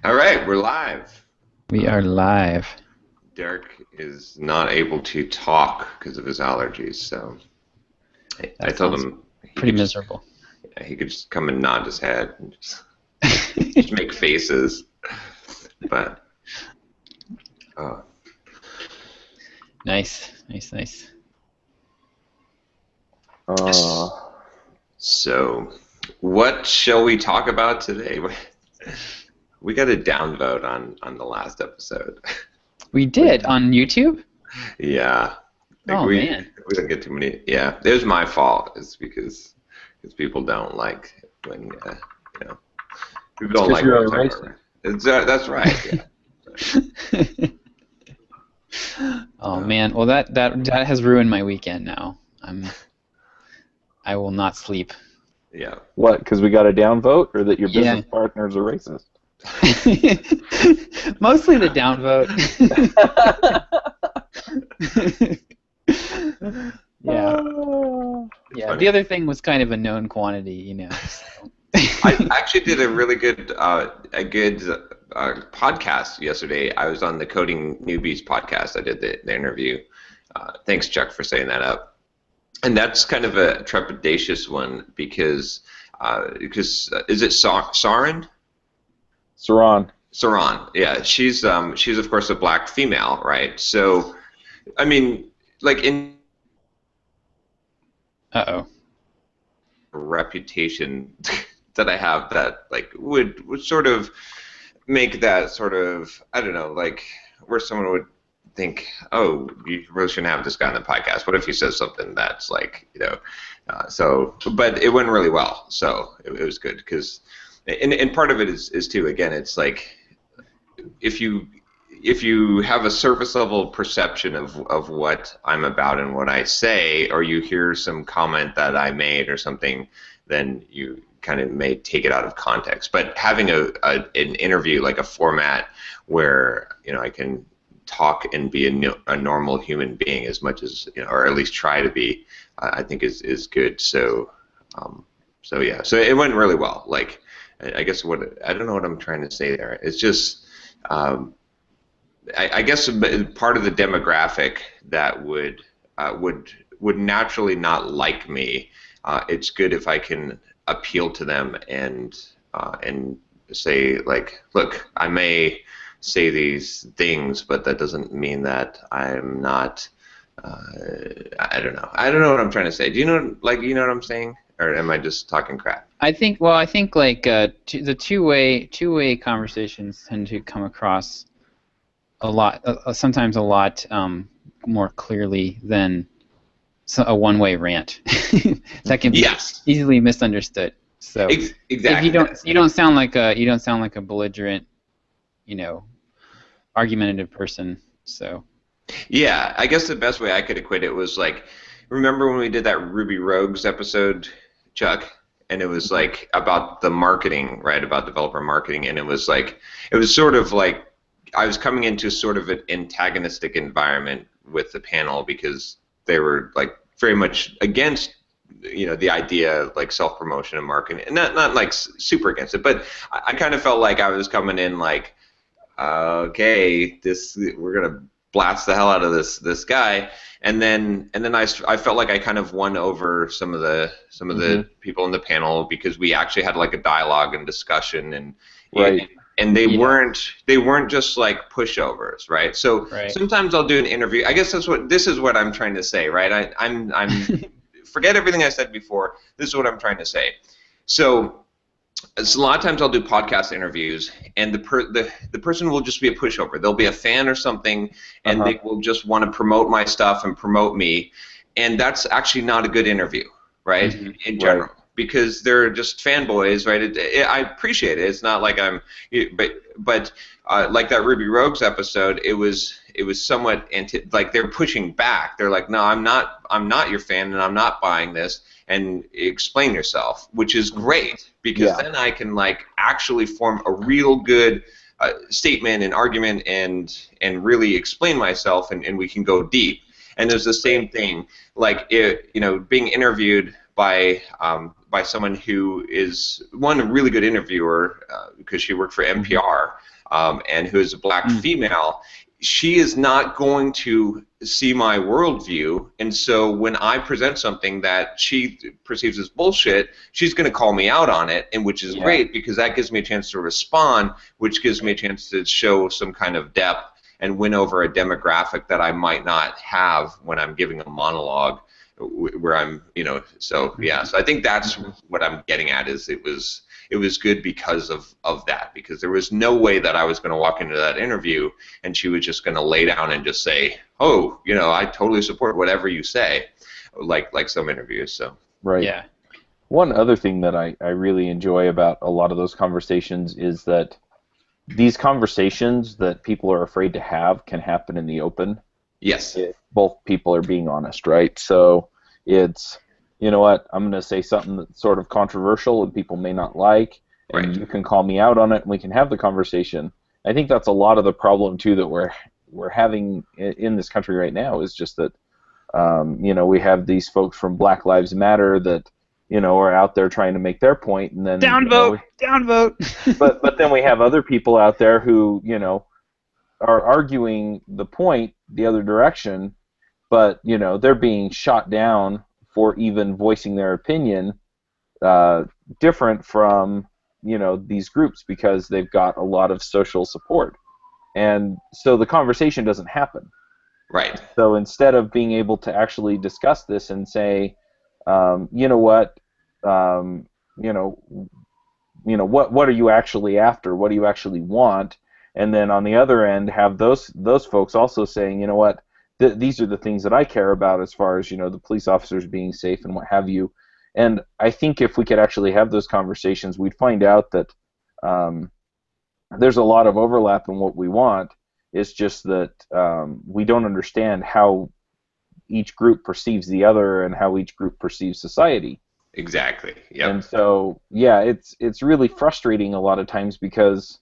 All right, we're live. We are live. Derek is not able to talk because of his allergies, so I That told sounds him pretty miserable. he could just come and nod his head and just make faces. But uh, Nice, nice, nice. Uh, so, what shall we talk about today? We got a downvote on the last episode. We did on YouTube? Yeah, like Oh man. we don't get too many. Yeah, it was my fault. It's because people don't like when you know people it's don't because like when you're we a talk about racist. it. That's right. Oh Yeah. man. Well that has ruined my weekend now. I will not sleep. Yeah. What? Because we got a downvote, or that your Yeah. business partner's a racist? Mostly the downvote. Yeah. It's Yeah. funny. The other thing was kind of a known quantity. So. I actually did a really good podcast yesterday. I was on the Coding Newbies podcast. I did the interview. Thanks, Chuck, for setting that up. And that's kind of a trepidatious one because is it Sarin? Saran. Saran, yeah, she's of course a black female, right? So, I mean, like in Uh-oh. reputation that I have that like would sort of make that sort of I don't know like where someone would think, oh, you really shouldn't have this guy on the podcast. What if he says something that's like so but it went really well, so it was good because and part of it is too again it's like if you have a surface level perception of what I'm about and what I say, or you hear some comment that I made or something, then you kind of may take it out of context. But having an interview like a format where I can talk and be a normal human being as much as or at least try to be, I think is good. So yeah, so it went really well. Like I guess I don't know what I'm trying to say there. It's just um, I guess part of the demographic that would naturally not like me. It's good if I can appeal to them and say like, look, I may say these things, but that doesn't mean that I'm not. I don't know. I don't know what I'm trying to say. Do you know what I'm saying, or am I just talking crap? I think like the two-way conversations tend to come across a lot, sometimes a lot more clearly than a one-way rant that can be Yes, easily misunderstood. So if exactly. you don't sound like a belligerent, you know, argumentative person. So Yeah, I guess the best way I could equate it was like, remember when we did that Ruby Rogues episode, Chuck? And it was like about the marketing, right? About developer marketing, and it was sort of like I was coming into sort of an antagonistic environment with the panel because they were like very much against the idea of like self promotion and marketing, and not like super against it, but I kind of felt like I was coming in like okay, we're gonna blast the hell out of this guy, and then I felt like I kind of won over some of the people in the panel because we actually had like a dialogue and discussion Right. and they Yeah. weren't just like pushovers, right? So Right. sometimes I'll do an interview. I guess this is what I'm trying to say, right? I'm forget everything I said before. This is what I'm trying to say. So a lot of times I'll do podcast interviews, and the person will just be a pushover. They'll be a fan or something, and Uh-huh. they will just want to promote my stuff and promote me, and that's actually not a good interview, right? Mhm. In Right. general, because they're just fanboys, right? I appreciate it. It's not like but like that Ruby Rogues episode, it was somewhat like they're pushing back. They're like, no, I'm not your fan, and I'm not buying this. And explain yourself, which is great because Yeah. then I can like actually form a real good statement and argument and really explain myself and we can go deep. And there's the same thing like being interviewed by someone who is one a really good interviewer because she worked for NPR and who is a black female. She is not going to see my worldview, and so when I present something that she perceives as bullshit, she's going to call me out on it, and which is great because that gives me a chance to respond, which gives me a chance to show some kind of depth and win over a demographic that I might not have when I'm giving a monologue where I'm, so yeah. So I think that's what I'm getting at is it was good because of that, because there was no way that I was going to walk into that interview and she was just going to lay down and just say, oh, I totally support whatever you say, like some interviews. So right. Yeah. One other thing that I really enjoy about a lot of those conversations is that these conversations that people are afraid to have can happen in the open. Yes. If both people are being honest, right? So it's, you know what, I'm going to say something that's sort of controversial and people may not like, and Right. you can call me out on it and we can have the conversation. I think that's a lot of the problem, too, that we're having in this country right now is just that, we have these folks from Black Lives Matter that, are out there trying to make their point, and then Downvote. but then we have other people out there who, are arguing the point the other direction, but, they're being shot down for even voicing their opinion different from, these groups because they've got a lot of social support. And so the conversation doesn't happen. Right. So instead of being able to actually discuss this and say, you know what, what are you actually after? What do you actually want? And then on the other end, have those folks also saying, you know what, these are the things that I care about as far as, the police officers being safe and what have you. And I think if we could actually have those conversations, we'd find out that there's a lot of overlap in what we want. It's just that we don't understand how each group perceives the other and how each group perceives society. Exactly. Yep. And so, yeah, it's really frustrating a lot of times because,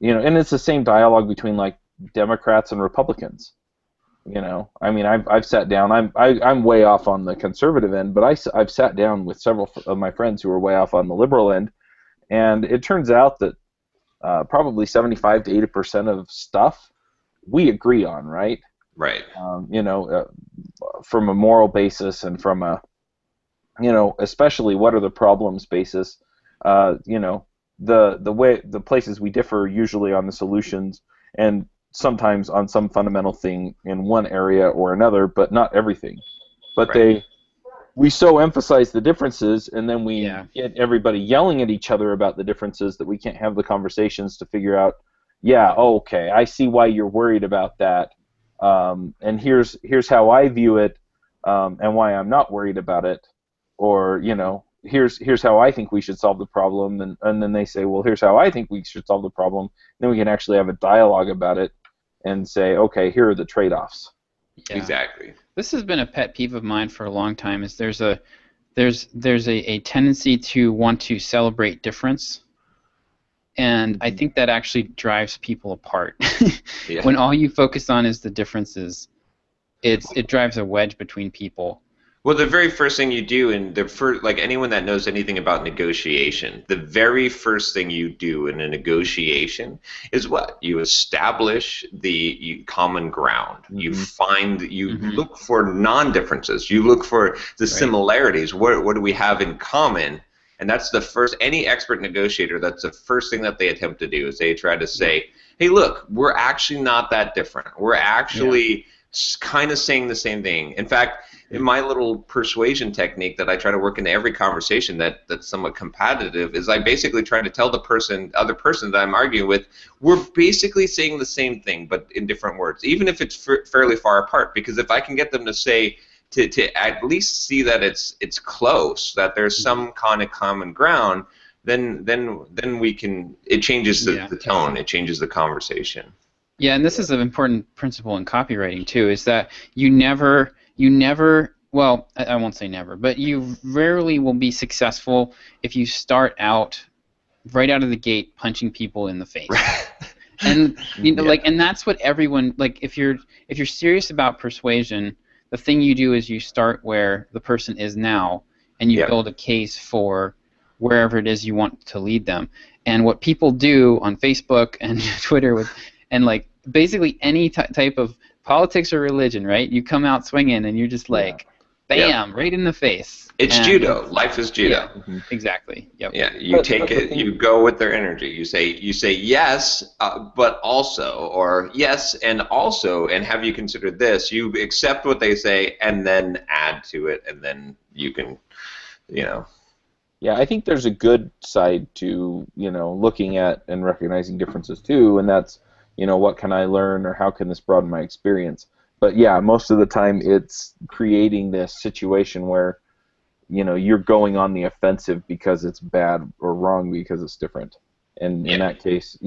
and it's the same dialogue between like Democrats and Republicans. I mean, I've sat down. I'm way off on the conservative end, but I've sat down with several of my friends who are way off on the liberal end, and it turns out that probably 75 to 80% of stuff we agree on, right? Right. From a moral basis and from a, especially what are the problems basis, the way the places we differ usually on the solutions and sometimes on some fundamental thing in one area or another, but not everything. But Right. we so emphasize the differences, and then we Yeah. get everybody yelling at each other about the differences that we can't have the conversations to figure out, yeah, okay, I see why you're worried about that, and here's how I view it, and why I'm not worried about it, or here's how I think we should solve the problem, and then they say, well, here's how I think we should solve the problem. Then we can actually have a dialogue about it and say, okay, here are the trade-offs. Yeah. Exactly. This has been a pet peeve of mine for a long time. Is there's a tendency to want to celebrate difference, and I think that actually drives people apart. Yeah. When all you focus on is the differences, it drives a wedge between people. Well, the very first thing you do, and like anyone that knows anything about negotiation, the very first thing you do in a negotiation is what? You establish the common ground. Mm-hmm. You look for non-differences. You look for the similarities. What do we have in common? And that's the first. Any expert negotiator, that's the first thing that they attempt to do is they try to say, hey, look, we're actually not that different. We're actually kind of saying the same thing. In fact, in my little persuasion technique that I try to work into every conversation that's somewhat competitive is I basically try to tell the other person that I'm arguing with, we're basically saying the same thing but in different words, even if it's fairly far apart. Because if I can get them to say, to at least see that it's close, that there's some kind of common ground, then we can. It changes the tone. It changes the conversation. Yeah, and this is an important principle in copywriting too, is that you never, well, I won't say never, but you rarely will be successful if you start out right out of the gate punching people in the face. And and that's what everyone, like, if you're serious about persuasion, the thing you do is you start where the person is now, and you Yep. build a case for wherever it is you want to lead them. And what people do on Facebook and Twitter and like basically any type of politics or religion, right? You come out swinging and you're just like, bam, right in the face. It's And judo. Life is judo. Yeah, exactly. Yep. Yeah, you take it. You go with their energy. You say yes, but also, or yes and also, and have you considered this? You accept what they say and then add to it, and then you can, you know. Yeah, I think there's a good side to, looking at and recognizing differences too, and that's, what can I learn or how can this broaden my experience? But yeah, most of the time it's creating this situation where, you're going on the offensive because it's bad or wrong because it's different. And in that case,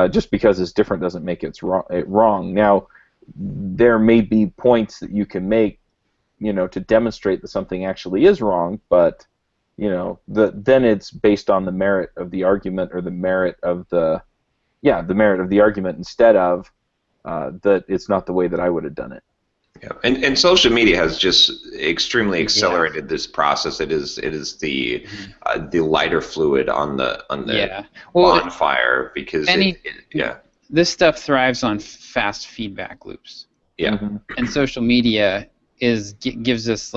just because it's different doesn't make it wrong. Now, there may be points that you can make, to demonstrate that something actually is wrong, but then it's based on the merit of the argument or the merit of the merit of the argument instead of that it's not the way that I would have done it. Yeah, and social media has just extremely accelerated this process. It is the lighter fluid on the bonfire because this stuff thrives on fast feedback loops. Yeah, and social media gives us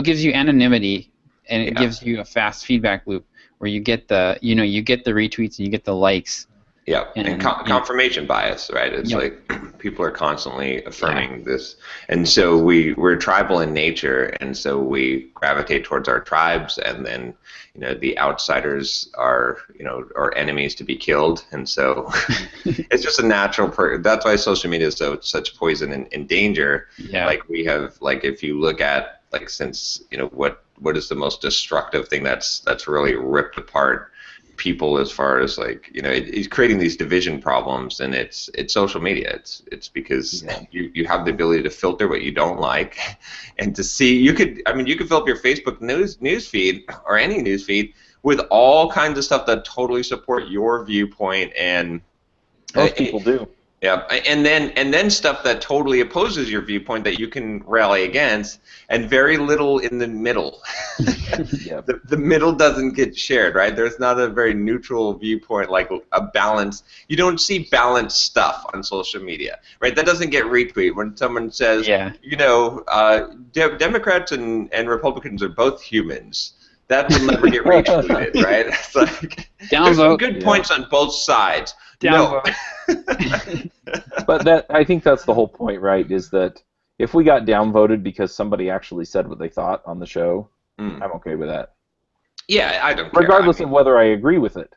gives you anonymity. And it gives you a fast feedback loop where you get the retweets and you get the likes. Yeah, and confirmation bias, right? It's like people are constantly affirming this, and so we're tribal in nature, and so we gravitate towards our tribes, and then the outsiders are enemies to be killed, and so it's just a natural. That's why social media is such poison and danger. Yeah. Like we have, if you look at since what is the most destructive thing that's really ripped apart people as far as it's creating these division problems, and it's social media. It's because you have the ability to filter what you don't like, and to see you could fill up your Facebook news feed or any news feed with all kinds of stuff that totally support your viewpoint, and most people do. Yeah, and then stuff that totally opposes your viewpoint that you can rally against, and very little in the middle. The middle doesn't get shared, right? There's not a very neutral viewpoint, like a balance. You don't see balanced stuff on social media, right? That doesn't get retweeted when someone says, Democrats and Republicans are both humans. That will never get retweeted, right? It's like there's some good points on both sides. Downvote. But I think that's the whole point, right? Is that if we got downvoted because somebody actually said what they thought on the show, I'm okay with that. Yeah, I don't care. Regardless of whether I agree with it.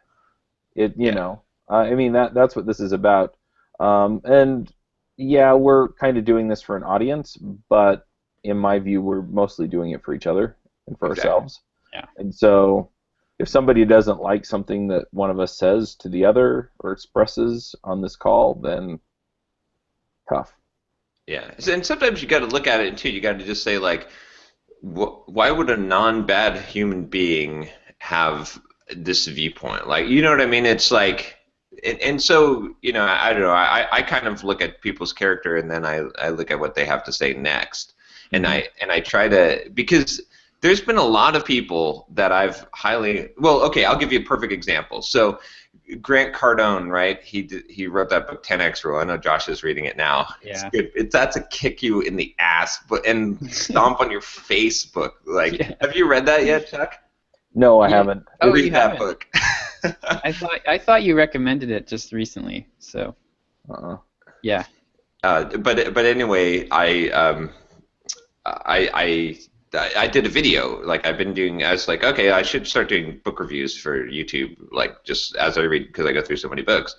That's what this is about. And yeah, we're kind of doing this for an audience, but in my view, we're mostly doing it for each other and for ourselves. Yeah. And so if somebody doesn't like something that one of us says to the other or expresses on this call, then tough. Yeah, and sometimes you got to look at it too. You got to just say why would a non-bad human being have this viewpoint? You know what I mean? It's like, and so I don't know. I kind of look at people's character, and then I look at what they have to say next, and I try to, because there's been a lot of people that I've I'll give you a perfect example. So Grant Cardone, right? He wrote that book 10X Rule. I know Josh is reading it now. Yeah. It's good. That's a kick you in the ass, and stomp on your face book. Have you read that yet, Chuck? No, I haven't. Read that book. I thought you recommended it just recently. So. Yeah. But anyway, I did a video, I've been doing. I was like, okay, I should start doing book reviews for YouTube, just as I read, because I go through so many books.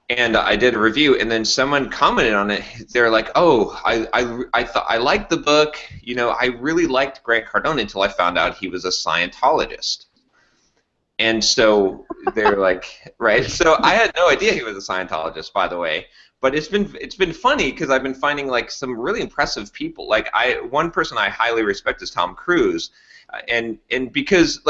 And I did a review, and then someone commented on it. They're like, oh, I thought I liked the book. I really liked Grant Cardone until I found out he was a Scientologist. And so they're like, right? So I had no idea he was a Scientologist, by the way. But it's been funny because I've been finding some really impressive people. One person I highly respect is Tom Cruise, and because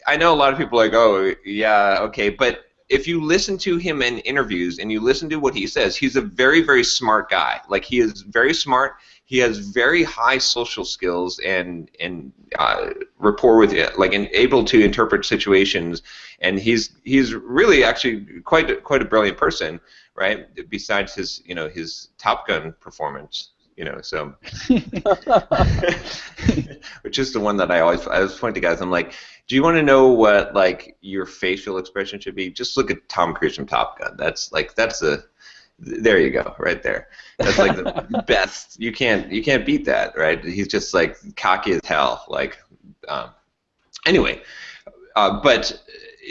I know a lot of people are like, oh yeah, okay, but if you listen to him in interviews and you listen to what he says, he's a very, very smart guy. He is very smart. he has very high social skills and rapport with it, like and able to interpret situations, and he's really actually quite a brilliant person, right? Besides his his Top Gun performance, so which is the one that I was pointing to guys. I'm like, do you want to know what like your facial expression should be? Just look at Tom Cruise from Top Gun. There you go, right there. That's like the best. You can't beat that, right? He's just like cocky as hell. Like, anyway, but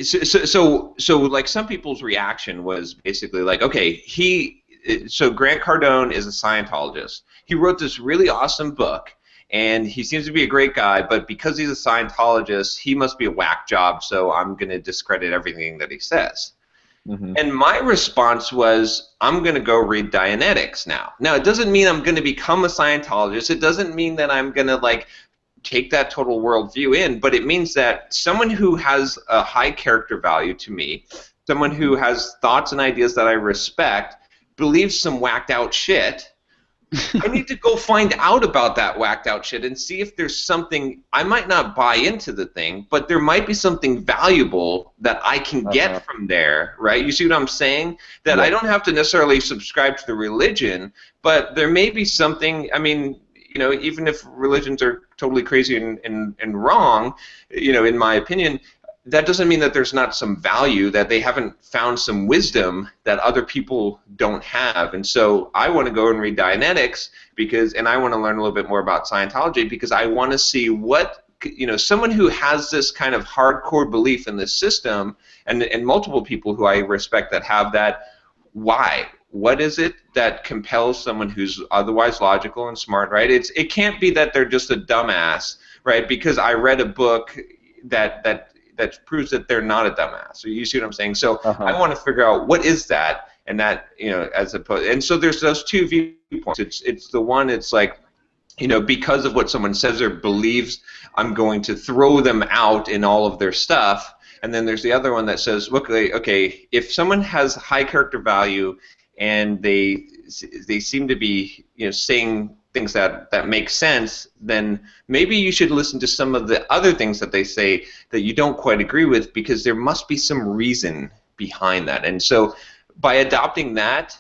so like some people's reaction was basically like, okay, so Grant Cardone is a Scientologist. He wrote this really awesome book, and he seems to be a great guy, but because he's a Scientologist, he must be a whack job. So I'm going to discredit everything that he says. Mm-hmm. And my response was, I'm going to go read Dianetics now. Now, it doesn't mean I'm going to become a Scientologist. It doesn't mean that I'm going to, like, take that total worldview in, but it means that someone who has a high character value to me, someone who has thoughts and ideas that I respect, believes some whacked out shit, I need to go find out about that whacked out shit and see if there's something. I might not buy into the thing, but there might be something valuable that I can get from there, right? You see what I'm saying? That I don't have to necessarily subscribe to the religion, but there may be something. I mean, even if religions are totally crazy and wrong, in my opinion, that doesn't mean that there's not some value, that they haven't found some wisdom that other people don't have. And so I want to go and read Dianetics and I want to learn a little bit more about Scientology because I want to see what, someone who has this kind of hardcore belief in this system and multiple people who I respect that have that, why? What is it that compels someone who's otherwise logical and smart, right? It can't be that they're just a dumbass, right? Because I read a book that proves that they're not a dumbass. So you see what I'm saying? So I want to figure out what is that, and that as opposed. And so there's those two viewpoints. It's the one. It's like because of what someone says or believes, I'm going to throw them out in all of their stuff. And then there's the other one that says, okay, if someone has high character value and they seem to be saying things that make sense, then maybe you should listen to some of the other things that they say that you don't quite agree with because there must be some reason behind that. And so by adopting that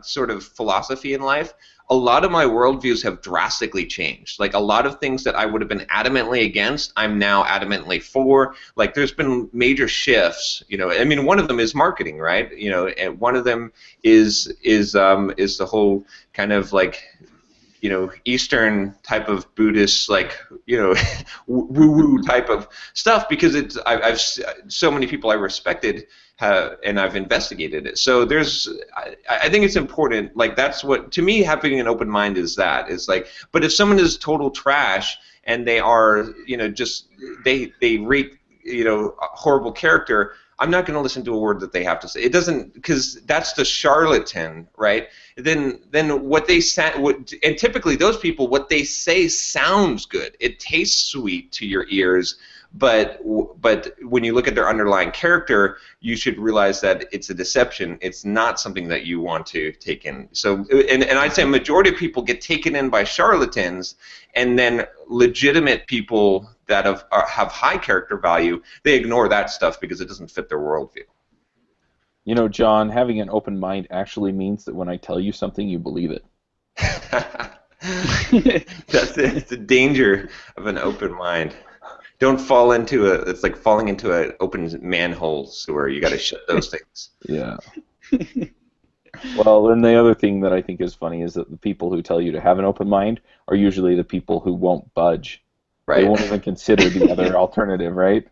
sort of philosophy in life, a lot of my worldviews have drastically changed. Like a lot of things that I would have been adamantly against, I'm now adamantly for. Like there's been major shifts. I mean, one of them is marketing, right? And one of them is the whole kind of like Eastern type of Buddhist, like, woo-woo type of stuff, because I've so many people I respected and I've investigated it. So I think it's important, like that's what, to me, having an open mind is like, but if someone is total trash and they are, just, they reek, horrible character, I'm not going to listen to a word that they have to say. It doesn't, because that's the charlatan, right? Then what they say, and typically those people, what they say sounds good. It tastes sweet to your ears, but when you look at their underlying character, you should realize that it's a deception. It's not something that you want to take in. So, and I'd say a majority of people get taken in by charlatans, and then legitimate people that have high character value, they ignore that stuff because it doesn't fit their worldview. John, having an open mind actually means that when I tell you something, you believe it. It's the danger of an open mind. Don't fall into it's like falling into an open manhole sewer. You got to shut those things. Yeah. Well, and the other thing that I think is funny is that the people who tell you to have an open mind are usually the people who won't budge. Right. They won't even consider the other alternative, right?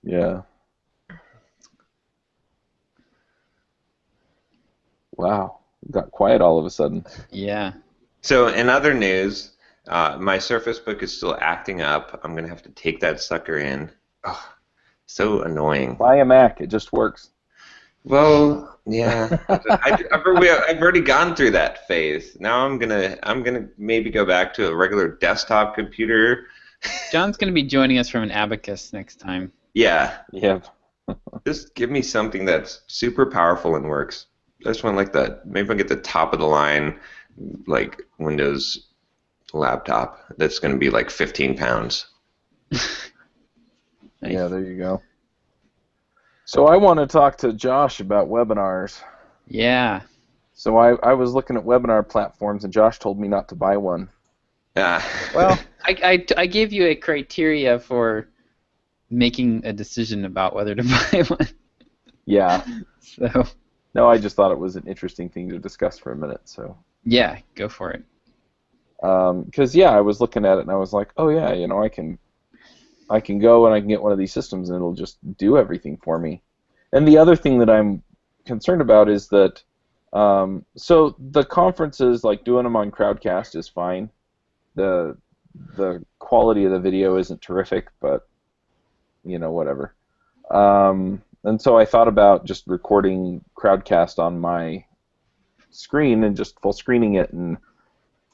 Yeah. Wow. Got quiet all of a sudden. Yeah. So in other news, my Surface Book is still acting up. I'm going to have to take that sucker in. Oh, so annoying. Buy a Mac. It just works. Well, yeah. I've already gone through that phase. Now I'm gonna maybe go back to a regular desktop computer. John's gonna be joining us from an abacus next time. Yeah. Yep. Just give me something that's super powerful and works. I just want like that. Maybe I'll get the top of the line, like Windows laptop. That's going to be like 15 pounds. Nice. Yeah, there you go. So I want to talk to Josh about webinars. Yeah. So I was looking at webinar platforms, and Josh told me not to buy one. Well, I gave you a criteria for making a decision about whether to buy one. Yeah. So. No, I just thought it was an interesting thing to discuss for a minute. So. Yeah, go for it. Because I was looking at it and I was like, oh yeah, I can go and I can get one of these systems and it'll just do everything for me. And the other thing that I'm concerned about is that, so the conferences, like doing them on Crowdcast is fine. The quality of the video isn't terrific, but whatever. And so I thought about just recording Crowdcast on my screen and just full screening it, and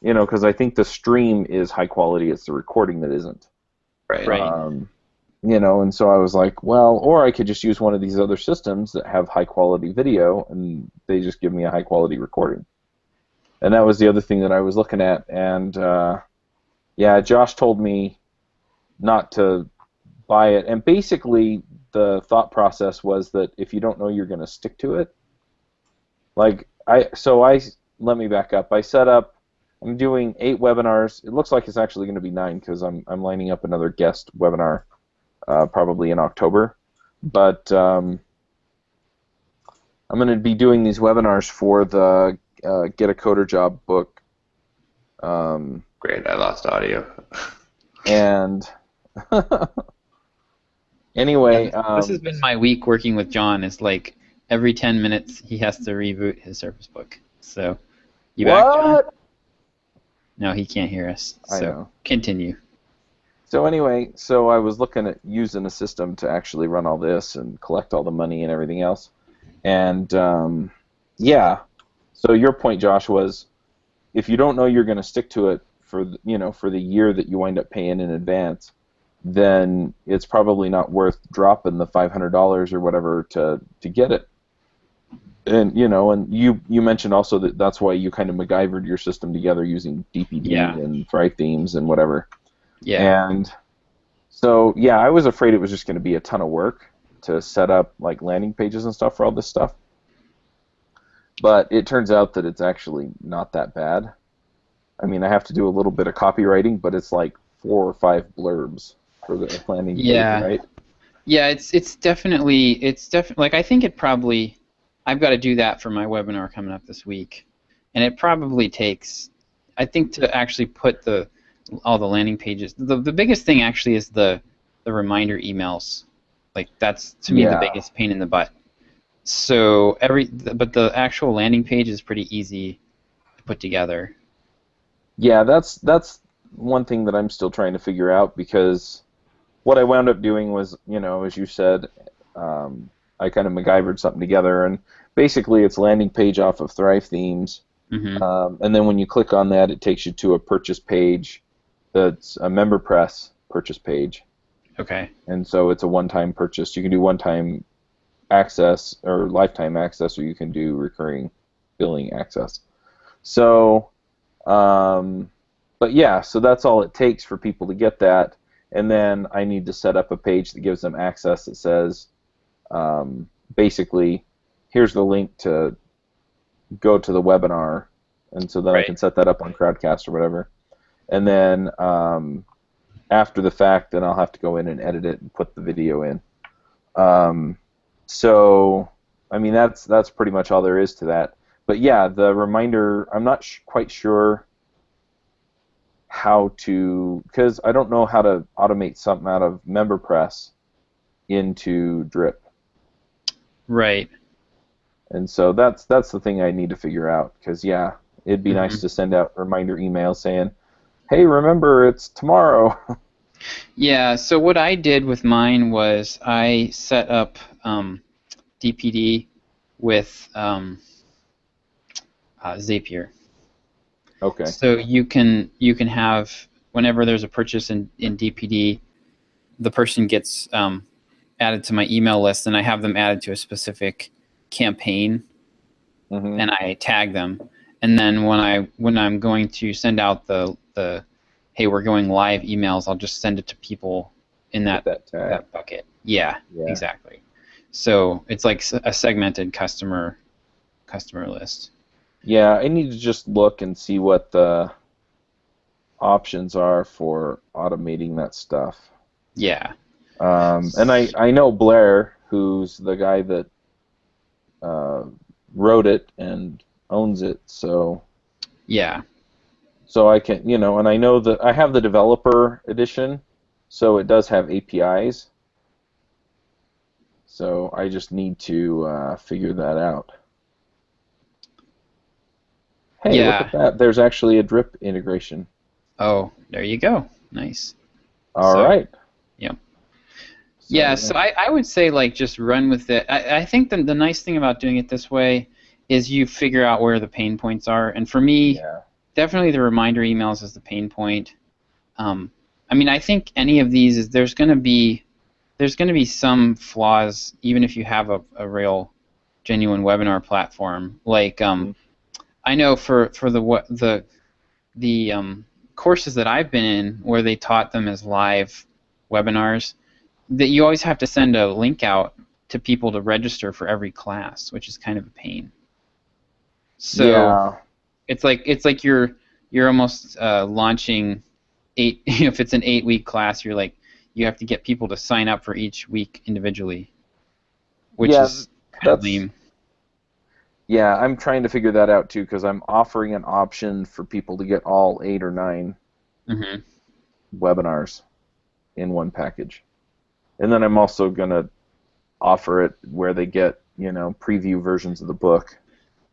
because I think the stream is high quality, it's the recording that isn't. Right. And so I was like, well, or I could just use one of these other systems that have high quality video, and they just give me a high quality recording. And that was the other thing that I was looking at, and Josh told me not to buy it, and basically the thought process was that if you don't know you're going to stick to it, let me back up. I set up, I'm doing 8 webinars. It looks like it's actually going to be 9 because I'm lining up another guest webinar probably in October. But I'm going to be doing these webinars for the Get a Coder Job book. Great, I lost audio. And anyway, this has been my week working with John. It's like every 10 minutes he has to reboot his Surface Book. So, you back, John? No, he can't hear us. So I know. Continue. So anyway, so I was looking at using a system to actually run all this and collect all the money and everything else. And so your point, Josh, was if you don't know you're going to stick to it for the year that you wind up paying in advance, then it's probably not worth dropping the $500 or whatever to get it. And and you mentioned also that that's why you kind of MacGyvered your system together using DPD and Thrive themes and whatever. Yeah. And so I was afraid it was just going to be a ton of work to set up like landing pages and stuff for all this stuff. But it turns out that it's actually not that bad. I mean, I have to do a little bit of copywriting, but it's like 4 or 5 blurbs for the landing page, right? Yeah, it's definitely like I think it probably. I've got to do that for my webinar coming up this week, and it probably takes, I think, to actually put all the landing pages. The biggest thing actually is the reminder emails. Like that's to me the biggest pain in the butt. So but the actual landing page is pretty easy to put together. Yeah, that's one thing that I'm still trying to figure out, because what I wound up doing was, as you said, I kind of MacGyvered something together, and basically it's a landing page off of Thrive themes, and then when you click on that, it takes you to a purchase page that's a MemberPress purchase page. Okay. And so it's a one-time purchase. You can do one-time access or lifetime access, or you can do recurring billing access. So, so that's all it takes for people to get that, and then I need to set up a page that gives them access that says, basically, here's the link to go to the webinar, and so then I can set that up on Crowdcast or whatever. And then after the fact, then I'll have to go in and edit it and put the video in. So, I mean, that's pretty much all there is to that. But yeah, the reminder, I'm not quite sure how to, because I don't know how to automate something out of MemberPress into Drip. Right. And so that's the thing I need to figure out, because it'd be nice to send out reminder emails saying, hey, remember, it's tomorrow. Yeah, so what I did with mine was I set up DPD with Zapier. Okay. So you can have, whenever there's a purchase in DPD, the person gets added to my email list, and I have them added to a specific campaign. and I tag them, and then when I'm going to send out the hey, we're going live emails, I'll just send it to people in that bucket. Yeah, exactly. So it's like a segmented customer list. Yeah, I need to just look and see what the options are for automating that stuff. Yeah. And I know Blair, who's the guy that wrote it and owns it, so yeah. So I can, and I know that I have the developer edition, so it does have APIs. So I just need to figure that out. Hey, look at that. There's actually a drip integration. Oh, there you go. Nice. All right. Yeah. Yeah, so I would say, like, just run with it. I think the nice thing about doing it this way is you figure out where the pain points are. And for me, definitely the reminder emails is the pain point. I mean, I think any of these is there's going to be some flaws, even if you have a real, genuine webinar platform. Like, I know for the courses that I've been in where they taught them as live webinars, that you always have to send a link out to people to register for every class, which is kind of a pain. So it's like you're almost launching if it's an 8-week class, you have to get people to sign up for each week individually, which is kind of lame. Yeah, I'm trying to figure that out too, because I'm offering an option for people to get all 8 or 9 webinars in one package. And then I'm also going to offer it where they get, preview versions of the book.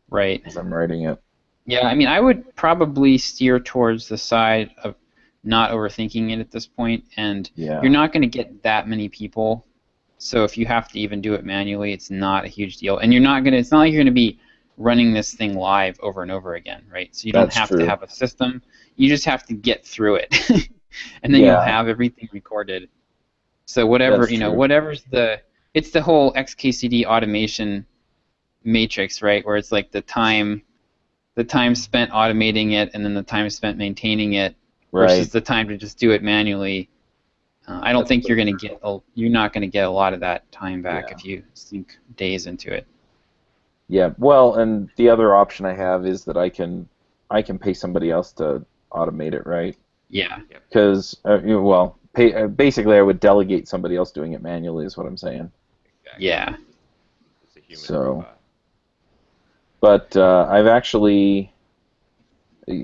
Right. As I'm writing it. Yeah, I mean, I would probably steer towards the side of not overthinking it at this point, and you're not going to get that many people. So if you have to even do it manually, it's not a huge deal. And it's not like you're going to be running this thing live over and over again, right? So you don't have to have a system. You just have to get through it. And then you'll have everything recorded. So whatever, it's the whole XKCD automation matrix, right? Where it's like the time spent automating it and then the time spent maintaining it versus the time to just do it manually. I don't think you're not going to get a lot of that time back if you sink days into it. Yeah, well, and the other option I have is that I can pay somebody else to automate it, right? Yeah. Because basically I would delegate somebody else doing it manually, is what I'm saying. Exactly. Yeah. It's a human robot. But I've actually,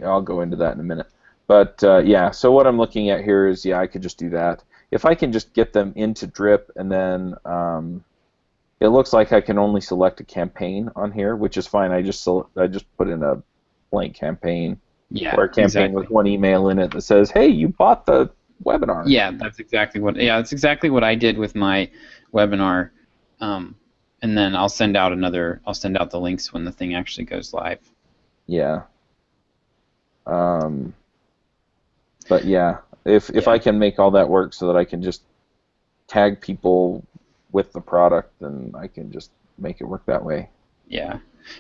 I'll go into that in a minute. But so what I'm looking at here is, I could just do that. If I can just get them into Drip, and then it looks like I can only select a campaign on here, which is fine. I just put in a blank campaign, or a campaign with one email in it that says, "Hey, you bought the webinar." Yeah, that's exactly what I did with my webinar. And then I'll send out the links when the thing actually goes live. Yeah. But if I can make all that work so that I can just tag people with the product, then I can just make it work that way. Yeah.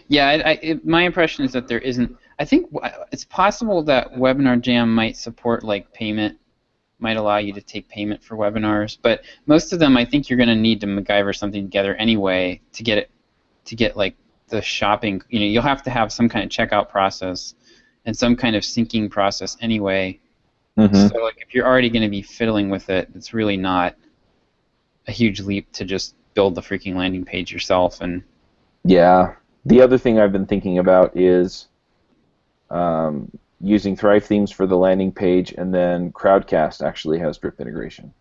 Yeah, my impression is that there isn't. I think it's possible that Webinar Jam might support payment, might allow you to take payment for webinars, but most of them, I think you're going to need to MacGyver something together anyway to get the shopping. You'll have to have some kind of checkout process and some kind of syncing process anyway. Mm-hmm. So if you're already going to be fiddling with it, it's really not a huge leap to just build the freaking landing page yourself. And yeah, the other thing I've been thinking about is using Thrive themes for the landing page, and then Crowdcast actually has Drip integration.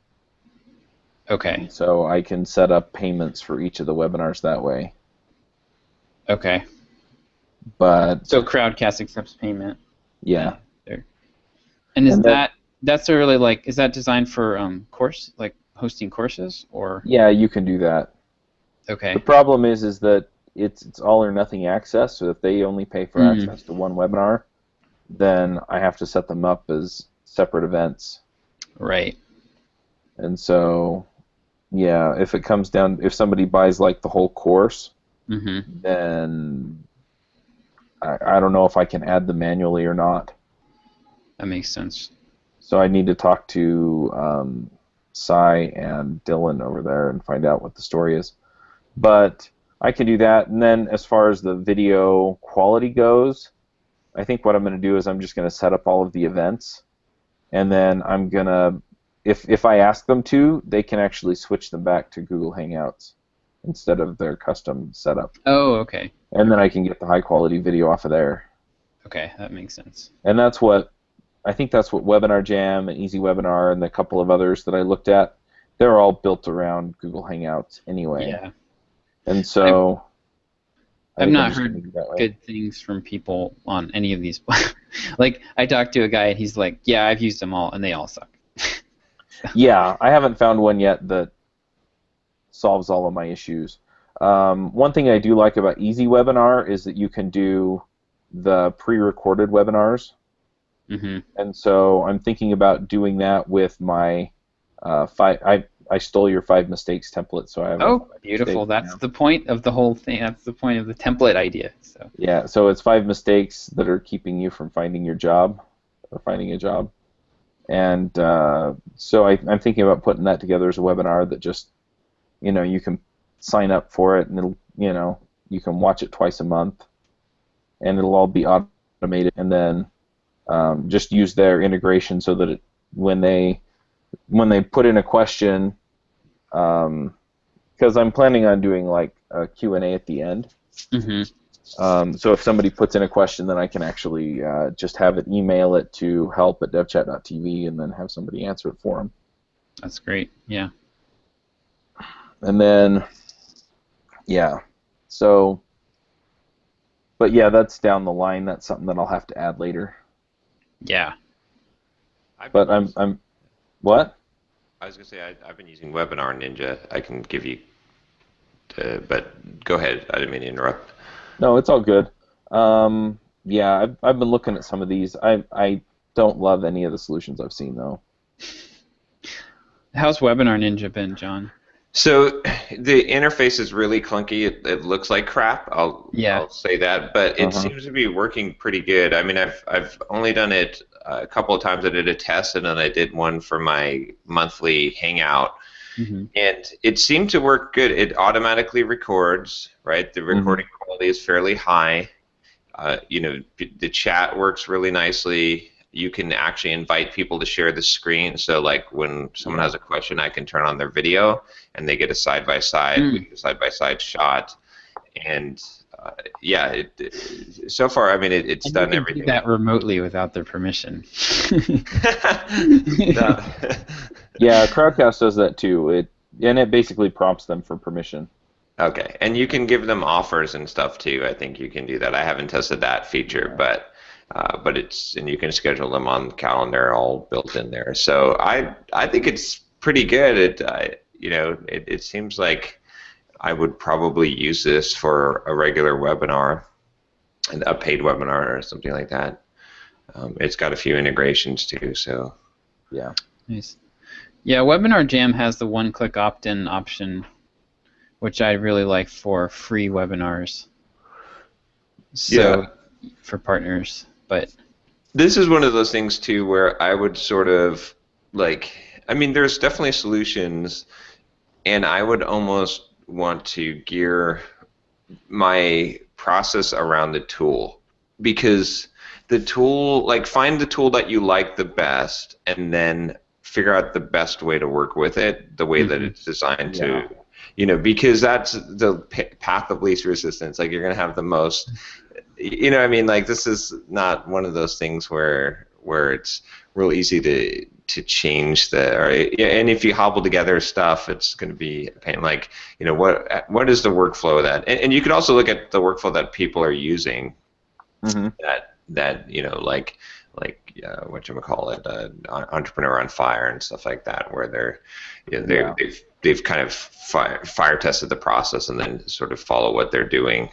Okay. So I can set up payments for each of the webinars that way. Okay. But so Crowdcast accepts payment. Yeah. There. And that's really is that designed for hosting courses, or? Yeah, you can do that. Okay. The problem is that it's all or nothing access. So if they only pay for access to one webinar, then I have to set them up as separate events. Right. And so, if it comes down, if somebody buys the whole course, then I don't know if I can add them manually or not. That makes sense. So I need to talk to Cy and Dylan over there and find out what the story is. But I can do that. And then as far as the video quality goes, I think what I'm going to do is I'm just going to set up all of the events, and then I'm going to, if I ask them to, they can actually switch them back to Google Hangouts instead of their custom setup. Oh, okay. And then I can get the high quality video off of there. Okay, that makes sense. And that's what, I think that's what Webinar Jam and Easy Webinar and a couple of others that I looked at, they're all built around Google Hangouts anyway. Yeah. And so I've not heard good things from people on any of these. Like, I talked to a guy and he's like, yeah, I've used them all and they all suck. Yeah, I haven't found one yet that solves all of my issues. One thing I do like about Easy Webinar is that you can do the pre-recorded webinars. Mm-hmm. And so I'm thinking about doing that with my I stole your 5 mistakes template, so I have. Oh, beautiful! That's the point of the whole thing. That's the point of the template idea. So. Yeah, so it's 5 mistakes that are keeping you from finding your job or finding a job, and so I'm thinking about putting that together as a webinar that just, you can sign up for it and it'll, you can watch it twice a month, and it'll all be automated, and then just use their integration so that when they put in a question, because I'm planning on doing like a Q&A at the end. Mm-hmm. So if somebody puts in a question, then I can actually just have it, email it to help@devchat.tv, and then have somebody answer it for them. That's great. Yeah. And then, yeah. So, but yeah, that's down the line. That's something that I'll have to add later. Yeah. But I'm what? I was gonna say I've been using Webinar Ninja. I can give you, but go ahead. I didn't mean to interrupt. No, it's all good. Yeah, I've been looking at some of these. I don't love any of the solutions I've seen though. How's Webinar Ninja been, John? So the interface is really clunky. It looks like crap. I'll say that, but it seems to be working pretty good. I mean, I've only done it a couple of times. I did a test, and then I did one for my monthly Hangout, and it seemed to work good. It automatically records, right? The recording quality is fairly high. The chat works really nicely. You can actually invite people to share the screen. So, like, when someone has a question, I can turn on their video, and they get a side-by-side shot. And, so far, I mean, it's done everything. Do that remotely without their permission. Yeah, Crowdcast does that too. It basically prompts them for permission. Okay, and you can give them offers and stuff too. I think you can do that. I haven't tested that feature, but and you can schedule them on the calendar, all built in there. So I think it's pretty good. It seems like I would probably use this for a regular webinar, a paid webinar or something like that. It's got a few integrations too, so yeah. Nice. Yeah, Webinar Jam has the one-click opt-in option, which I really like for free webinars. So for partners. But this is one of those things too where I would sort of there's definitely solutions, and I would almost want to gear my process around the tool, because the tool, find the tool that you like the best and then figure out the best way to work with it, the way that it's designed to, because that's the path of least resistance. Like, you're going to have the most. This is not one of those things where it's real easy to change and if you hobble together stuff, it's going to be a pain. What is the workflow that, and you can also look at the workflow that people are using, whatchamacallit, Entrepreneur on Fire and stuff like that, where they've kind of fire tested the process and then sort of follow what they're doing.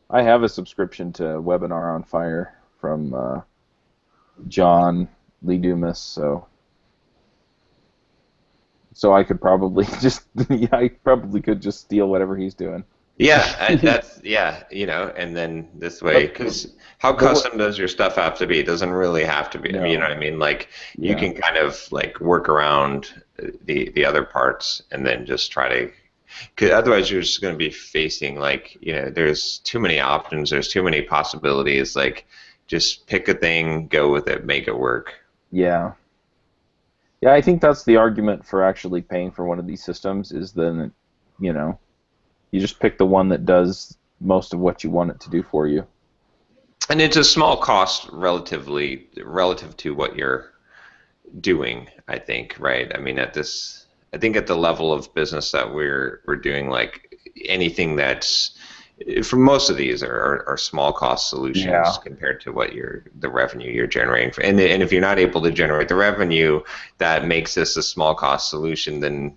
I have a subscription to Webinar on Fire from John Lee Dumas, so I could probably I probably could just steal whatever he's doing. That's and then this way, because how custom does your stuff have to be? It doesn't really have to be. I mean, you know No. what I mean? Like you Yeah. can kind of like work around the other parts and then just try to. Because otherwise, you're just going to be facing like there's too many options, there's too many possibilities. Like, just pick a thing, go with it, make it work. Yeah. Yeah, I think that's the argument for actually paying for one of these systems is then, you just pick the one that does most of what you want it to do for you. And it's a small cost relative to what you're doing, I think, right? I mean, I think at the level of business that we're doing, like anything that's for most of these are small cost solutions Yeah. compared to the revenue you're generating. And if you're not able to generate the revenue that makes this a small cost solution, then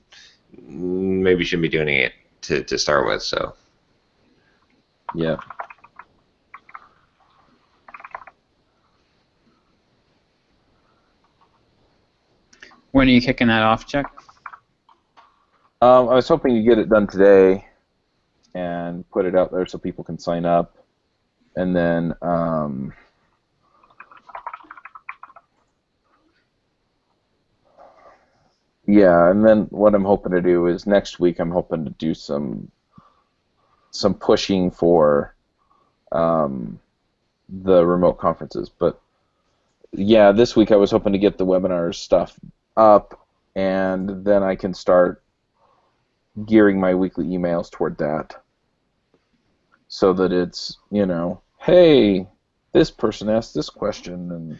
maybe you shouldn't be doing it to start with. So. Yeah. When are you kicking that off, Chuck? I was hoping to get it done today and put it out there so people can sign up. And then and then what I'm hoping to do is next week I'm hoping to do some pushing for the remote conferences. But yeah, this week I was hoping to get the webinars stuff up, and then I can start gearing my weekly emails toward that, so that it's hey, this person asked this question, and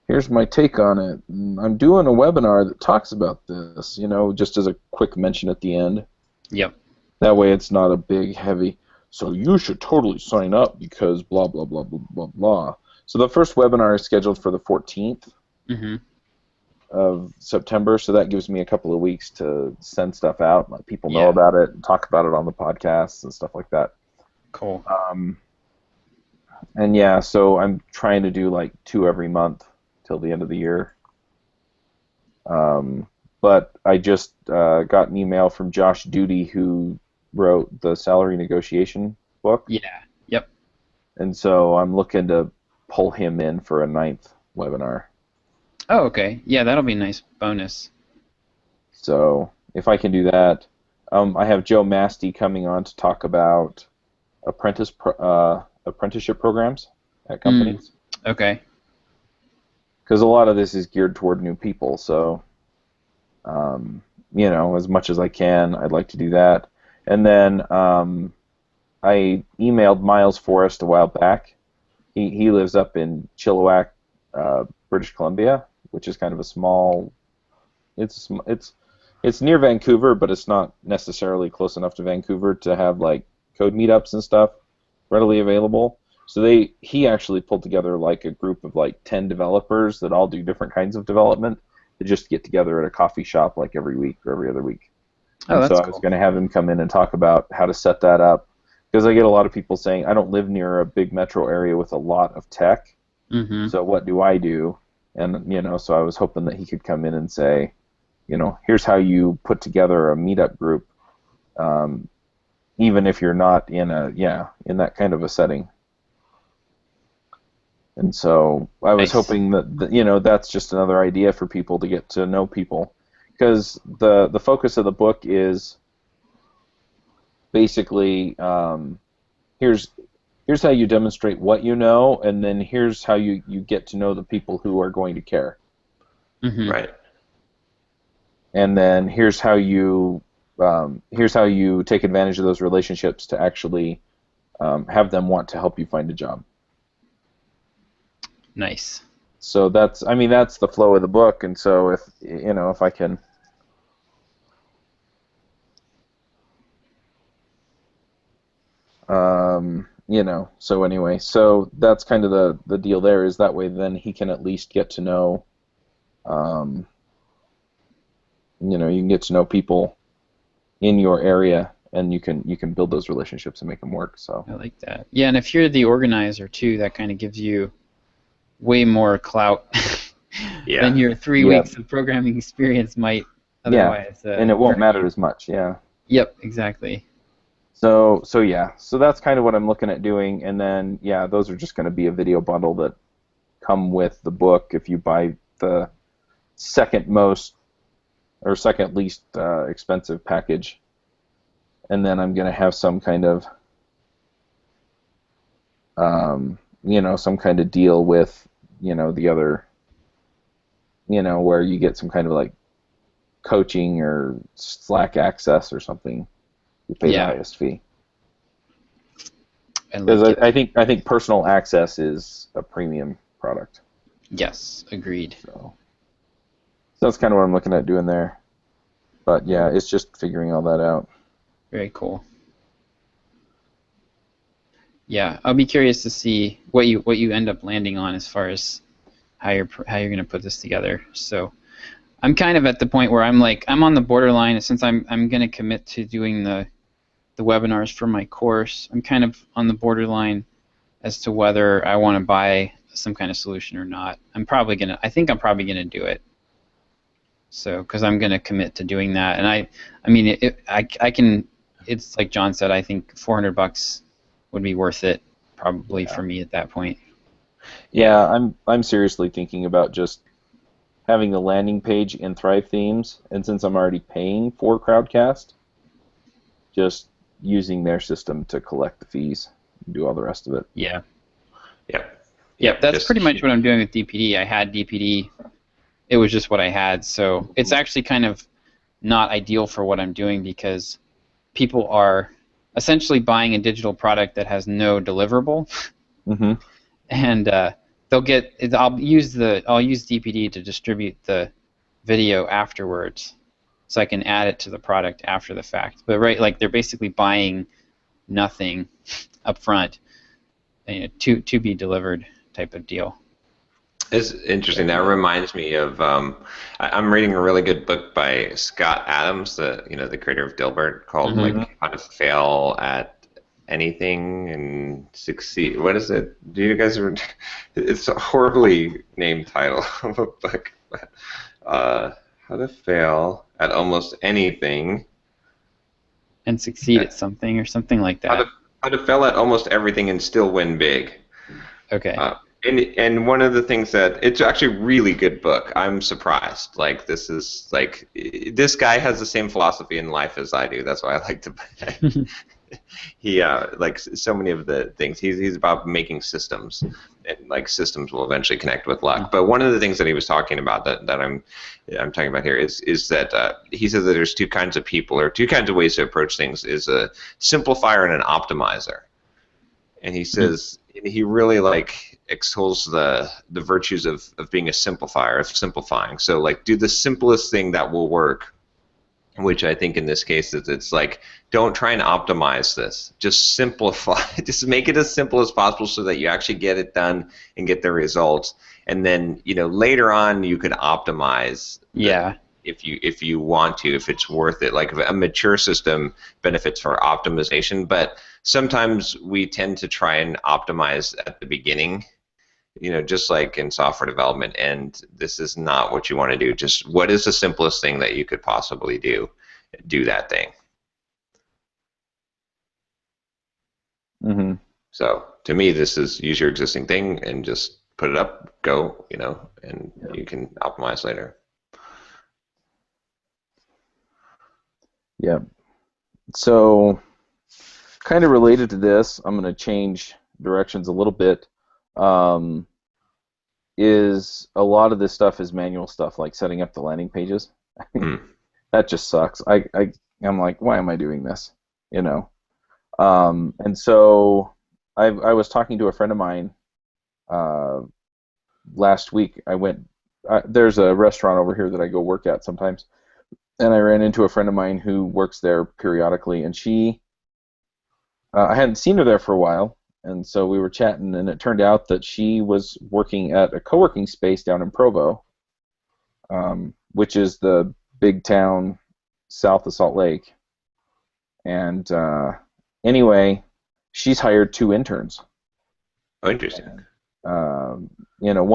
here's my take on it. And I'm doing a webinar that talks about this, just as a quick mention at the end. Yep. That way it's not a big, heavy, so you should totally sign up because blah, blah, blah, blah, blah, blah. So the first webinar is scheduled for the 14th of September, so that gives me a couple of weeks to send stuff out, let people know about it, and talk about it on the podcasts and stuff like that. Cool. And yeah, so I'm trying to do like 2 every month till the end of the year. But I just got an email from Josh Duty, who wrote the salary negotiation book. Yeah. Yep. And so I'm looking to pull him in for a 9th webinar. Oh, okay. Yeah, that'll be a nice bonus. So if I can do that, I have Joe Masty coming on to talk about apprenticeship programs at companies. Okay. Because a lot of this is geared toward new people, so as much as I can, I'd like to do that. And then I emailed Miles Forrest a while back. He lives up in Chilliwack, British Columbia, which is kind of a small. It's near Vancouver, but it's not necessarily close enough to Vancouver to have like code meetups and stuff readily available. So he actually pulled together like a group of like 10 developers that all do different kinds of development to just get together at a coffee shop like every week or every other week. Oh, that's so cool. I was going to have him come in and talk about how to set that up, because I get a lot of people saying, I don't live near a big metro area with a lot of tech, so what do I do? And, so I was hoping that he could come in and say, here's how you put together a meetup group, even if you're not in that kind of a setting. And so I was hoping that that's just another idea for people to get to know people, because the focus of the book is basically here's how you demonstrate what you know, and then here's how you get to know the people who are going to care. Right. And then here's how you take advantage of those relationships to actually have them want to help you find a job. Nice. So that's the flow of the book, and so if I can. So anyway, so that's kind of the deal there, is that way then he can at least get to know, you can get to know people in your area, and you can build those relationships and make them work. So I like that. Yeah, and if you're the organizer too, that kind of gives you way more clout than your 3 weeks of programming experience might otherwise. And it won't matter as much. Yeah. Yep, exactly. So yeah, so that's kind of what I'm looking at doing, and then yeah, those are just going to be a video bundle that come with the book if you buy the second most or second least expensive package, and then I'm going to have some kind of some kind of deal with the other where you get some kind of like coaching or Slack access or something. You pay the highest fee. Because I think personal access is a premium product. Yes, agreed. So that's kind of what I'm looking at doing there. But yeah, it's just figuring all that out. Very cool. Yeah, I'll be curious to see what you end up landing on as far as how you're going to put this together. So I'm kind of at the point where I'm on the borderline, since I'm going to commit to doing the webinars for my course. I'm kind of on the borderline as to whether I want to buy some kind of solution or not. I think I'm probably gonna do it. So, because I'm gonna commit to doing that, and I mean, I can. It's like John said. I think $400 would be worth it, probably for me at that point. Yeah, I'm seriously thinking about just having the landing page in Thrive Themes, and since I'm already paying for Crowdcast, just using their system to collect the fees and do all the rest of it. Yeah. Yep. That's pretty much what I'm doing with DPD. I had DPD. It was just what I had. So it's actually kind of not ideal for what I'm doing because people are essentially buying a digital product that has no deliverable. Mm-hmm. And they'll get. I'll use DPD to distribute the video afterwards, so I can add it to the product after the fact. But they're basically buying nothing up front, to be delivered type of deal. It's interesting. That reminds me of I'm reading a really good book by Scott Adams, the creator of Dilbert, called like How to Fail at Anything and Succeed. What is it? Do you guys ever? It's a horribly named title of a book. How to Fail at Almost Anything and Succeed at something or something like that. How to Fail at Almost Everything and Still Win Big. Okay. And one of the things that it's actually a really good book. I'm surprised. Like this guy has the same philosophy in life as I do. That's why I like to. He like so many of the things. He's about making systems, and like systems will eventually connect with luck. But one of the things that he was talking about that I'm talking about here is that he says that there's two kinds of people or two kinds of ways to approach things: is a simplifier and an optimizer. And he says he really extols the virtues of being a simplifier, of simplifying. So like do the simplest thing that will work, which I think in this case is it's like don't try and optimize this. Just simplify. Just make it as simple as possible so that you actually get it done and get the results. And then later on you can optimize. Yeah. If you want to, if it's worth it. Like a mature system benefits for optimization, but sometimes we tend to try and optimize at the beginning, just like in software development, and this is not what you want to do. Just what is the simplest thing that you could possibly do? Do that thing. Mm-hmm. So to me, this is use your existing thing and just put it up, go, and you can optimize later. Yeah. So, kind of related to this, I'm going to change directions a little bit. Is a lot of this stuff is manual stuff, like setting up the landing pages. That just sucks. I'm like, why am I doing this? And so I was talking to a friend of mine last week. There's a restaurant over here that I go work at sometimes. And I ran into a friend of mine who works there periodically, and I hadn't seen her there for a while, and so we were chatting, and it turned out that she was working at a co-working space down in Provo, which is the big town south of Salt Lake. And anyway, she's hired 2 interns. Oh, interesting. One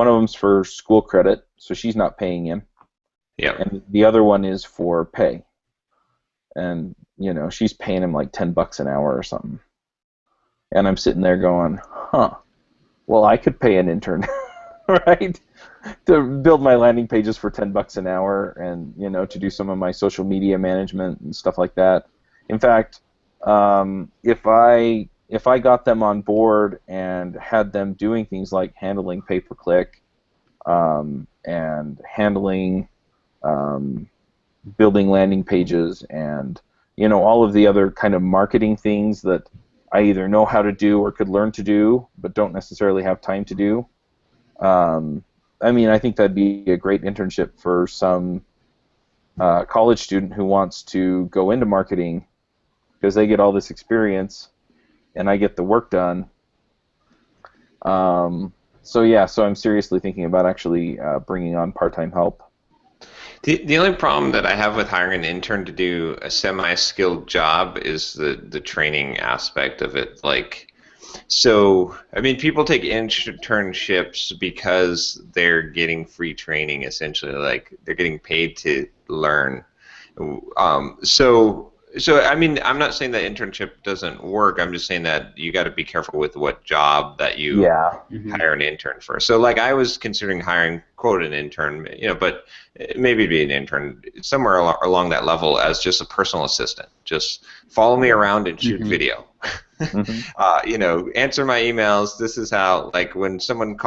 of them's for school credit, so she's not paying him. Yeah. And the other one is for pay. And she's paying him like $10 an hour or something. And I'm sitting there going, huh, well, I could pay an intern, right, to build my landing pages for $10 an hour, and to do some of my social media management and stuff like that. In fact, if I got them on board and had them doing things like handling pay-per-click, and handling building landing pages, and all of the other kind of marketing things that I either know how to do or could learn to do, but don't necessarily have time to do. I think that'd be a great internship for some college student who wants to go into marketing, because they get all this experience and I get the work done. So I'm seriously thinking about actually bringing on part-time help. The only problem that I have with hiring an intern to do a semi-skilled job is the training aspect of it. People take internships because they're getting free training, essentially. Like, they're getting paid to learn. I'm not saying that internship doesn't work. I'm just saying that you got to be careful with what job that you hire an intern for. So, like, I was considering hiring, quote, an intern, but maybe be an intern somewhere along that level as just a personal assistant. Just follow me around and shoot video. Answer my emails. This is how, like, when someone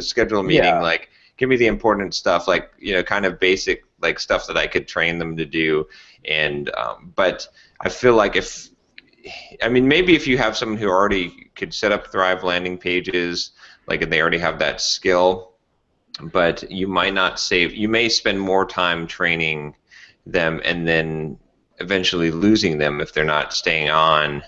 schedule a meeting, like, give me the important stuff, like, kind of basic, like, stuff that I could train them to do. And but I feel like maybe if you have someone who already could set up Thrive landing pages, like, and they already have that skill, but you may spend more time training them and then eventually losing them if they're not staying on.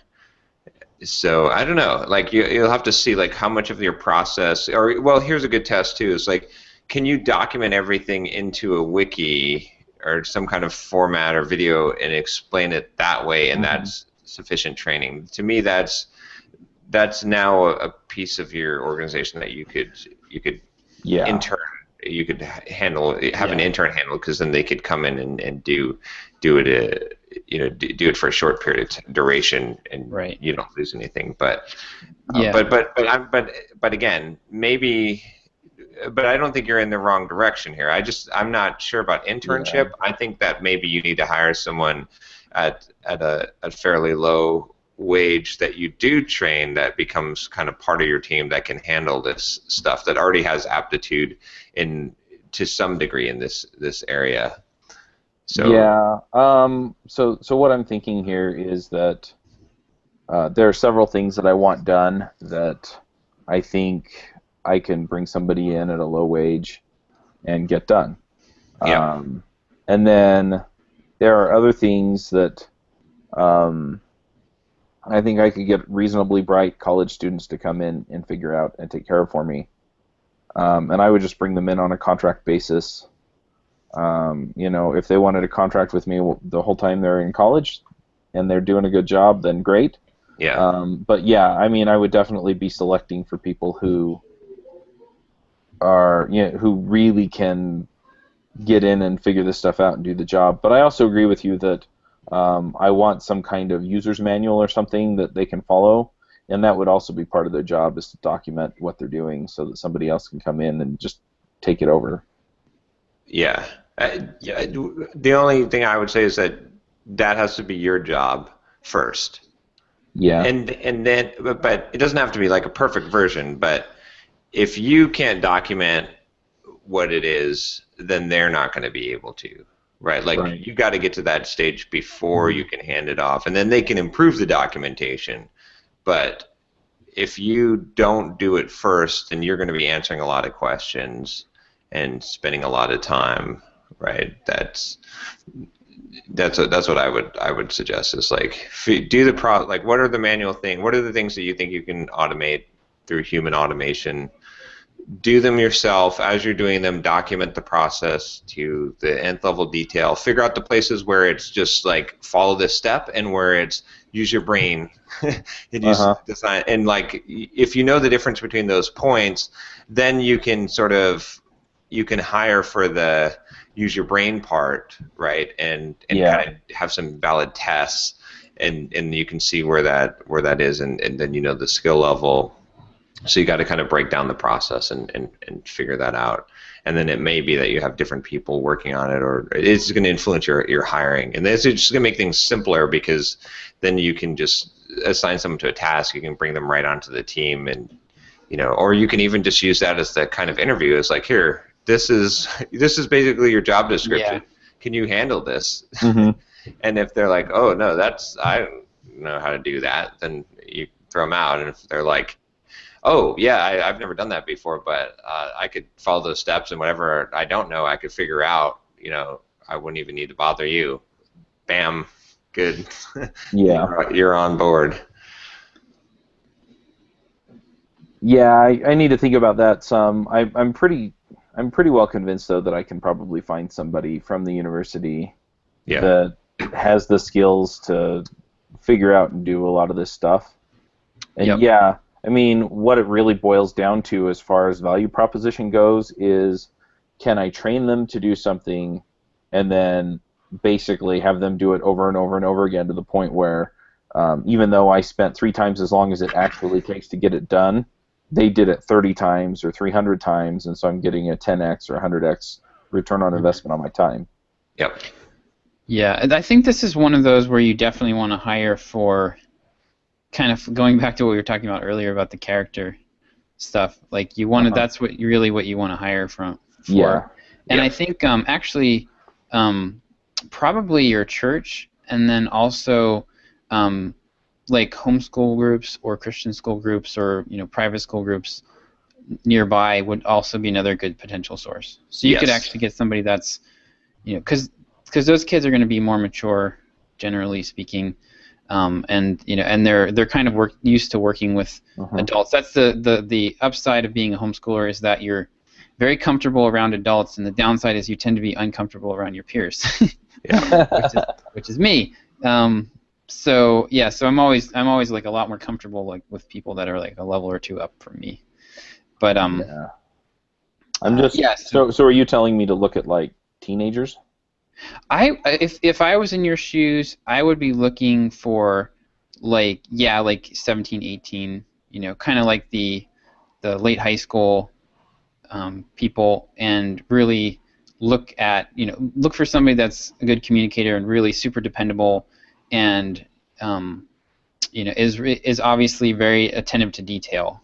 So I don't know, like, you'll have to see, like, how much of your process, or, well, here's a good test too, is like, can you document everything into a wiki or some kind of format or video and explain it that way, and that's sufficient training? To me, that's now a piece of your organization that you could have an intern handle, because then they could come in and do it do it for a short period of duration, and you don't lose anything. But again, maybe. But I don't think you're in the wrong direction here. I'm not sure about internship. I think that maybe you need to hire someone at a fairly low wage that you do train, that becomes kind of part of your team, that can handle this stuff, that already has aptitude to some degree in this area. So So what I'm thinking here is that there are several things that I want done that I think I can bring somebody in at a low wage and get done. And then there are other things that I think I could get reasonably bright college students to come in and figure out and take care of for me. And I would just bring them in on a contract basis. If they wanted to contract with me the whole time they're in college and they're doing a good job, then great. But I would definitely be selecting for people who are who really can get in and figure this stuff out and do the job. But I also agree with you that I want some kind of user's manual or something that they can follow, and that would also be part of their job, is to document what they're doing so that somebody else can come in and just take it over. The only thing I would say is that has to be your job first. And then, but it doesn't have to be like a perfect version, but if you can't document what it is, then they're not going to be able to, right? Like, you got to get to that stage before you can hand it off, and then they can improve the documentation. But if you don't do it first, then you're going to be answering a lot of questions and spending a lot of time, right? That's what I would suggest, is like, do like, what are the manual thing? What are the things that you think you can automate through human automation? Do them yourself. As you're doing them, document the process to the nth level detail. Figure out the places where it's just like, follow this step, and where it's use your brain and use design. And like, if you know the difference between those points, then you can hire for the use your brain part, right, and Yeah. kind of have some valid tests, and you can see where that is, and then the skill level. So you got to kind of break down the process and figure that out. And then it may be that you have different people working on it, or it's going to influence your hiring. And it's just going to make things simpler, because then you can just assign someone to a task. You can bring them right onto the team, and or you can even just use that as the kind of interview. It's like, here, this is basically your job description. Yeah. Can you handle this? Mm-hmm. And if they're like, oh no, I don't know how to do that, then you throw them out. And if they're like, oh yeah, I've never done that before, but I could follow those steps, and whatever I don't know, I could figure out. I wouldn't even need to bother you. Bam, good. Yeah. You're on board. Yeah, I need to think about that some. I'm pretty well convinced though that I can probably find somebody from the university Yeah. that has the skills to figure out and do a lot of this stuff. And Yep. yeah, I mean, what it really boils down to as far as value proposition goes is, can I train them to do something and then basically have them do it over and over and over again, to the point where even though I spent 3 times as long as it actually takes to get it done, they did it 30 times or 300 times, and so I'm getting a 10x or 100x return on investment on my time. Yep. Yeah, and I think this is one of those where you definitely want to hire for, kind of going back to what we were talking about earlier about the character stuff. Like you want to, that's what you want to hire for. Yeah. And Yep. I think actually probably your church, and then also like homeschool groups or Christian school groups, or private school groups nearby would also be another good potential source. So you could Yes. actually get somebody that's because those kids are going to be more mature, generally speaking, and they're kind of used to working with adults. That's the upside of being a homeschooler, is that you're very comfortable around adults, and the downside is you tend to be uncomfortable around your peers, which is me. So I'm always like a lot more comfortable like with people that are like a level or two up from me. But Yeah. I'm just so so are you telling me to look at like teenagers? if I was in your shoes, I would be looking for like 17, 18, kind of like the late high school people, and really look for somebody that's a good communicator and really super dependable, and is obviously very attentive to detail.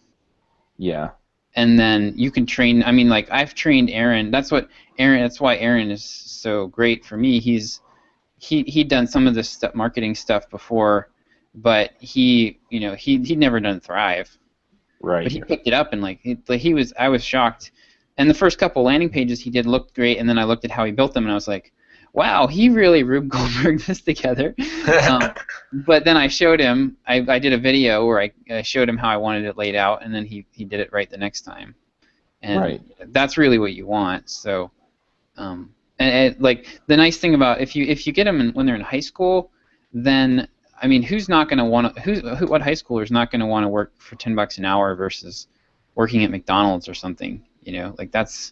Yeah. And then you can train. I mean, like I've trained Aaron. That's why Aaron is so great for me. He'd done some of this marketing stuff before, but he'd never done Thrive. Right. But he picked it up, and I was shocked. And the first couple landing pages he did looked great, and then I looked at how he built them, and I was like, wow, he really Rube Goldberg this together. But then I showed him, I did a video where I showed him how I wanted it laid out, and then he did it right the next time. And that's really what you want. So, and like the nice thing about if you get them when they're in high school, then I mean, who's not going to want to? What high schooler is not going to want to work for $10 an hour versus working at McDonald's or something? Like that's.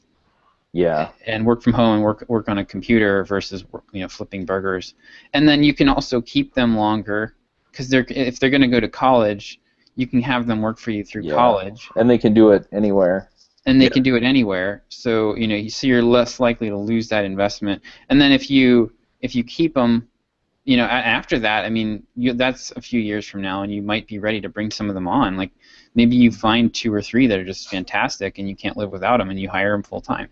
Yeah. And work from home and work on a computer versus flipping burgers. And then you can also keep them longer, because if they're going to go to college, you can have them work for you through college. And they can do it anywhere. And they can do it anywhere. So you're less likely to lose that investment. And then if you keep them, after that, I mean, that's a few years from now, and you might be ready to bring some of them on. Like maybe you find 2 or 3 that are just fantastic, and you can't live without them, and you hire them full time.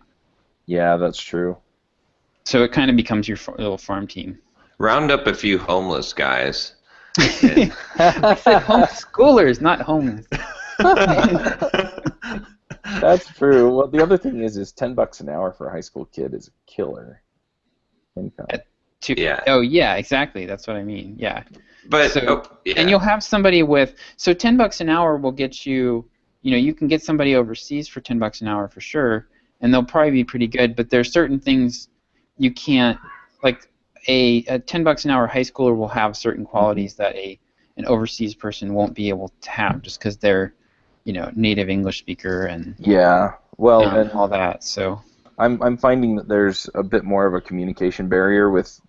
Yeah, that's true. So it kind of becomes your little farm team. Round up a few homeless guys. I said homeschoolers, not homeless. That's true. Well, the other thing is $10 an hour for a high school kid is a killer income. Oh yeah, exactly. That's what I mean. Yeah. But and you'll have somebody with $10 an hour will get you. You can get somebody overseas for $10 an hour for sure. And they'll probably be pretty good, but there's certain things you can't, like a $10 an hour high schooler will have certain qualities that an overseas person won't be able to have, just because they're, native English speaker and and all that. So I'm finding that there's a bit more of a communication barrier with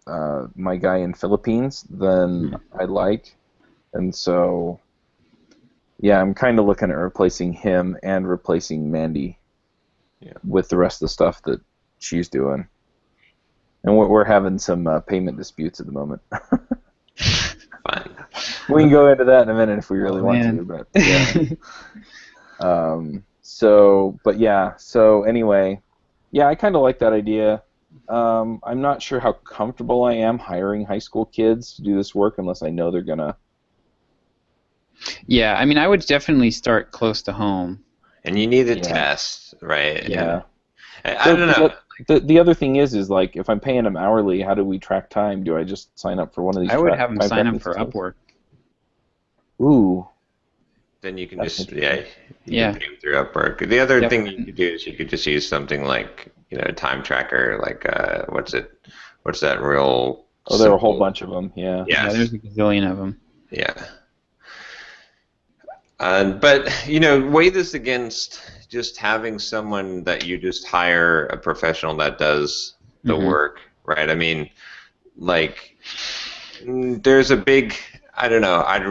my guy in Philippines than I'd like, and so yeah, I'm kind of looking at replacing him and replacing Mandy with the rest of the stuff that she's doing, and we're having some payment disputes at the moment. Fine. We can go into that in a minute if we really want to, but yeah. So anyway, yeah, I kind of like that idea. I'm not sure how comfortable I am hiring high school kids to do this work unless I know they're gonna. Yeah, I mean, I would definitely start close to home. And you need a test, right? Yeah. I don't know. The other thing is like if I'm paying them hourly, how do we track time? Do I just sign up for one of these? I would have them sign up for Upwork. Ooh. Then you can just you can pay them through Upwork. The other thing you could do is you could just use something like a time tracker, like what's that real? Oh, there are a whole bunch of them. Yeah. Yeah, there's a gazillion of them. Yeah. But weigh this against just having someone that you just hire a professional that does the work, right? I mean, like, there's a big, I don't know. I'd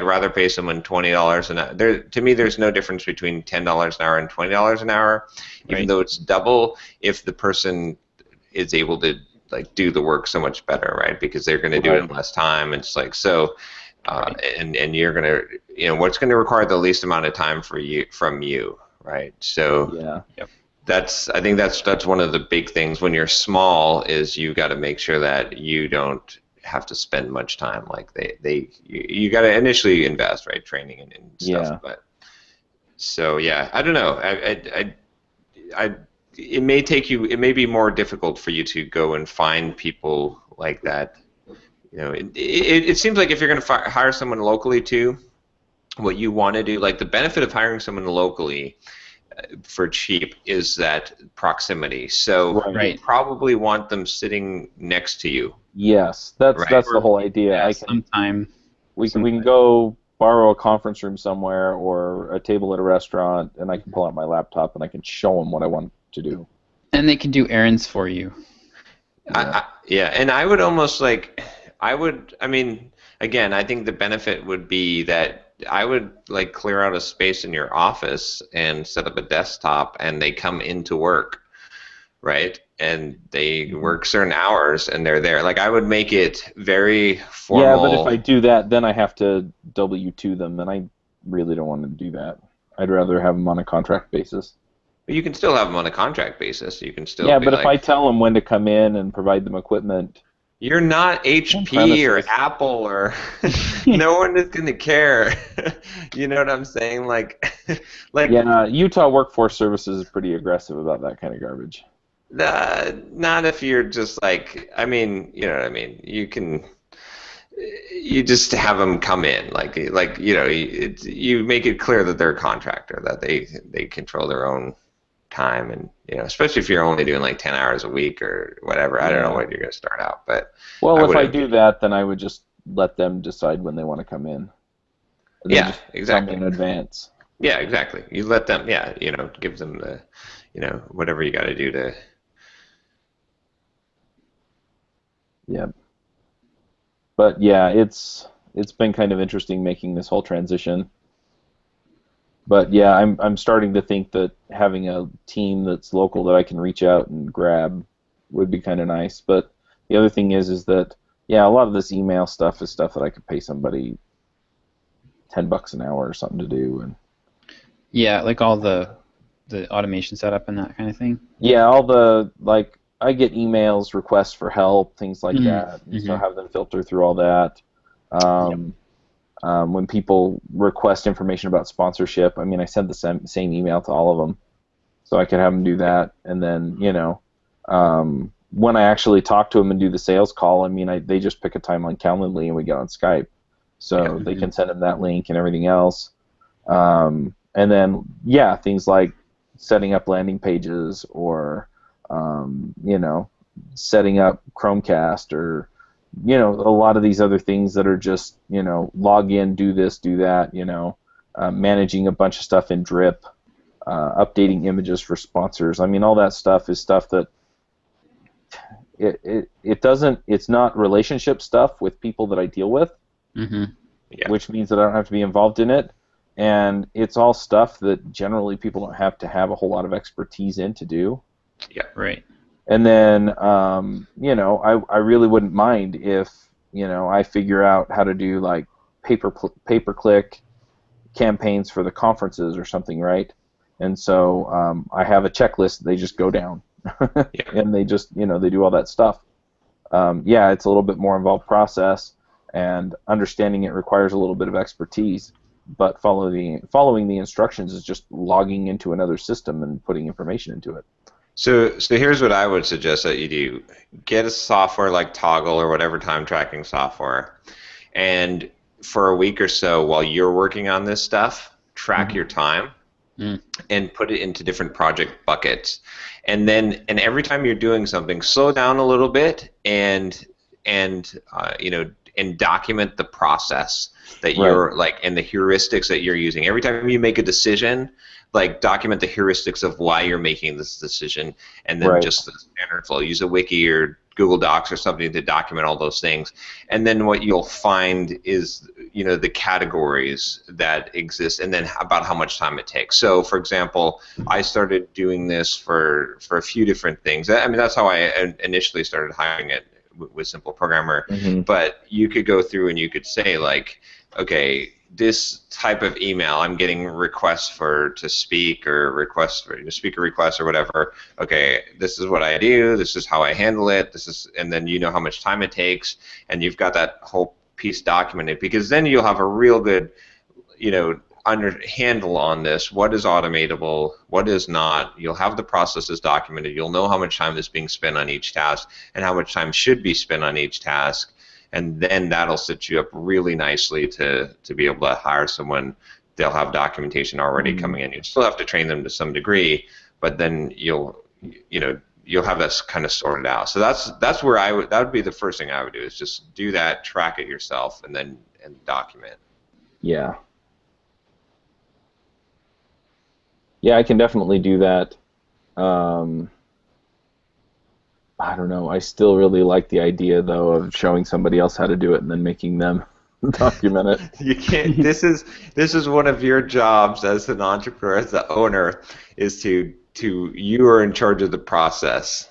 rather pay someone $20 an hour. To me, there's no difference between $10 an hour and $20 an hour, even though it's double if the person is able to do the work so much better, right? Because they're going to do it in less time. It's like so. And you're gonna, what's going to require the least amount of time from you, right? So I think that's one of the big things when you're small is you got to make sure that you don't have to spend much time. Like you got to initially invest, right, training and stuff. But so I don't know. It may be more difficult for you to go and find people like that. It seems like if you're going to hire someone locally too, what you want to do, like the benefit of hiring someone locally for cheap is that proximity. So you probably want them sitting next to you. Yes, that's the whole idea. Yeah, we can go borrow a conference room somewhere or a table at a restaurant, and I can pull out my laptop and I can show them what I want to do. And they can do errands for you. And I would almost again, I think the benefit would be that I would clear out a space in your office and set up a desktop, and they come into work, right? And they work certain hours, and they're there. I would make it very formal. Yeah, but if I do that, then I have to W-2 them, and I really don't want to do that. I'd rather have them on a contract basis. But you can still have them on a contract basis. You can still. Yeah, but if I tell them when to come in and provide them equipment. You're not HP or Apple or no one is going to care. You know what I'm saying? Yeah, Utah Workforce Services is pretty aggressive about that kind of garbage. Not if you're just you know what I mean. You just have them come in, you make it clear that they're a contractor, that they control their own time, and especially if you're only doing 10 hours a week or whatever. I don't know what you're going to start out, but if I do that, then I would just let them decide when they want to come in. Exactly. In advance. Yeah, exactly. You let them. Give them the, whatever you got to do to. Yeah. But it's been kind of interesting making this whole transition. But yeah, I'm starting to think that having a team that's local that I can reach out and grab would be kind of nice. But the other thing is that a lot of this email stuff is stuff that I could pay somebody $10 an hour or something to do. And yeah, all the automation setup and that kind of thing. Yeah, all the I get emails, requests for help, things like that. And so I have them filter through all that. When people request information about sponsorship, I send the same email to all of them, so I can have them do that. And then, when I actually talk to them and do the sales call, they just pick a time on Calendly and we get on Skype, so they can send them that link and everything else. And then, things like setting up landing pages or, setting up Chromecast or a lot of these other things that are just, log in, do this, do that, managing a bunch of stuff in Drip, updating images for sponsors. I mean, all that stuff is stuff that it doesn't. It's not relationship stuff with people that I deal with, Mm-hmm. Yeah. which means that I don't have to be involved in it. And it's all stuff that generally people don't have to have a whole lot of expertise in to do. Yeah. Right. And then, I really wouldn't mind if, I figure out how to do like pay-per-click campaigns for the conferences or something, right? And so I have a checklist that they just go down, Yeah. and they just, they do all that stuff. Yeah, it's a little bit more involved process, and understanding it requires a little bit of expertise. But following the instructions is just logging into another system and putting information into it. So here's what I would suggest that you do. Get a software like Toggle or whatever time tracking software, and for a week or so while you're working on this stuff, track your time and put it into different project buckets. And every time you're doing something, slow down a little bit and document the process that you're and the heuristics that you're using. Every time you make a decision, document the heuristics of why you're making this decision, and then just the standard flow. Use a wiki or Google Docs or something to document all those things. And then what you'll find is, the categories that exist, and then about how much time it takes. So, for example, I started doing this for a few different things. I mean, that's how I initially started hiring it with Simple Programmer. Mm-hmm. But you could go through and you could say, okay, this type of email, I'm getting requests to speak or requests for speaker requests or whatever. Okay, this is what I do. This is how I handle it. And then you know how much time it takes, and you've got that whole piece documented, because then you'll have a real good, handle on this. What is automatable? What is not? You'll have the processes documented. You'll know how much time is being spent on each task and how much time should be spent on each task. And then that'll set you up really nicely to be able to hire someone. They'll have documentation already coming in. You still have to train them to some degree, but then you'll have that kind of sorted out. So that's where that would be the first thing I would do, is just do that, track it yourself, and document. Yeah. Yeah, I can definitely do that. I don't know. I still really like the idea, though, of showing somebody else how to do it and then making them document it. You can't. This is one of your jobs as an entrepreneur, as the owner, is you are in charge of the process.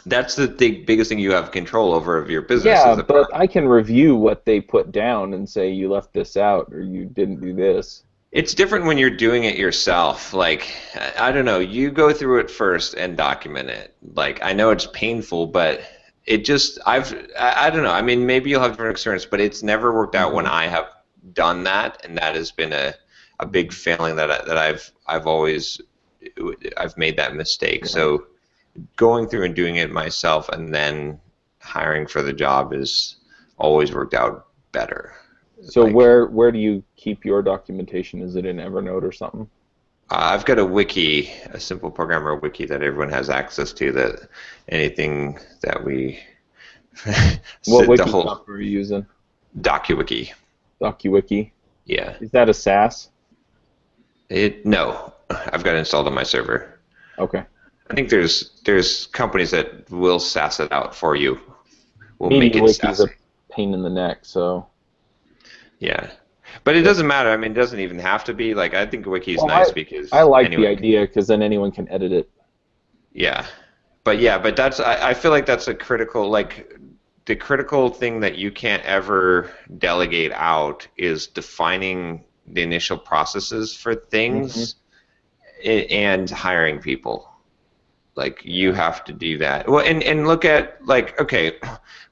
That's the biggest thing you have control over of your business. Yeah, but I can review what they put down and say, you left this out or you didn't do this. It's different when you're doing it yourself. I don't know, you go through it first and document it. I know it's painful, but it just, I don't know. I mean, maybe you'll have different experience, but it's never worked out when I have done that, and that has been a big failing that I've made that mistake. So going through and doing it myself and then hiring for the job has always worked out better. So where do you keep your documentation? Is it in Evernote or something? I've got a wiki, a Simple Programmer wiki that everyone has access to. That anything that we what wiki software are you using? DocuWiki. DocuWiki. Yeah. Is that a SaaS? No, I've got it installed on my server. Okay. I think there's companies that will SaaS it out for you. MediaWiki is a pain in the neck, so. Yeah, but it doesn't matter. I mean, it doesn't even have to be. I think a wiki is nice because I like the idea, because then anyone can edit it. Yeah, but that's I feel like that's a critical the critical thing that you can't ever delegate out is defining the initial processes for things and hiring people. You have to do that. Well, and look at okay,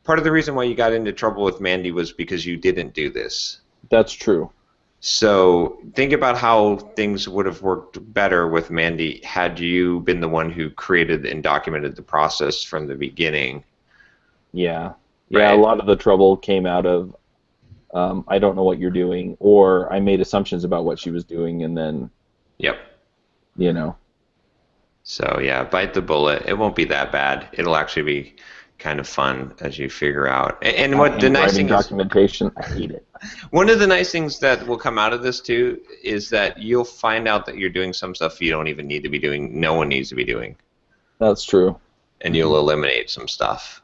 part of the reason why you got into trouble with Mandy was because you didn't do this. That's true. So think about how things would have worked better with Mandy had you been the one who created and documented the process from the beginning. Yeah. Right. Yeah, a lot of the trouble came out of I don't know what you're doing, or I made assumptions about what she was doing, and then So yeah, bite the bullet. It won't be that bad. It'll actually be kind of fun as you figure out. And I what the hate nice writing thing is, documentation. I hate it. one of the nice things that will come out of this too is that you'll find out that you're doing some stuff you don't even need to be doing. No one needs to be doing, That's true. and you'll eliminate some stuff.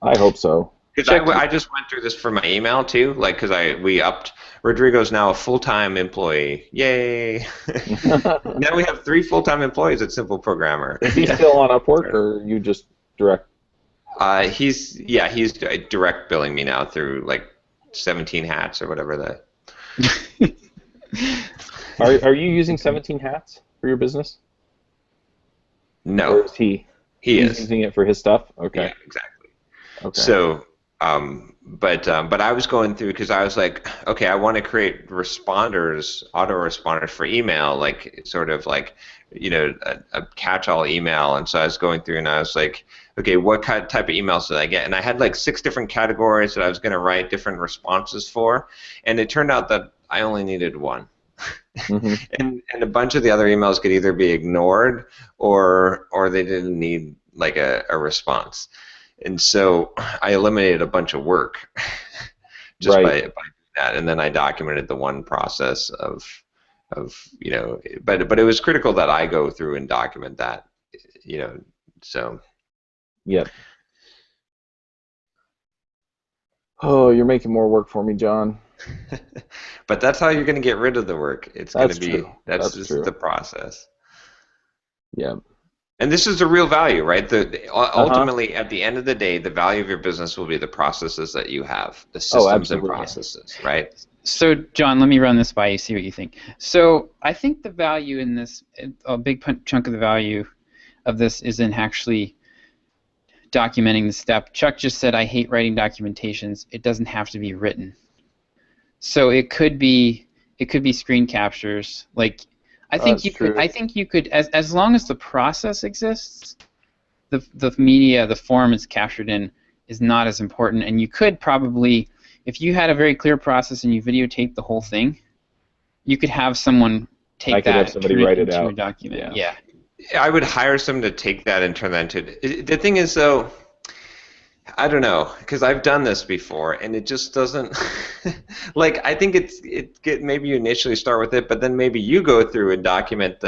I hope so. Because I just went through this for my email too, like because we upped. Rodrigo's now a full-time employee. Yay! Now we have 3 full-time employees at Simple Programmer. Is he still on Upwork, or you just direct? He's direct billing me now through like 17 Hats or whatever that. Are you using 17 Hats for your business? No. Or is he? He's using it for his stuff. Okay. Yeah, exactly. Okay. So, but I was going through because I was like, okay, I want to create responders, autoresponders for email, like sort of like, a catch-all email. And so I was going through and I was like, okay, what type of emails did I get? And I had like 6 different categories that I was going to write different responses for, and it turned out that I only needed one. Mm-hmm. and a bunch of the other emails could either be ignored or they didn't need like a response. And so I eliminated a bunch of work just by doing that, and then I documented the one process of but it was critical that I go through and document that, so. Yep. Oh, you're making more work for me, John. But that's how you're going to get rid of the work. It's going to be true. That's just the process. Yeah. And this is the real value, right? Ultimately, at the end of the day, the value of your business will be the processes that you have, the systems and processes, right? So, John, let me run this by you, see what you think. So, I think the value in this, a big chunk of the value of this is in actually documenting the step. Chuck just said, I hate writing documentations. It doesn't have to be written. So it could be screen captures. Like I think you could as long as the process exists, the media, the form it's captured in is not as important. And you could probably, if you had a very clear process and you videotape the whole thing, you could have someone take that have somebody write it into out. a document. Yeah. I would hire someone to take that and turn that into. The thing is, though, I don't know, because I've done this before, and it just doesn't. Like, I think maybe you initially start with it, but then maybe you go through and document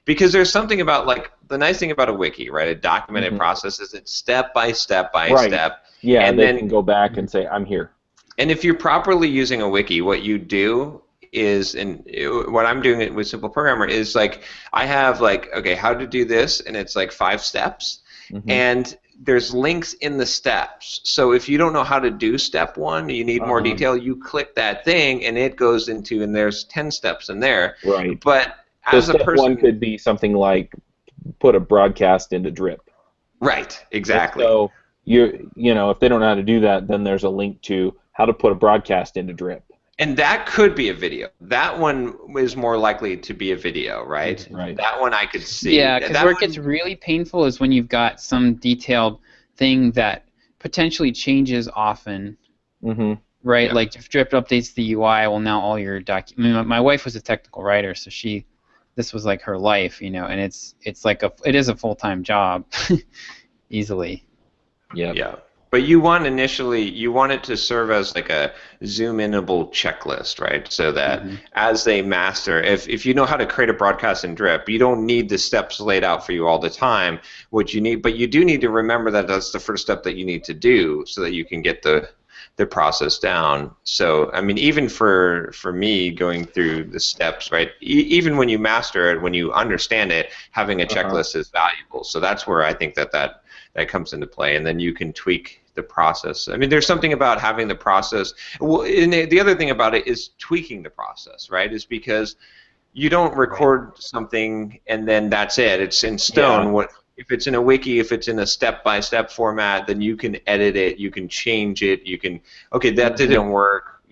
because there's something about, like, the nice thing about a wiki, right? A documented process is it's step by step by step. Yeah, and they then can go back and say, I'm here. And if you're properly using a wiki, what you do is, and what I'm doing it with Simple Programmer is like, I have like, okay, how to do this, and it's like 5 steps, and there's links in the steps. So if you don't know how to do step 1, you need more detail, you click that thing, and it goes into, and there's 10 steps in there. Right. But So as a step person, 1 could be something like put a broadcast into Drip. right, exactly. And so if they don't know how to do that, then there's a link to how to put a broadcast into Drip. And that could be a video. That one is more likely to be a video, right? Right. That one I could see. Yeah, because where it gets really painful is when you've got some detailed thing that potentially changes often, right? Yeah. Like if Drip updates the UI, well, now all your my wife was a technical writer, so this was like her life, and it's like it is a full-time job, easily. Yeah. Yeah. But you want it to serve as like a zoom-inable checklist, right? So that as they master, if you know how to create a broadcast in Drip, you don't need the steps laid out for you all the time. What you need, but you do need to remember that that's the first step that you need to do, so that you can get the process down. So I mean, even for me going through the steps, right? Even when you master it, when you understand it, having a checklist is valuable. So that's where I think that comes into play, and then you can tweak the process. I mean, there's something about having the process. Well, and the other thing about it is tweaking the process, right? Is because you don't record something and then that's it. It's in stone. Yeah. If it's in a wiki, if it's in a step-by-step format, then you can edit it, you can change it, you can, okay, that didn't work,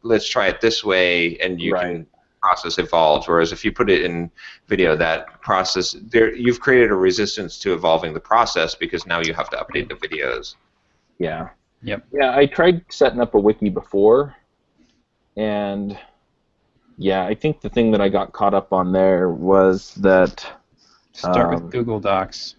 let's try it this way, and you can process evolves. Whereas if you put it in video, that process you've created a resistance to evolving the process, because now you have to update the videos. Yeah. Yep. Yeah, I tried setting up a wiki before, and I think the thing that I got caught up on there was that Start with Google Docs.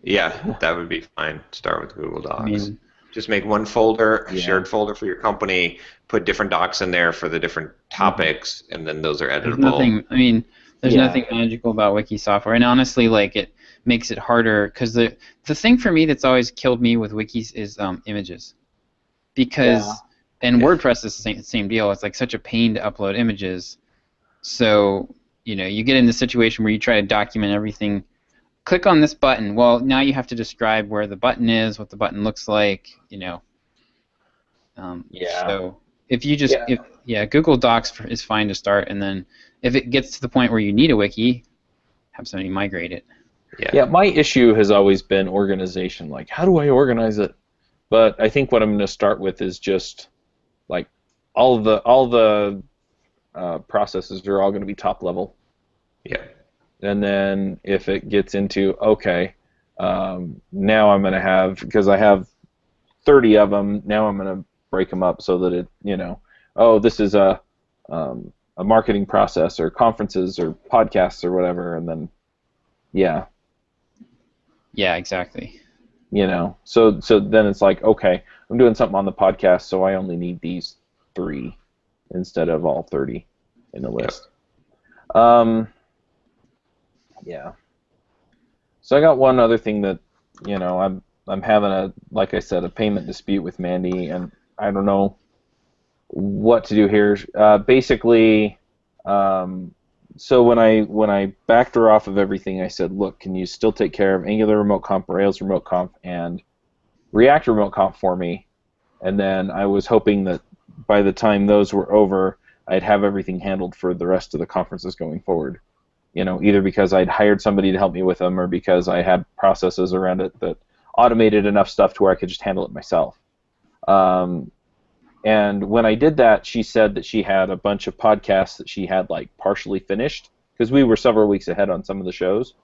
Yeah, that would be fine. Start with Google I Docs. mean, Just make one folder, a Yeah. shared folder for your company, put different docs in there for the different topics, and then those are there's editable. nothing. I mean, there's Yeah. nothing magical about wiki software, and honestly, like it makes it harder because the thing for me that's always killed me with wikis is images, because and Yeah. WordPress is the same deal. It's like such a pain to upload images. So you get in the situation where you try to document everything. Click on this button. Well, now you have to describe where the button is, what the button looks like. Yeah. So if you just Google Docs is fine to start, and then if it gets to the point where you need a wiki, have somebody migrate it. Yeah, my issue has always been organization. Like, how do I organize it? But I think what I'm going to start with is just like all the processes are all going to be top level. Yeah. And then if it gets into now I'm going to have, because I have 30 of them. Now I'm going to break them up so that this is a marketing process or conferences or podcasts or whatever, and then Yeah, exactly. So then it's like, okay, I'm doing something on the podcast, so I only need these 3 instead of all 30 in the list. Yeah. So I got one other thing that, I'm having like I said, a payment dispute with Mandy, and I don't know what to do here. Basically, so when I backed her off of everything, I said, look, can you still take care of Angular Remote Comp, Rails Remote Comp, and React Remote Comp for me? And then I was hoping that by the time those were over, I'd have everything handled for the rest of the conferences going forward. Either because I'd hired somebody to help me with them, or because I had processes around it that automated enough stuff to where I could just handle it myself. And when I did that, she said that she had a bunch of podcasts that she had like partially finished, because we were several weeks ahead on some of the shows,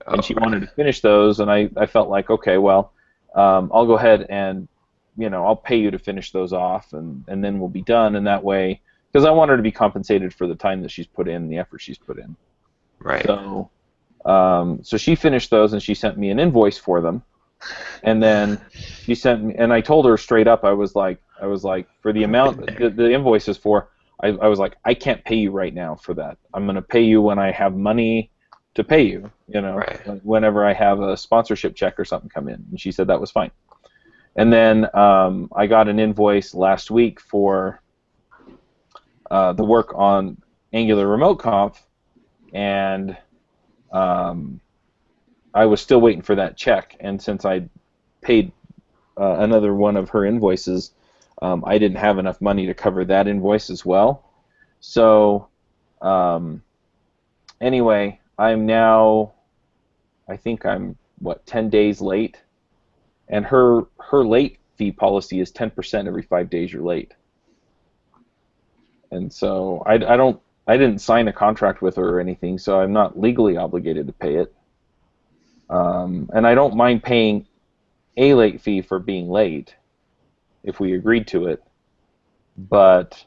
and she wanted to finish those. And I felt like, okay, well, I'll go ahead and I'll pay you to finish those off, and then we'll be done. And that way, because I want her to be compensated for the time that she's put in, the effort she's put in. Right. So, so she finished those, and she sent me an invoice for them. And then she sent me, and I told her straight up, I was like, for the amount the invoice is for, I was like, I can't pay you right now for that. I'm going to pay you when I have money to pay you, Right. whenever I have a sponsorship check or something come in. And she said that was fine. And then I got an invoice last week for the work on Angular Remote Conf, and I was still waiting for that check, and since I paid another one of her invoices, I didn't have enough money to cover that invoice as well. So anyway, I'm now, I think I'm 10 days late, and her late fee policy is 10% every 5 days you're late. And so I didn't sign a contract with her or anything, so I'm not legally obligated to pay it. And I don't mind paying a late fee for being late if we agreed to it. But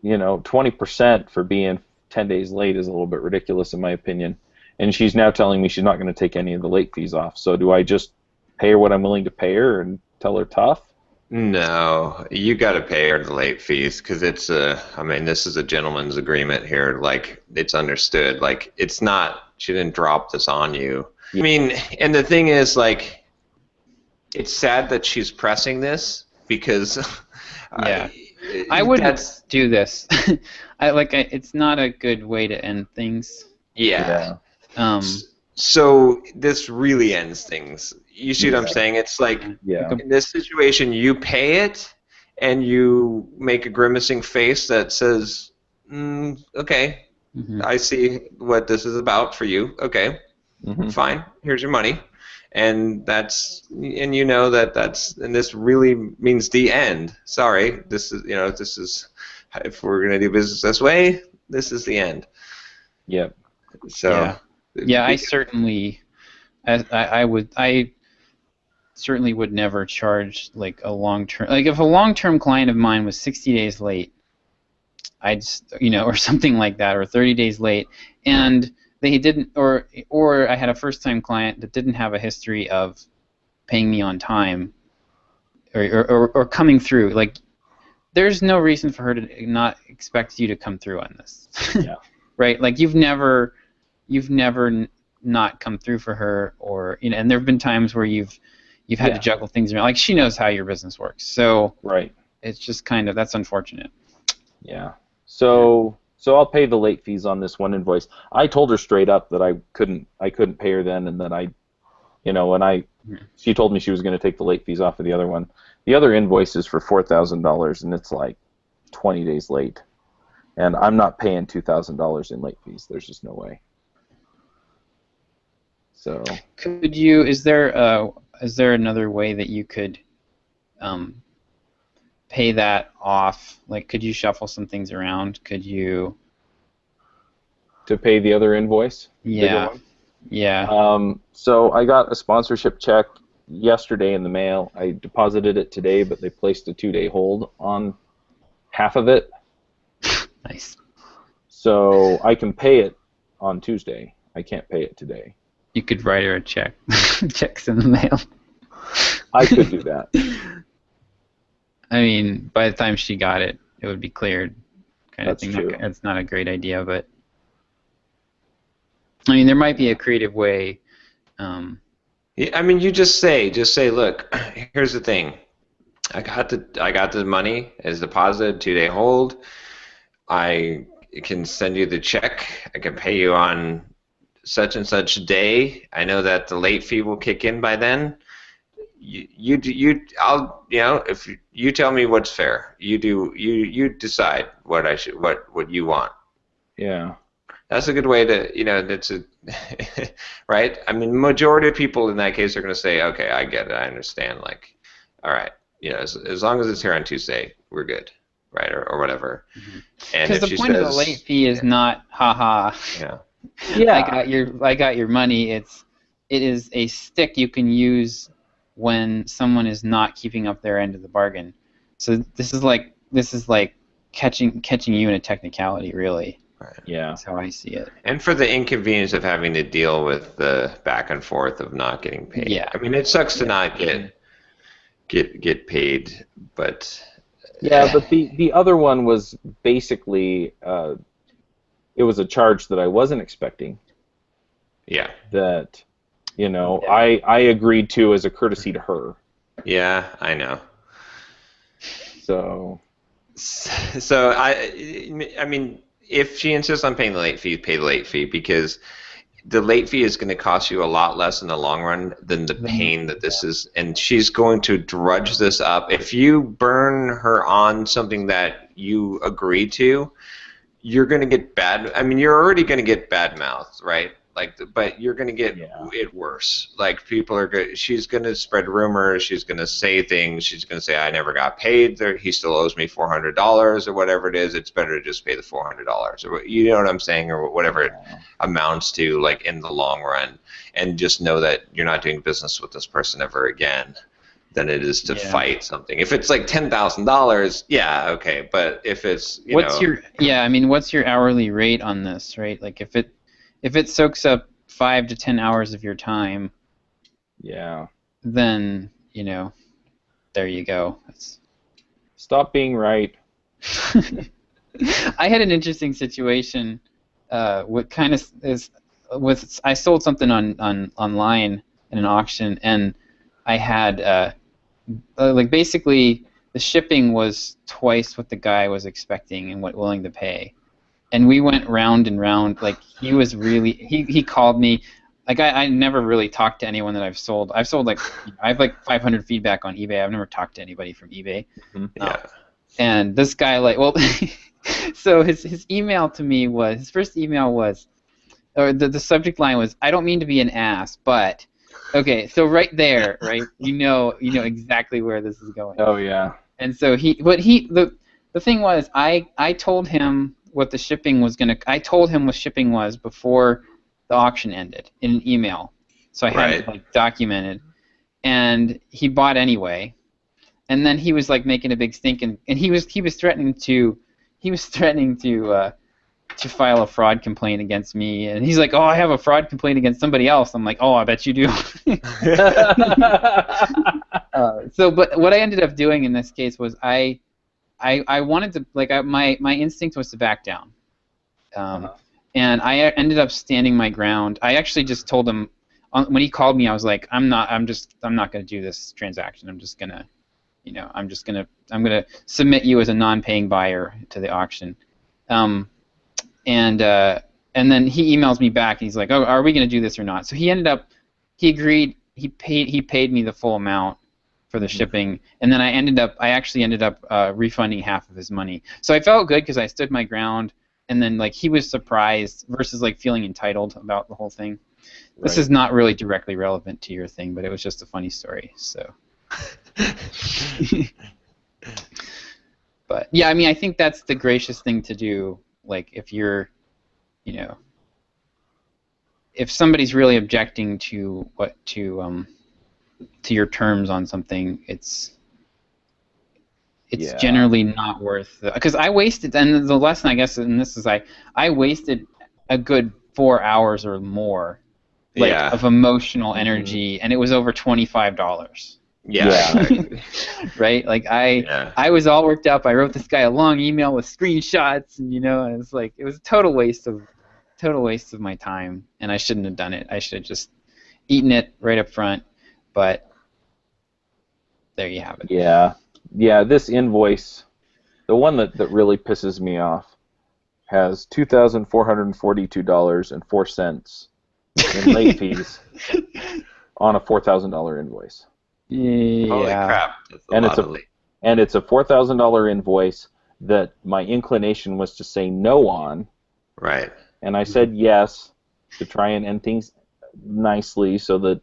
20% for being 10 days late is a little bit ridiculous in my opinion. And she's now telling me she's not going to take any of the late fees off. So do I just pay her what I'm willing to pay her and tell her tough? No, you got to pay her the late fees, because this is a gentleman's agreement here. Like, it's understood. Like, it's not, she didn't drop this on you. I mean, and the thing is, like, it's sad that she's pressing this, because I wouldn't do this. It's not a good way to end things. Yeah. So this really ends things. You see what I'm saying? It's like, in this situation, you pay it, and you make a grimacing face that says, okay, I see what this is about for you. Okay, fine, here's your money. And that's and this really means the end. Sorry, this is if we're gonna do business this way, this is the end. Yep. So I certainly, I certainly would never charge like a long-term, like if a long-term client of mine was 60 days late, I'd or something like that, or 30 days late, and they didn't, or I had a first-time client that didn't have a history of paying me on time, or coming through. Like, there's no reason for her to not expect you to come through on this. Yeah. Right? Like, you've never not come through for her, or and there have been times where you've had to juggle things around. Like, she knows how your business works, so right. It's just kind of, that's unfortunate. Yeah. So I'll pay the late fees on this one invoice. I told her straight up that I couldn't pay her then, and then she told me she was going to take the late fees off of the other one. The other invoice is for $4,000, and it's like 20 days late, and I'm not paying $2,000 in late fees. There's just no way. So could you? Is there another way that you could pay that off? Like, could you shuffle some things around? Could you? To pay the other invoice? Yeah. Yeah. So I got a sponsorship check yesterday in the mail. I deposited it today, but they placed a 2-day hold on half of it. Nice. So I can pay it on Tuesday. I can't pay it today. You could write her a check. Check's in the mail. I could do that. I mean, by the time she got it, it would be cleared. That's true. It's not a great idea, but I mean, there might be a creative way. Yeah, I mean, you just say, look, here's the thing. I got the money as deposited, 2-day hold. I can send you the check. I can pay you on such and such day. I know that the late fee will kick in by then. If you tell me what's fair, you decide what you want. Yeah. That's a good way to, that's a, right? I mean, majority of people in that case are going to say, okay, I get it, I understand. Like, all right, as long as it's here on Tuesday, we're good, right, or whatever. Mm-hmm. And because the point of the late fee is not, haha. Yeah. Yeah. I got your money. It is a stick you can use when someone is not keeping up their end of the bargain. So this is like catching you in a technicality, really. Right. Yeah. That's how I see it. And for the inconvenience of having to deal with the back and forth of not getting paid. Yeah. I mean, it sucks to not get paid, but. Yeah, but the other one was basically it was a charge that I wasn't expecting. Yeah. That I agreed to as a courtesy to her. Yeah, I know. So I mean, if she insists on paying the late fee, pay the late fee, because the late fee is going to cost you a lot less in the long run than the pain that this is, and she's going to drudge this up. If you burn her on something that you agree to, you're going to get bad. I mean, you're already going to get bad mouths, right? Like, but you're going to get it worse. Like, people are good. She's going to spread rumors. She's going to say things. She's going to say, "I never got paid. He still owes me $400 or whatever it is. It's better to just pay the $400." Or, you know what I'm saying, or whatever it amounts to, like, in the long run. And just know that you're not doing business with this person ever again than it is to fight something. If it's like $10,000, yeah, okay. But if it's what's your hourly rate on this, right? Like, if it soaks up 5 to 10 hours of your time, then there you go. Stop being right. I had an interesting situation. What kind of is with I sold something on online in an auction, and I had like, basically the shipping was twice what the guy was expecting and what willing to pay. And we went round and round. Like, he was really, he called me. Like, I never really talked to anyone that I've sold. I have like 500 feedback on eBay. I've never talked to anybody from eBay. Yeah. And this guy, like, well, so his email to me was, his first email was, or the subject line was, "I don't mean to be an ass, but," okay, so right there, right, you know exactly where this is going. Oh yeah. And so the thing was, I told him what the shipping was I told him what shipping was before the auction ended in an email, so I had it like documented, and he bought anyway, and then he was like making a big stink, and he was threatening to to file a fraud complaint against me, and he's like, "Oh, I have a fraud complaint against somebody else." I'm like, "Oh, I bet you do." But what I ended up doing in this case was I wanted to my instinct was to back down, and I ended up standing my ground. I actually just told him when he called me, I was like, I'm not going to do this transaction. I'm just gonna, I'm gonna submit you as a non-paying buyer to the auction. And then he emails me back, and he's like, "Oh, are we going to do this or not?" So he agreed. He paid me the full amount for the shipping, and then I actually ended up refunding half of his money. So I felt good because I stood my ground, and then he was surprised versus feeling entitled about the whole thing. Right. This is not really directly relevant to your thing, but it was just a funny story. So. But yeah, I mean, I think that's the gracious thing to do. If you're, if somebody's really objecting to your terms on something, it's generally not worth it. Because I wasted, and the lesson I guess in this is I wasted a good 4 hours or more of emotional energy, and it was over $25. Yeah. Right? I was all worked up. I wrote this guy a long email with screenshots, and it was it was a total waste of my time, and I shouldn't have done it. I should have just eaten it right up front. But there you have it. Yeah. This invoice, the one that really pisses me off, has $2,442.04 in late fees on a $4,000 invoice. Yeah. Holy crap! And it's a $4,000 invoice that my inclination was to say no on. Right. And I said yes to try and end things nicely so that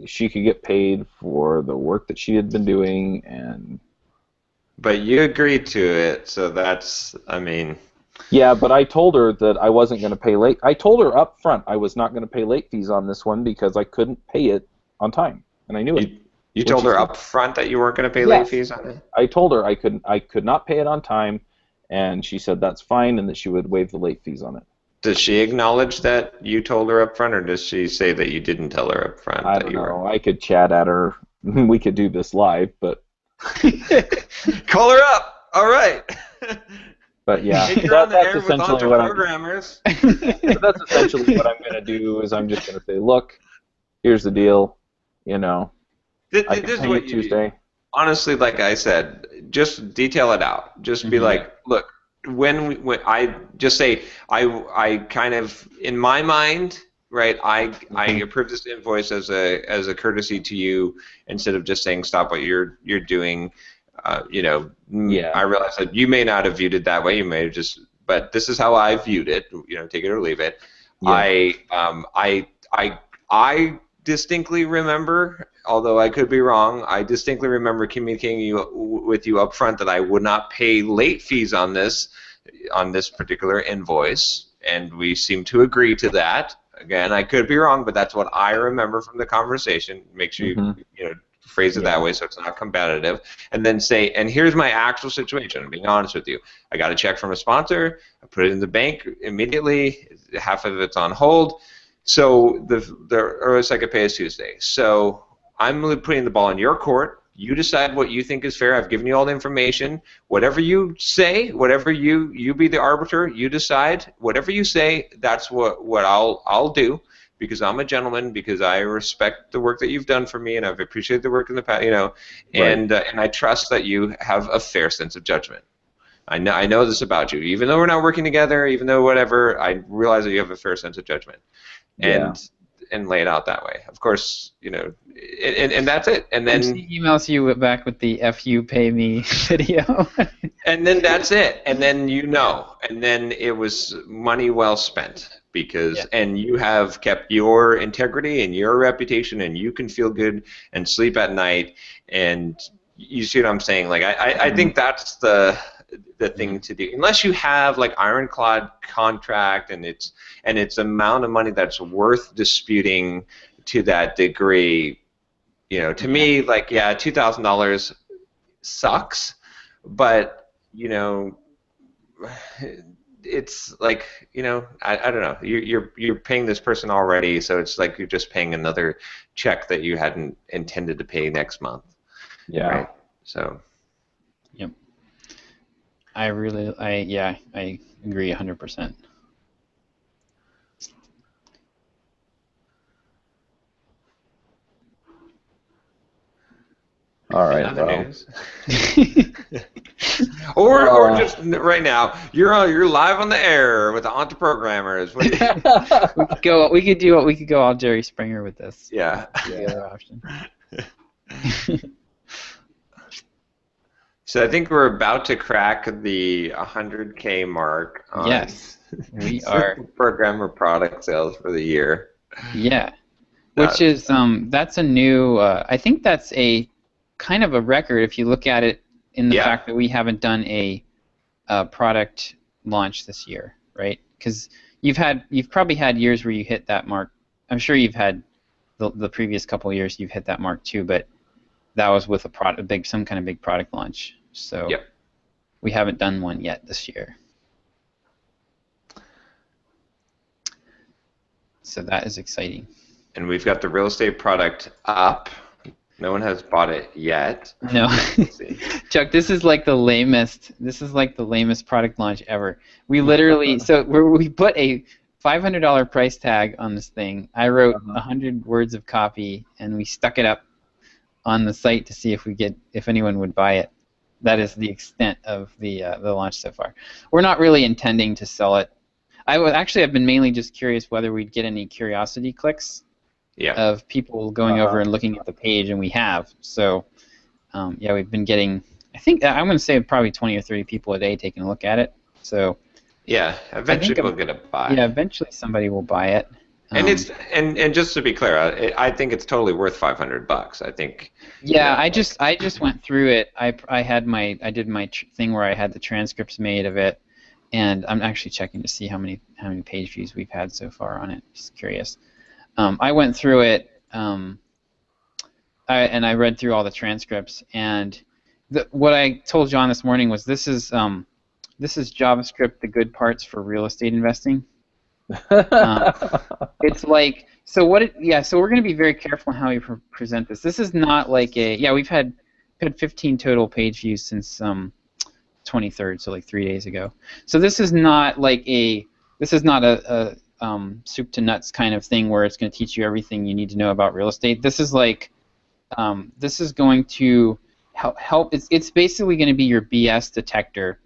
she could get paid for the work that she had been doing. But you agreed to it, so that's, I mean. Yeah, but I told her that I wasn't going to pay late. I told her up front I was not going to pay late fees on this one because I couldn't pay it on time. And I knew it. You told her up front that you weren't going to pay late fees on it? I told her I could not pay it on time, and she said that's fine and that she would waive the late fees on it. Does she acknowledge that you told her up front, or does she say that you didn't tell her up front? I don't know. I could chat at her. We could do this live, but... Call her up! All right! But yeah, that's essentially what Entreprogrammers. That's essentially what I'm going to do. Is I'm just going to say, look, here's the deal. I can pay it Tuesday. Honestly, like I said, just detail it out. Just be like, look, when I just say I kind of in my mind, right? I approve this invoice as a courtesy to you instead of just saying stop what you're doing. I realize that you may not have viewed it that way. You may have just, but this is how I viewed it. Take it or leave it. Yeah. I distinctly remember, although I could be wrong, I distinctly remember communicating with you up front that I would not pay late fees on this particular invoice, and we seem to agree to that. Again, I could be wrong, but that's what I remember from the conversation. Make sure you phrase it that way so it's not combative, and then say, and here's my actual situation. I'm being honest with you. I got a check from a sponsor. I put it in the bank immediately. Half of it's on hold. So the earliest I could pay is Tuesday. So I'm putting the ball in your court. You decide what you think is fair. I've given you all the information. Whatever you say, whatever you be the arbiter. You decide. Whatever you say, that's what I'll do, because I'm a gentleman, because I respect the work that you've done for me, and I've appreciated the work in the past. And I trust that you have a fair sense of judgment. I know this about you. Even though we're not working together, even though whatever, I realize that you have a fair sense of judgment. And lay it out that way. Of course, and that's it. And then he emails you back with the "F you, pay me" video. And then that's it. And then and then it was money well spent, because and you have kept your integrity and your reputation, and you can feel good and sleep at night. And you see what I'm saying? I think that's the thing to do, unless you have ironclad contract and it's amount of money that's worth disputing to that degree. To me, $2,000 sucks, but it's like, I don't know. You're paying this person already, so it's like you're just paying another check that you hadn't intended to pay next month. Yeah. Right. So. Yep. I agree 100%. All right. Other Well. news. or just right now, you're live on the air with the Entreprogrammers. What do you... we could go all Jerry Springer with this. Yeah. The other option. So I think we're about to crack the 100K mark on yes, we are. Programmer product sales for the year. Yeah, which is that's a new. I think that's a kind of a record if you look at it in the fact that we haven't done a product launch this year, right? Because you've probably had years where you hit that mark. I'm sure you've had the previous couple of years you've hit that mark too, but that was with some kind of big product launch. So we haven't done one yet this year. So that is exciting. And we've got the real estate product up. No one has bought it yet. No, Chuck, this is like the lamest. This is like the lamest product launch ever. We literally we put a $500 price tag on this thing. I wrote 100 words of copy, and we stuck it up on the site to see if anyone would buy it. That is the extent of the launch so far. We're not really intending to sell it. I've been mainly just curious whether we'd get any curiosity clicks. Yeah. Of people going over and looking at the page, and we have. So, we've been getting, I think, I'm going to say probably 20 or 30 people a day taking a look at it. So, yeah, eventually we'll get a buy. Yeah, eventually somebody will buy it. And and just to be clear, I think it's totally worth $500. I think. Yeah, I just went through it. I did my thing where I had the transcripts made of it, and I'm actually checking to see how many page views we've had so far on it. Just curious. I went through it, and I read through all the transcripts, and what I told John this morning was this is JavaScript, the good parts for real estate investing. It's like so we're going to be very careful in how we present this. This is not like we've had 15 total page views since 23rd, so like 3 days ago. So this is not like a soup to nuts kind of thing where it's going to teach you everything you need to know about real estate. This is like, this is going to help. It's basically going to be your BS detector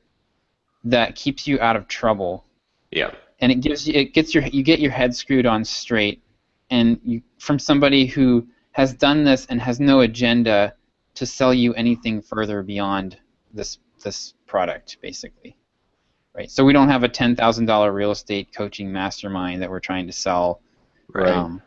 that keeps you out of trouble. Yeah. And you get your head screwed on straight, and from somebody who has done this and has no agenda to sell you anything further beyond this product, basically. Right, so we don't have a $10,000 real estate coaching mastermind that we're trying to sell. Right.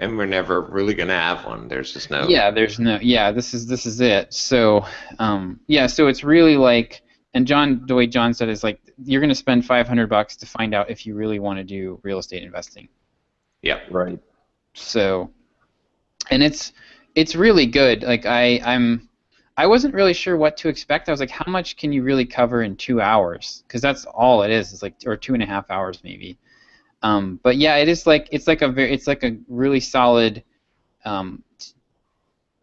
And we're never really gonna have one. There's just no. Yeah, there's no. Yeah, this is it. So, so it's really like, and the way John said is like, you're gonna spend $500 to find out if you really want to do real estate investing. Yeah. Right. So, and it's really good. Like I wasn't really sure what to expect. I was like, how much can you really cover in 2 hours? Because that's all it is. It's like, or 2.5 hours maybe. But yeah, it's like a really solid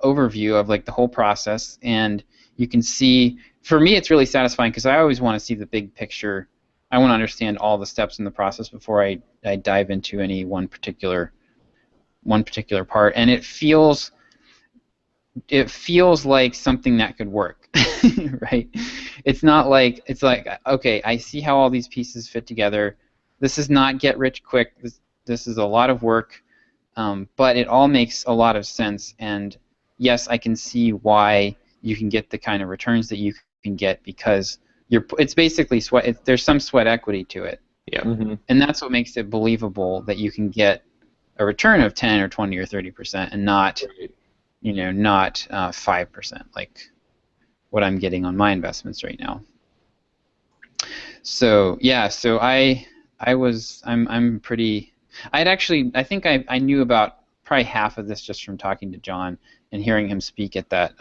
overview of like the whole process, and you can see. For me, it's really satisfying because I always want to see the big picture. I want to understand all the steps in the process before I dive into any one particular part, and it feels like something that could work, right? It's like, okay, I see how all these pieces fit together. This is not get rich quick. This is a lot of work, but it all makes a lot of sense. And yes, I can see why you can get the kind of returns that you can get because it's basically there's some sweat equity to it. Yeah. Mm-hmm. And that's what makes it believable that you can get a return of 10 or 20 or 30% and not. Not 5% like what I'm getting on my investments right now. So yeah, so I'm pretty. I think I knew about probably half of this just from talking to John and hearing him speak at that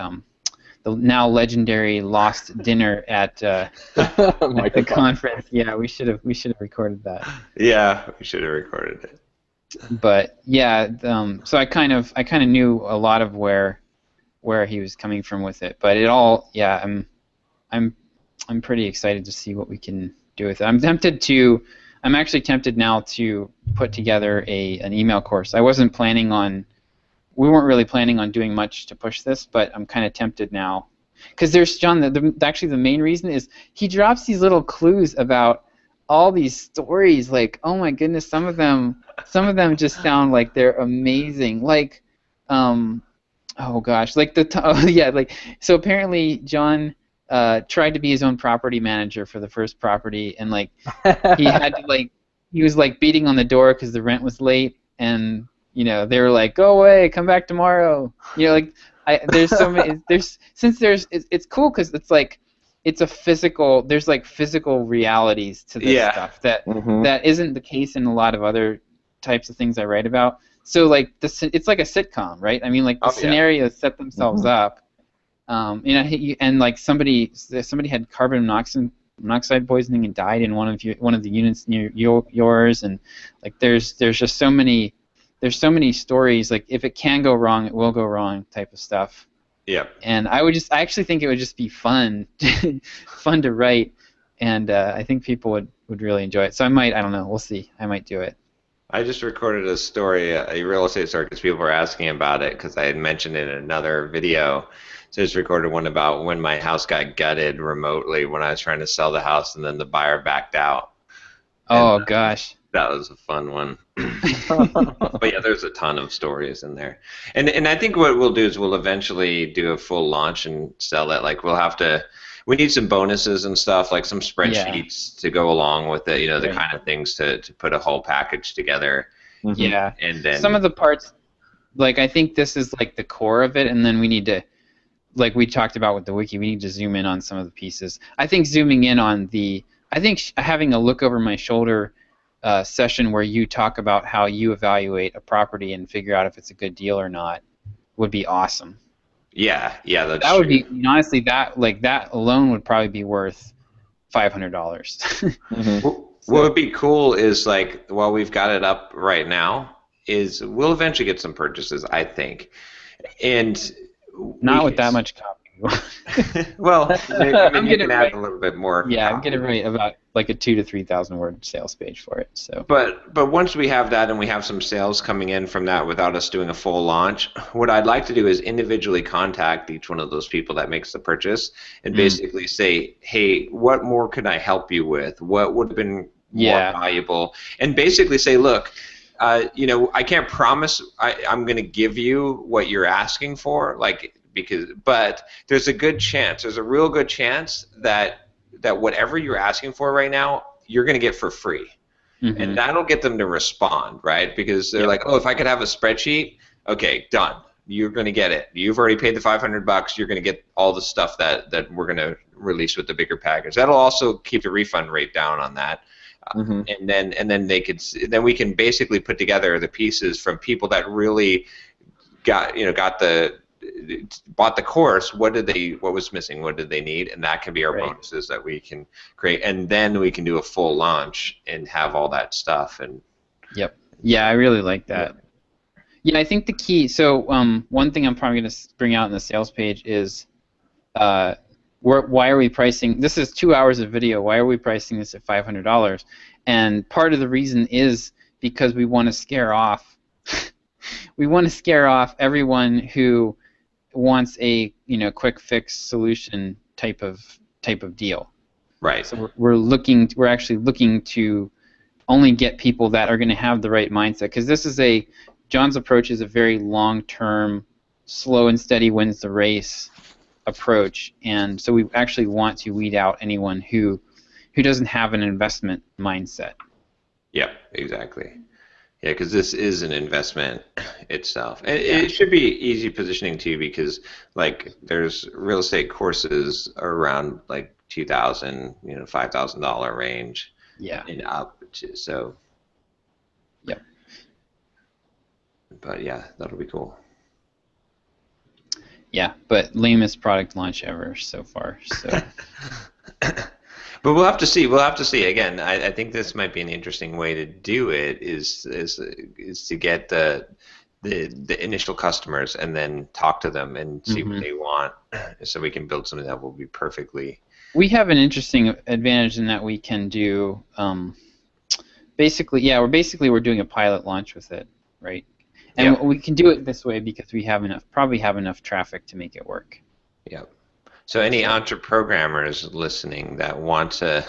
the now legendary lost dinner at the conference. Yeah, we should have recorded that. Yeah, we should have recorded it. But yeah, so I kind of knew a lot of where he was coming from with it. But it all, yeah, I'm pretty excited to see what we can do with it. I'm actually tempted now to put together an email course. We weren't really planning on doing much to push this, but I'm kind of tempted now. Because there's John, actually the main reason is he drops these little clues about all these stories. Like, oh my goodness, some of them just sound like they're amazing. Like, oh gosh, like so apparently John tried to be his own property manager for the first property, and like he had to he was like beating on the door because the rent was late, and they were like, go away, come back tomorrow. There's so many. It's cool because it's like there's like physical realities to this stuff that isn't the case in a lot of other types of things I write about. So like it's like a sitcom, right? I mean, like the scenarios set themselves up. And like somebody had carbon monoxide poisoning and died in one of the units near yours, and like there's just so many stories. Like if it can go wrong, it will go wrong type of stuff. Yeah. And I actually think it would just be fun to write, and I think people would really enjoy it. So I don't know, we'll see. I might do it. I just recorded a story, a real estate story, because people were asking about it because I had mentioned it in another video. So I just recorded one about when my house got gutted remotely when I was trying to sell the house, and then the buyer backed out. Oh, gosh. That was a fun one. But yeah, there's a ton of stories in there. And I think what we'll do is we'll eventually do a full launch and sell it. Like we need some bonuses and stuff, like some spreadsheets to go along with it, the kind of things to put a whole package together. Mm-hmm. Yeah. And then some of the parts, like I think this is like the core of it, and then we need to, like we talked about with the wiki, we need to zoom in on some of the pieces. I think having a look over my shoulder session where you talk about how you evaluate a property and figure out if it's a good deal or not would be awesome. Yeah, that's that would true. be honestly that alone would probably be worth $500. Mm-hmm. What would be cool is like while we've got it up right now is we'll eventually get some purchases, I think, and not with that much copy. Well, you can add a little bit more. Yeah, I'm gonna write about like a 2,000 to 3,000 word sales page for it. So. But once we have that and we have some sales coming in from that without us doing a full launch, what I'd like to do is individually contact each one of those people that makes the purchase and basically say, hey, what more could I help you with? What would have been more valuable? And basically say, look, I can't promise I'm going to give you what you're asking for, but there's a real good chance that whatever you're asking for right now, you're going to get for free. Mm-hmm. And that'll get them to respond, right? Because they're like, oh, if I could have a spreadsheet, okay, done. You're going to get it. You've already paid the $500. You're going to get all the stuff that we're going to release with the bigger package. That'll also keep the refund rate down on that. Mm-hmm. And then we can basically put together the pieces from people that really bought the course. What was missing? What did they need? And that can be our bonuses that we can create, and then we can do a full launch and have all that stuff. And I really like that. Yeah, I think the key. So one thing I'm probably going to bring out in the sales page is why are we pricing? This is 2 hours of video. Why are we pricing this at $500? And part of the reason is because we want to scare off. We want to scare off everyone who wants a quick fix solution type of deal. Right. So we're actually looking to only get people that are going to have the right mindset, because John's approach is a very long-term, slow and steady wins the race approach, and so we actually want to weed out anyone who doesn't have an investment mindset. Yep, exactly. Yeah, because this is an investment itself. And it should be easy positioning too, because like there's real estate courses around like $2,000, $5,000 range. Yeah. And up. So. Yep. But yeah, that'll be cool. Yeah, but lamest product launch ever so far. So. But we'll have to see. We'll have to see. Again, I think this might be an interesting way to do it. Is to get the initial customers and then talk to them and see what they want, so we can build something that will be perfectly. We have an interesting advantage in that we can do. Basically, we're doing a pilot launch with it, right? And we can do it this way because we probably have enough traffic to make it work. Yep. So any Entreprogrammers listening that want to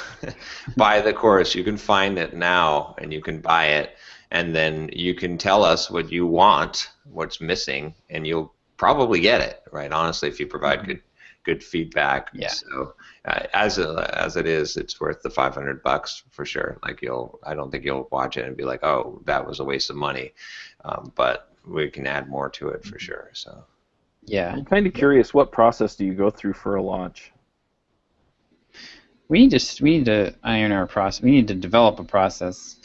buy the course, you can find it now and you can buy it, and then you can tell us what you want, what's missing, and you'll probably get it, right? Honestly, if you provide good feedback. Yeah. So as it is, it's worth the $500 for sure. Like I don't think you'll watch it and be like, oh, that was a waste of money, but we can add more to it for sure. So. Yeah. I'm kind of curious, what process do you go through for a launch? We need to iron our process. We need to develop a process.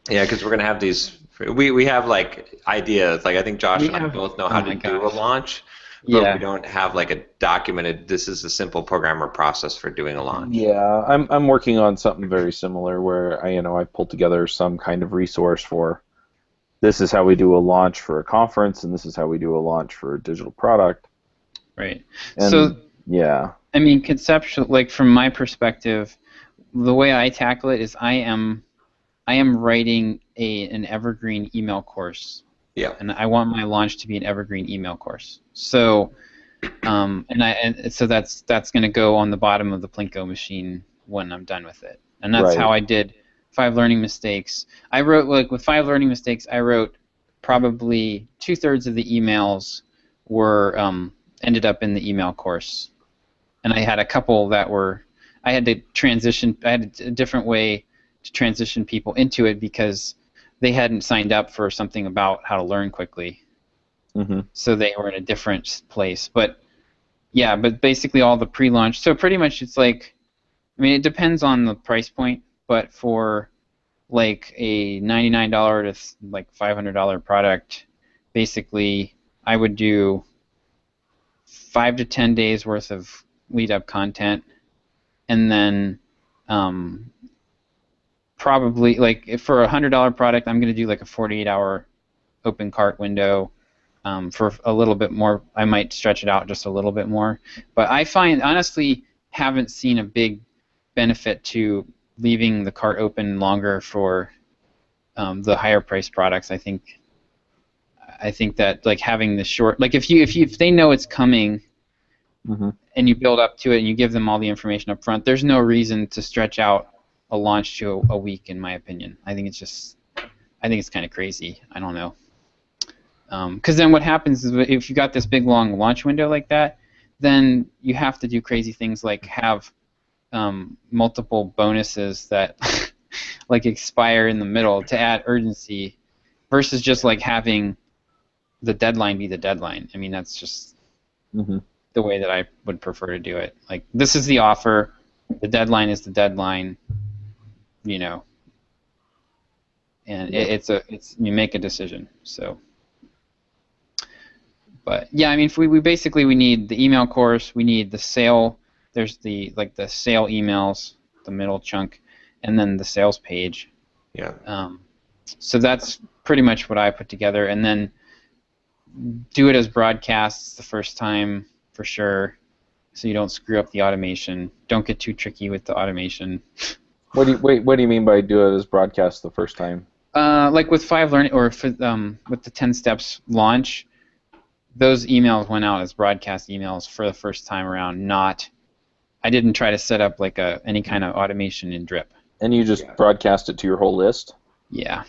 Yeah, because we're gonna have these. We have like ideas. Like I think Josh and I both know how to do a launch, but we don't have like a documented. This is a simple programmer process for doing a launch. Yeah, I'm working on something very similar where I pulled together some kind of resource for. This is how we do a launch for a conference, and this is how we do a launch for a digital product. Right. And, so, yeah. I mean, conceptually, like from my perspective, the way I tackle it is I am writing an evergreen email course. Yeah. And I want my launch to be an evergreen email course. So, so that's going to go on the bottom of the Plinko machine when I'm done with it. And that's how I did 5 Learning Mistakes. I wrote, like, with 5 Learning Mistakes, I wrote probably 2/3 of the emails were ended up in the email course, and I had a couple that were. I had to transition. I had a different way to transition people into it because they hadn't signed up for something about how to learn quickly. So they were in a different place. But yeah, but basically all the pre-launch. So pretty much it's like, I mean, it depends on the price point. But for like a $99 to like $500 product, basically I would do 5 to 10 days worth of lead-up content, and then probably like for a $100 product, I'm going to do like a 48-hour open cart window. For a little bit more, I might stretch it out just a little bit more. But I honestly haven't seen a big benefit to leaving the cart open longer for the higher priced products. I think that like having the short, like if they know it's coming, and you build up to it and you give them all the information up front, there's no reason to stretch out a launch to a week, in my opinion. I think it's kind of crazy. I don't know. Because then what happens is if you got this big long launch window like that, then you have to do crazy things like have multiple bonuses that like expire in the middle to add urgency, versus just like having the deadline be the deadline. I mean, that's just the way that I would prefer to do it. Like, this is the offer, the deadline is the deadline, and it's you make a decision. So, but yeah, I mean, we basically need the email course, we need the sale. There's the sale emails, the middle chunk, and then the sales page. Yeah. So that's pretty much what I put together, and then do it as broadcasts the first time for sure, so you don't screw up the automation. Don't get too tricky with the automation. What do you mean by do it as broadcast the first time? Like with 5 Learning or with the 10 Steps launch, those emails went out as broadcast emails for the first time around. I didn't try to set up like any kind of automation in Drip. And you just broadcast it to your whole list? Yeah.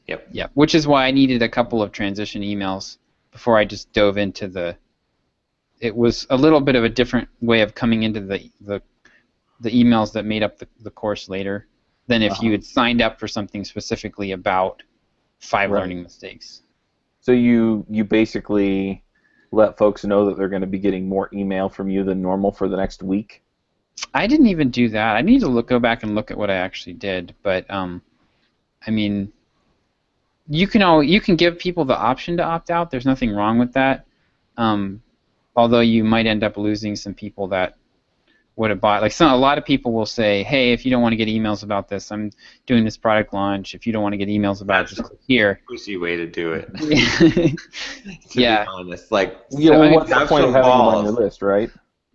Yep. Yep. Which is why I needed a couple of transition emails before I just dove into the. It was a little bit of a different way of coming into the emails that made up the course later than if you had signed up for something specifically about 5 Learning Mistakes. So you basically let folks know that they're going to be getting more email from you than normal for the next week? I didn't even do that. I need to go back and look at what I actually did. But I mean, you can give people the option to opt out. There's nothing wrong with that. although you might end up losing some people that would have bought. Like a lot of people will say, hey, if you don't want to get emails about this, I'm doing this product launch. If you don't want to get emails about it, just click here. Easy way to do it. To Yeah. be honest, like, Yeah, So, well, I mean, what's the have point of some having them on your balls. list, right?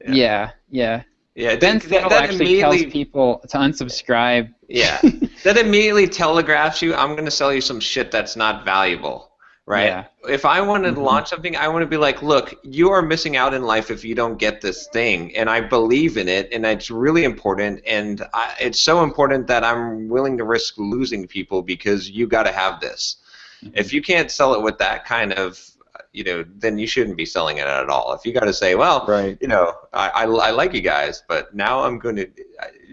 Yeah. Yeah, Then Settle actually tells immediately, people to unsubscribe. yeah, that immediately telegraphs you, I'm going to sell you some shit that's not valuable, right? Yeah. If I wanted to Mhm. launch something, I want to be like, look, you are missing out in life if you don't get this thing, and I believe in it, and it's really important, and it's so important that I'm willing to risk losing people because you got to have this. If you can't sell it with that kind of, then you shouldn't be selling it at all. If you got to say, well, Right. I like you guys, but now I'm going to,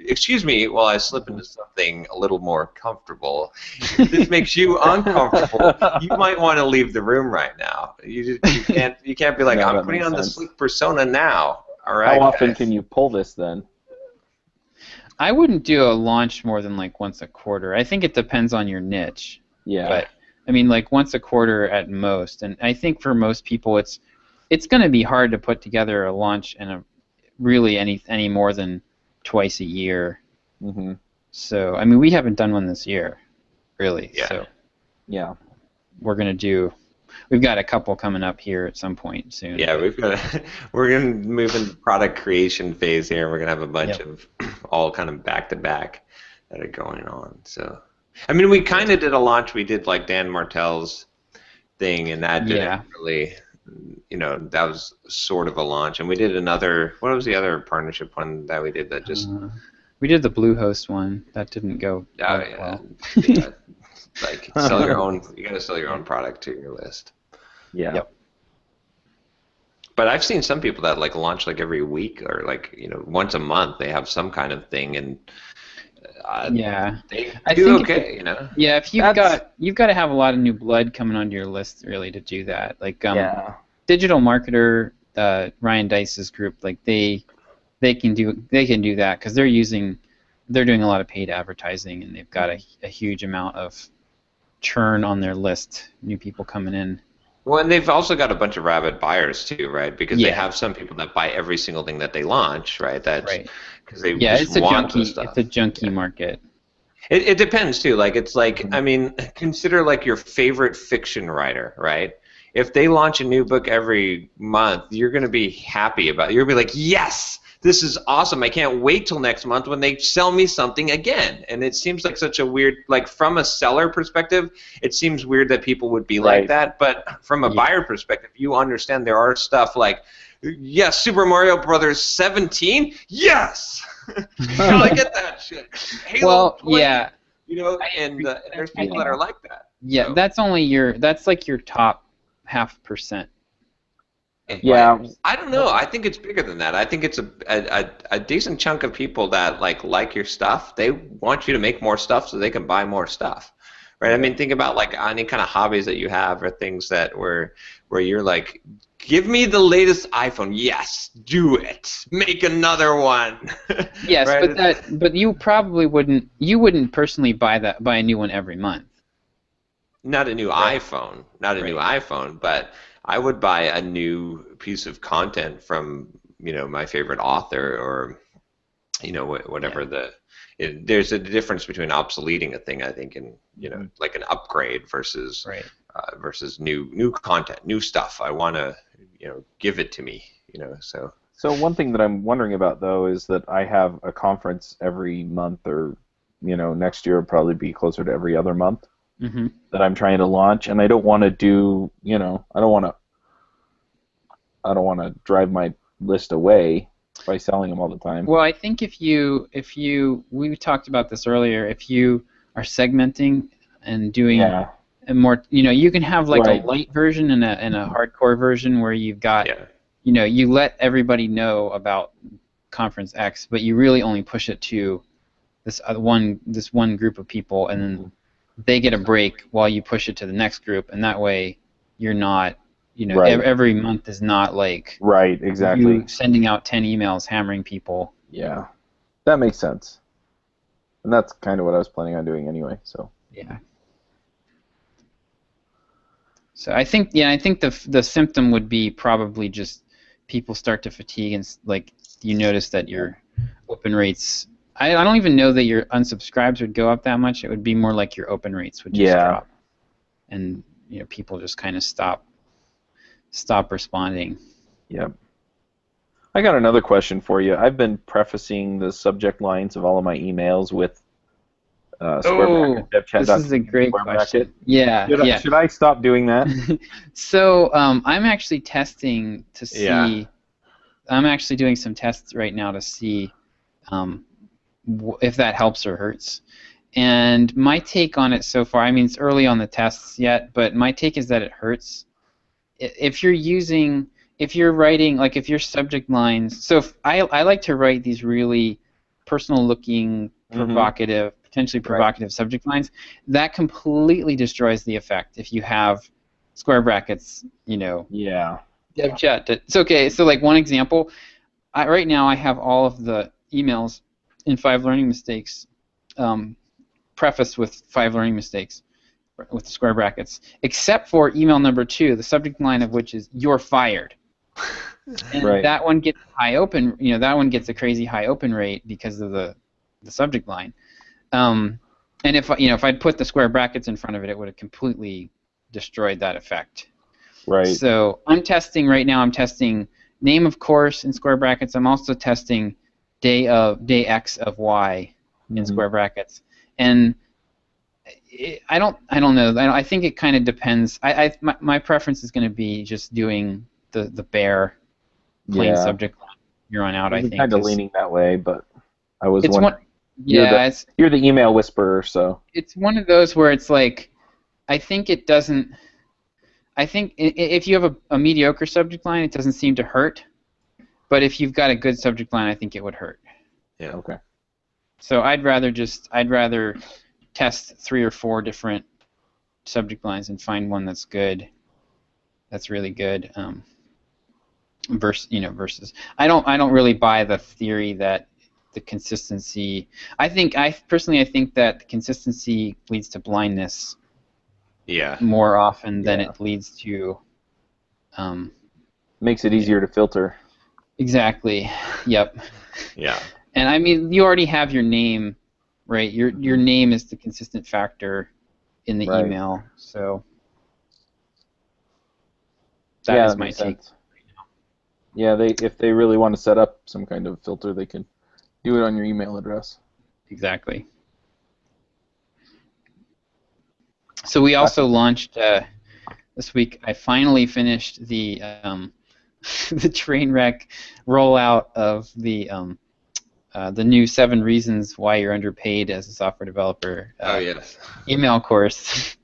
excuse me while I slip into something a little more comfortable. If this makes you uncomfortable, you might want to leave the room right now. You can't be like, No, I'm that putting makes on the sense. slick persona now. All right. How often guys. can you pull this then? I wouldn't do a launch more than like once a quarter. I think it depends on your niche. Yeah. But I mean, like once a quarter at most. And I think for most people, it's going to be hard to put together a launch and really any more than twice a year. Mm-hmm. So I mean, we haven't done one this year, really. Yeah. So Yeah. we've got a couple coming up here at some point soon. Yeah, we're gonna move into product creation phase here. We're gonna have a bunch of all kind of back to back that are going on. So, I mean, we kind of did a launch. We did like Dan Martell's thing, and that didn't really, that was sort of a launch. And we did another. What was the other partnership one that we did that just? We did the Bluehost one. That didn't go well. Yeah. Like sell your own. You got to sell your own product to your list. Yeah. Yep. But I've seen some people that like launch like every week or like once a month they have some kind of thing and they do okay. Yeah, if you've got to have a lot of new blood coming onto your list really to do that. Like digital marketer Ryan Dice's group, like they can do that because they're doing a lot of paid advertising and they've got a huge amount of churn on their list, new people coming in. Well, and they've also got a bunch of rabid buyers too, right? Because they have some people that buy every single thing that they launch, right? Because they just want the stuff. It's a junky market. It depends too. Like it's like I mean, consider like your favorite fiction writer, right? If they launch a new book every month, you're going to be happy about it. You're going to be like, yes, this is awesome. I can't wait till next month when they sell me something again. And it seems like such a weird, like from a seller perspective, it seems weird that people would be like that. But from a buyer perspective, you understand there are stuff like, yes, Super Mario Brothers 17? Yes! I get that shit. Halo 20, and there's people that are like that. Yeah, so. That's like your top 0.5%. Yeah. I don't know. I think it's bigger than that. I think it's a decent chunk of people that like your stuff. They want you to make more stuff so they can buy more stuff, right? I mean, think about like any kind of hobbies that you have or things that where you're like, give me the latest iPhone. Yes, do it. Make another one. Yes, right? but you probably wouldn't. You wouldn't personally buy a new one every month. Not a new iPhone. Not a new iPhone, but I would buy a new piece of content from my favorite author or whatever there's a difference between obsoleting a thing I think and like an upgrade versus versus new content, new stuff. I want to give it to me, so. So one thing that I'm wondering about though is that I have a conference every month or next year will probably be closer to every other month. Mm-hmm. That I'm trying to launch, and I don't want to do, I don't want to drive my list away by selling them all the time. Well, I think if we talked about this earlier, if you are segmenting and doing a more, you can have like a light version and a hardcore version where you've got, you let everybody know about Conference X, but you really only push it to this one group of people, and then they get a break while you push it to the next group, and that way you're not, every month is not like exactly you sending out 10 emails hammering people. Yeah, that makes sense, and that's kind of what I was planning on doing anyway. So yeah. So I think the symptom would be probably just people start to fatigue and like you notice that your open rates. I don't even know that your unsubscribes would go up that much. It would be more like your open rates would just drop, and people just kind of stop responding. Yep. I got another question for you. I've been prefacing the subject lines of all of my emails with square bracket, this is a great question. Yeah, Should I stop doing that? So I'm actually testing to see. Yeah. I'm actually doing some tests right now to see if that helps or hurts. And my take on it so far, I mean, it's early on the tests yet, but my take is that it hurts. If you're writing, like if your subject lines, so if I like to write these really personal-looking, provocative, potentially provocative subject lines, that completely destroys the effect if you have square brackets, Yeah. Dev chat. It's okay. So like one example, right now I have all of the emails in 5 learning mistakes prefaced with 5 learning mistakes with the square brackets, except for email number 2, the subject line of which is "You're fired." And that one gets high open. That one gets a crazy high open rate because of the subject line. And if I'd put the square brackets in front of it, it would have completely destroyed that effect. Right. So I'm testing right now. I'm testing name of course in square brackets. I'm also testing day X of Y in square brackets. And I don't know. I think it kind of depends. My preference is going to be just doing the bare plain subject line here on out. I think kind of leaning that way, but I was wondering. You're the email whisperer, so it's one of those where it's like I think it doesn't. I think if you have a mediocre subject line, it doesn't seem to hurt. But if you've got a good subject line, I think it would hurt. Yeah. Okay. So I'd rather test 3 or 4 different subject lines and find one that's good, that's really good. Versus I don't really buy the theory that the consistency. I think that the consistency leads to blindness. Yeah. More often than it leads to. Makes it easier to filter. Exactly. Yep. Yeah. And I mean, you already have your name, right? Your name is the consistent factor in the email, so that is my take. Yeah, if they really want to set up some kind of filter, they can do it on your email address. Exactly. So we also launched this week. I finally finished the the train wreck rollout of the new 7 reasons why you're underpaid as a software developer. Email course.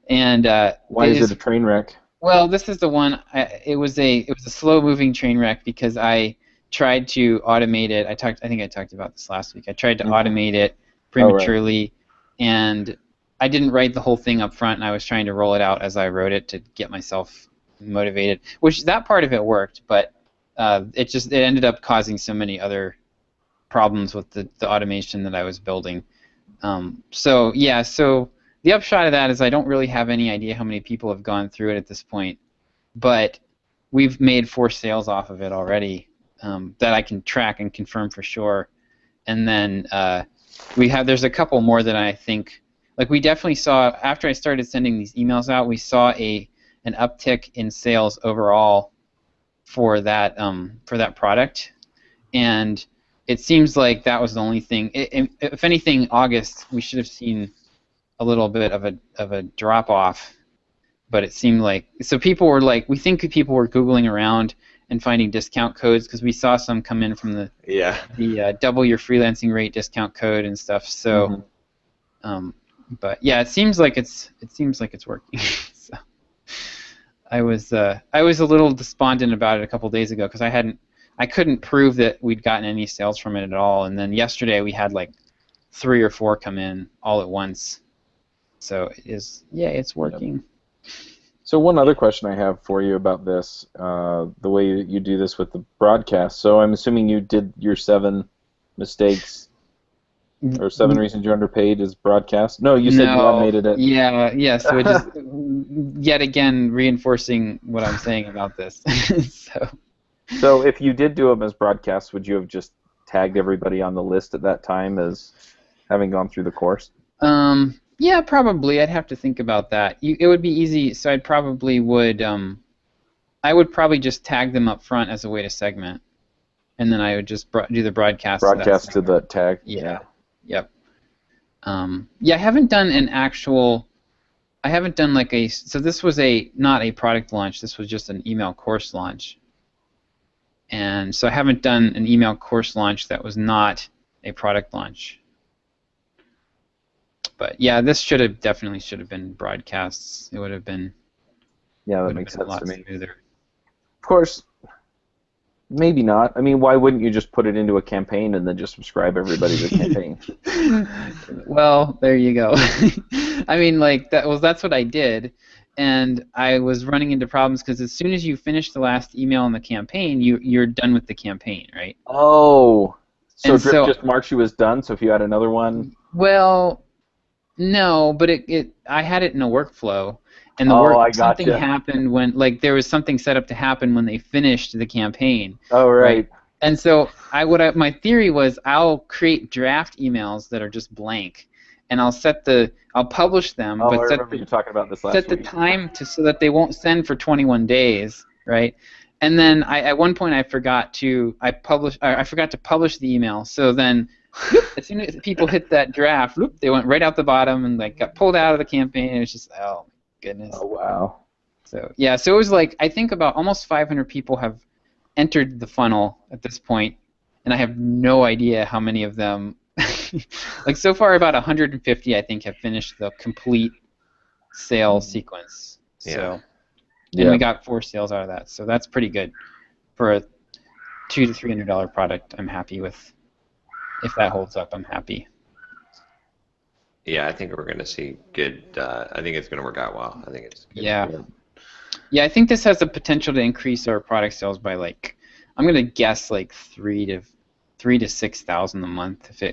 And why is it a train wreck? Well, this is the one. It was a slow-moving train wreck because I tried to automate it. I think I talked about this last week. I tried to automate it prematurely, and I didn't write the whole thing up front, and I was trying to roll it out as I wrote it to get myself motivated. Which that part of it worked, but it ended up causing so many other problems with the automation that I was building. So the upshot of that is I don't really have any idea how many people have gone through it at this point, but we've made 4 sales off of it already that I can track and confirm for sure. And then there's a couple more that I think. Like we definitely saw after I started sending these emails out, we saw an uptick in sales overall for that product, and it seems like that was the only thing. If anything, August we should have seen a little bit of a drop off, but it seemed like people were like we think people were Googling around and finding discount codes because we saw some come in from the double your freelancing rate discount code and stuff. So. But yeah, it seems like it's working. So I was a little despondent about it a couple days ago because I couldn't prove that we'd gotten any sales from it at all. And then yesterday we had like 3 or 4 come in all at once. So it's working. Yep. So one other question I have for you about this, the way you do this with the broadcast. So I'm assuming you did your 7 mistakes. Or 7 reasons you're underpaid is broadcast? No, you said you automated it. Yeah. So it just yet again reinforcing what I'm saying about this. So So if you did do them as broadcasts, would you have just tagged everybody on the list at that time as having gone through the course? Yeah, probably. I'd have to think about that. It would be easy, so I would probably just tag them up front as a way to segment, and then I would just do the broadcast to that Broadcast to the segment. tag. Yeah. Yep. Yeah, I haven't done like so this was not a product launch, this was just an email course launch. And so I haven't done an email course launch that was not a product launch. But yeah, this definitely should have been broadcasts. It would have been That makes sense a lot to me. smoother. Of course, maybe not. I mean, why wouldn't you just put it into a campaign and then just subscribe everybody to the campaign? Well, there you go. I mean, that's what I did, and I was running into problems because as soon as you finish the last email in the campaign, you're done with the campaign, right? Oh, so And Drip just marks you as done. So if you had another one, well, no, but I had it in a workflow, and something happened when there was something set up to happen when they finished the campaign. Oh, right. And so my theory was I'll create draft emails that are just blank, and I'll publish them, Oh, but I remember you talking about this last set the week. time so that they won't send for 21 days, right? And then at one point I forgot to publish the email. So then as soon as people hit that draft, they went right out the bottom and got pulled out of the campaign. It was just, oh my goodness. Oh, wow. So yeah, so it was I think about almost 500 people have entered the funnel at this point, and I have no idea how many of them. So far, about 150 I think have finished the complete sale sequence. So, and we got 4 sales out of that, so that's pretty good for a $200 to $300 product. I'm happy with. If that holds up, I'm happy. Yeah, I think we're going to see good. I think it's going to work out well. I think it's good. Yeah, I think this has the potential to increase our product sales by I'm going to guess 3,000 to 6,000 a month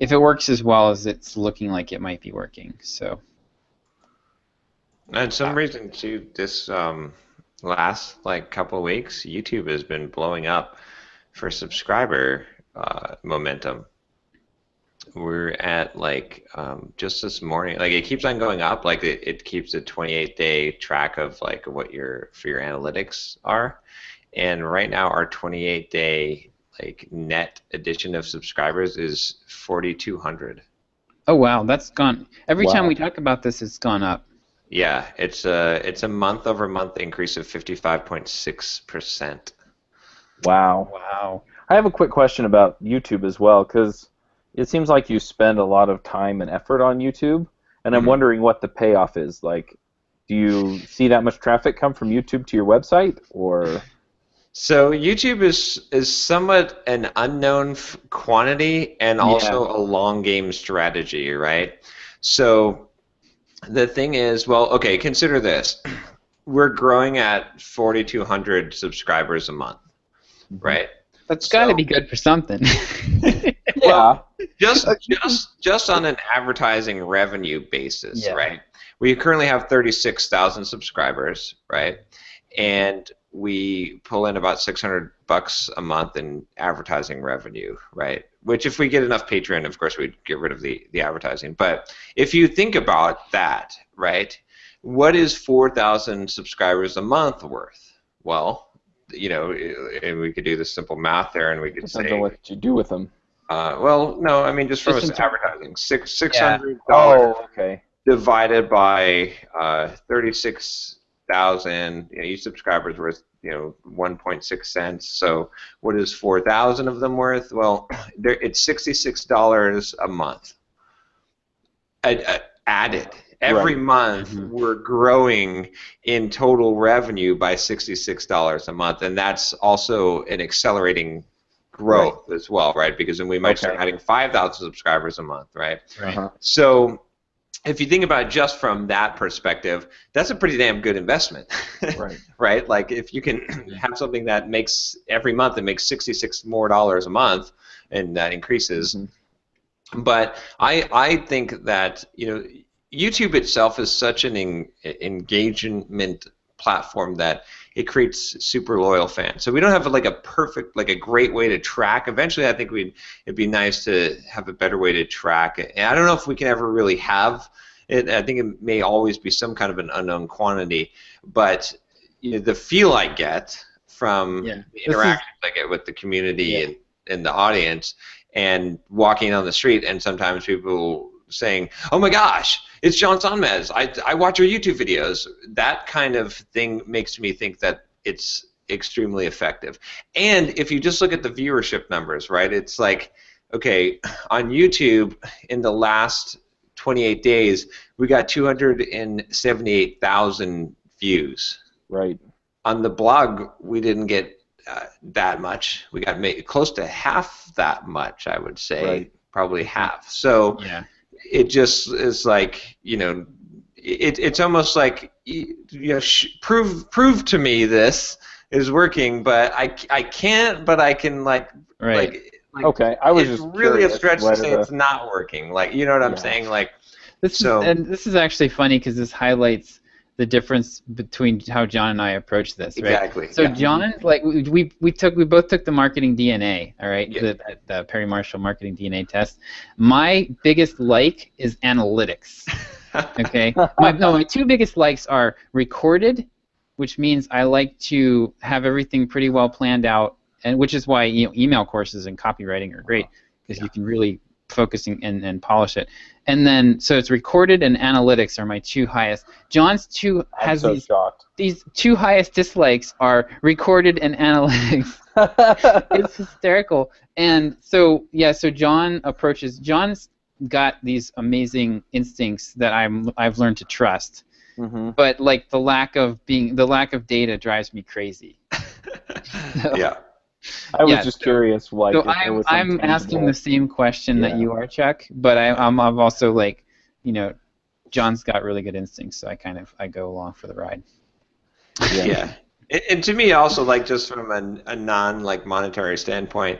if it works as well as it's looking like it might be working. So. And some reason too, this last couple of weeks, YouTube has been blowing up for subscriber momentum. We're at just this morning, it keeps on going up. It keeps a 28-day track of what your analytics are, and right now our 28-day net addition of subscribers is 4,200. Oh wow, that's gone. Every time we talk about this, it's gone up. Yeah, it's a month-over-month increase of 55.6%. Wow. I have a quick question about YouTube as well, because it seems like you spend a lot of time and effort on YouTube, and I'm wondering what the payoff is. Do you see that much traffic come from YouTube to your website, or? So YouTube is somewhat an unknown quantity and also a long game strategy, right? So the thing is, okay, consider this. We're growing at 4,200 subscribers a month, right? That's got to be good for something. Well, just on an advertising revenue basis, right? We currently have 36,000 subscribers, right? And we pull in about $600 a month in advertising revenue, right? Which, if we get enough Patreon, of course, we'd get rid of the advertising. But if you think about that, right, what is 4,000 subscribers a month worth? Well, and we could do the simple math there, and we could say. Depends on what you do with them. Well, no, I mean just from advertising, $600 divided by 36,000. Each subscriber's worth 1.6 cents. So what is 4,000 of them worth? Well, it's $66 a month added. Every month we're growing in total revenue by $66 a month, and that's also an accelerating growth as well, right? Because then we might start adding 5,000 subscribers a month, right? So if you think about it just from that perspective, that's a pretty damn good investment, right? If you can have something that makes every month it makes $66 more a month, and that increases. But I think that YouTube itself is such an engagement platform that it creates super loyal fans. So we don't have like a perfect, like a great way to track. Eventually, I think it'd be nice to have a better way to track it. And I don't know if we can ever really have it. I think it may always be some kind of an unknown quantity, but the feel I get from the interactions I get with the community and the audience, and walking on the street, and sometimes people saying, "Oh my gosh, it's John Sonmez. I watch your YouTube videos." That kind of thing makes me think that it's extremely effective. And if you just look at the viewership numbers, right? It's like, okay, on YouTube in the last 28 days, we got 278,000 views. Right. On the blog, we didn't get that much. We got close to half that much, I would say, probably half. So it just is like, it's almost like, prove to me this is working, but I can't, but I can okay, I was it's just really a stretch to say the... it's not working. Like, you know what I'm saying? Like, this is actually funny because this highlights the difference between how John and I approach this, right? Exactly. So John, like we both took the marketing DNA, all right, the Perry Marshall marketing DNA test. My biggest like is analytics. Okay, my two biggest likes are recorded, which means I like to have everything pretty well planned out, and which is why email courses and copywriting are great because you can really focus and polish it. And then, so it's recorded and analytics are my two highest. John's these two highest dislikes are recorded and analytics. It's hysterical. And so, so John's got these amazing instincts that I've learned to trust. Mm-hmm. But like the lack of data drives me crazy. I was just curious, like. So I'm asking the same question that you are, Chuck, but I'm also like, John's got really good instincts, so I go along for the ride. Yeah. And to me also, like, just from a monetary standpoint,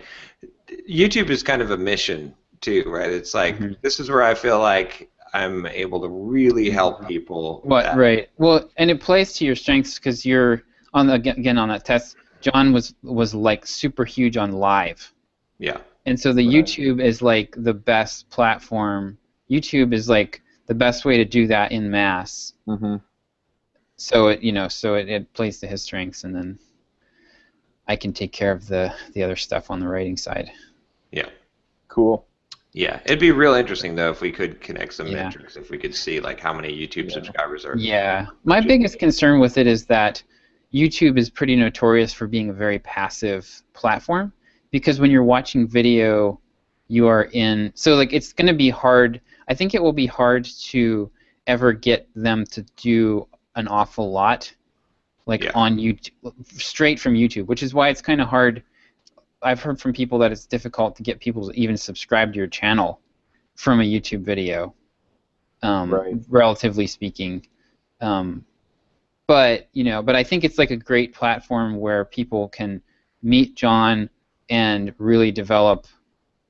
YouTube is kind of a mission too, right? It's like, this is where I feel like I'm able to really help people. Right. Well, and it plays to your strengths because you're on that test. John was like super huge on live. Yeah. And so the YouTube is like the best platform. YouTube is like the best way to do that in mass. Mm-hmm. So it plays to his strengths, and then I can take care of the other stuff on the writing side. Yeah. Cool. Yeah, it'd be real interesting though if we could connect some metrics, if we could see like how many YouTube subscribers are. Yeah. My biggest concern with it is that YouTube is pretty notorious for being a very passive platform, because when you're watching video, you are in. So like it's going to be hard. I think it will be hard to ever get them to do an awful lot, like on YouTube, straight from YouTube, which is why it's kind of hard. I've heard from people that it's difficult to get people to even subscribe to your channel from a YouTube video, relatively speaking. But I think it's like a great platform where people can meet John and really develop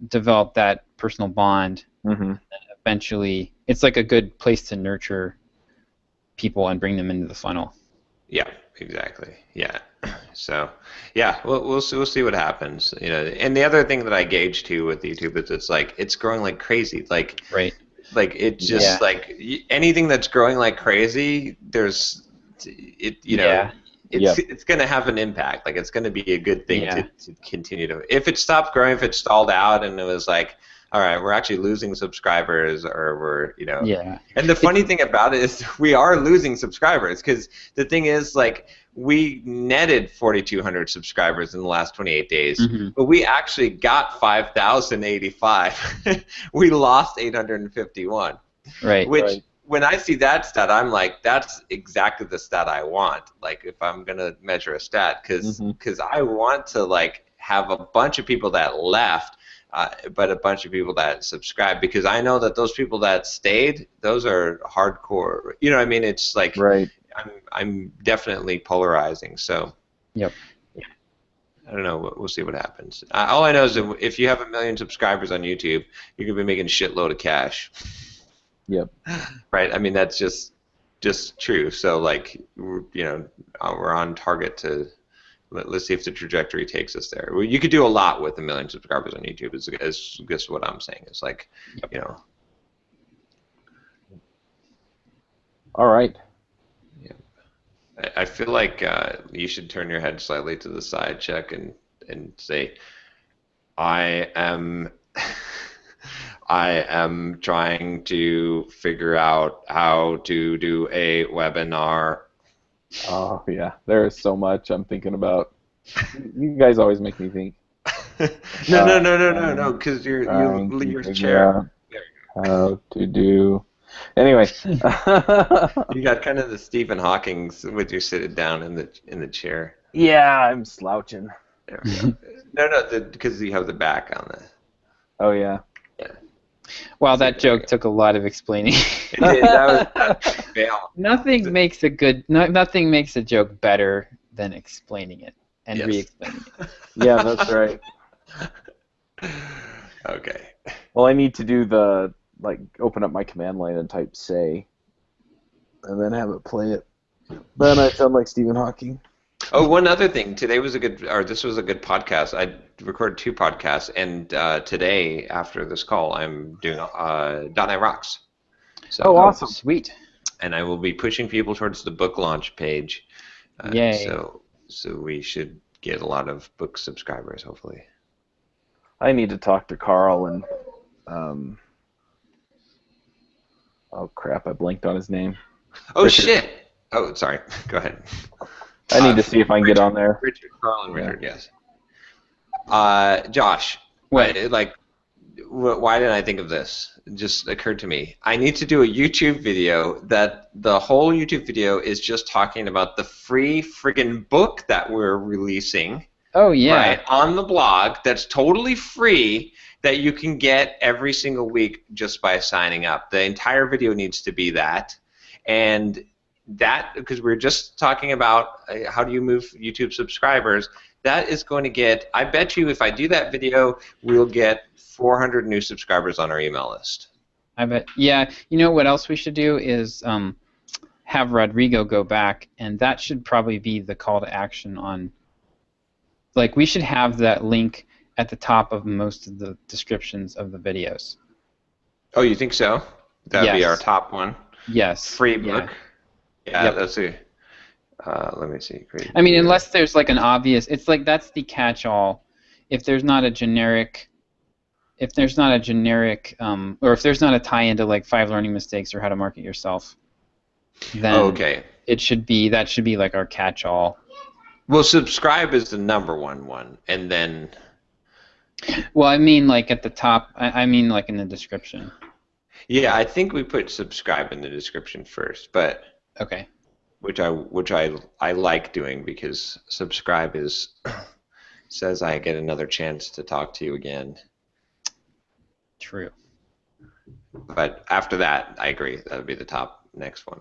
that personal bond. Mm-hmm. And eventually, it's like a good place to nurture people and bring them into the funnel. Yeah, exactly. Yeah. So, we'll see what happens. And the other thing that I gauge too with YouTube is it's growing like crazy. Like it's just like anything that's growing like crazy. It's going to have an impact. Like it's going to be a good thing to continue to. If it stopped growing, if it stalled out, and it was like, all right, we're actually losing subscribers, or we're. And the funny thing about it is we are losing subscribers, because the thing is, like, we netted 4,200 subscribers in the last 28 days, but we actually got 5,085. We lost 851. Right. Which. When I see that stat, I'm like, that's exactly the stat I want. Like, if I'm gonna measure a stat, because I want to like have a bunch of people that left, but a bunch of people that subscribed, because I know that those people that stayed, those are hardcore. You know what I mean? It's like I'm definitely polarizing. So I don't know. We'll see what happens. All I know is that if you have 1 million subscribers on YouTube, you're gonna be making a shitload of cash. Yep. Right. I mean, that's just just true. So like we're on target to. Let's see if the trajectory takes us there. Well, you could do a lot with 1 million subscribers on YouTube. Is guess what I'm saying? It's like, All right. Yeah. I feel like you should turn your head slightly to the side, Chuck, and say, I am. I am trying to figure out how to do a webinar. Oh yeah, there is so much I'm thinking about. You guys always make me think. No, because Trying to your figure chair. out how to do. Anyway. You got kind of the Stephen Hawking's with you sitting down in the chair. Yeah, I'm slouching. There we go. No, because you have the back on the. Oh yeah. Well, that joke took a lot of explaining. That was a fail. Nothing makes a joke better than explaining it and re-explaining it. Yeah, that's right. Okay. Well, I need to do the open up my command line and type say, and then have it play it. Then I sound like Stephen Hawking. Oh, one other thing. This was a good podcast. I recorded 2 podcasts, and today, after this call, I'm doing .NET Rocks. So, awesome. Sweet. And I will be pushing people towards the book launch page. Yay. So we should get a lot of book subscribers, hopefully. I need to talk to Carl and oh crap, I blinked on his name. Oh, Richard. shit. Oh, sorry. Go ahead. I need to see if I can get on there. Richard, Carl, and Richard, yes. Josh, What? why didn't I think of this? It just occurred to me. I need to do a YouTube video that the whole YouTube video is just talking about the free friggin' book that we're releasing. Oh, yeah. Right, on the blog that's totally free that you can get every single week just by signing up. The entire video needs to be that. And that, because we're just talking about how do you move YouTube subscribers, that is going to get, I bet you if I do that video, we'll get 400 new subscribers on our email list. I bet. Yeah, you know what else we should do is have Rodrigo go back, and that should probably be the call to action on, like, we should have that link at the top of most of the descriptions of the videos. Oh, you think so? That would be Yes. our top one? Yes. Free book? Yeah, Yep. that's a. Let me see. Great. I mean, unless there's like an obvious, it's like that's the catch-all. If there's not a generic, or if there's not a tie-in to like 5 learning mistakes or how to market yourself, then okay. that should be like our catch-all. Well, subscribe is the number one, and then. Well, I mean like at the top. I mean like in the description. Yeah, I think we put subscribe in the description first, but. Okay. Which I like doing because subscribe says I get another chance to talk to you again. True. But after that, I agree. That would be the top next one.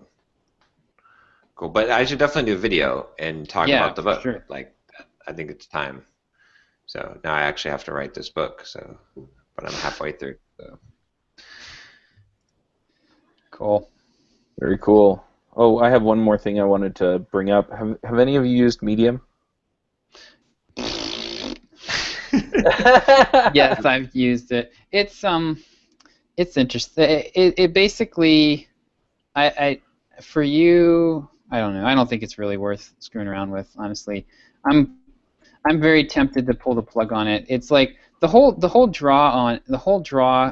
Cool. But I should definitely do a video and talk about the book. Sure. Like, I think it's time. So now I actually have to write this book. But I'm halfway through. So. Cool. Very cool. Oh, I have one more thing I wanted to bring up. Have any of you used Medium? Yes, I've used it. It's interesting. It basically, for you, I don't know. I don't think it's really worth screwing around with, honestly. I'm very tempted to pull the plug on it. It's like the whole draw.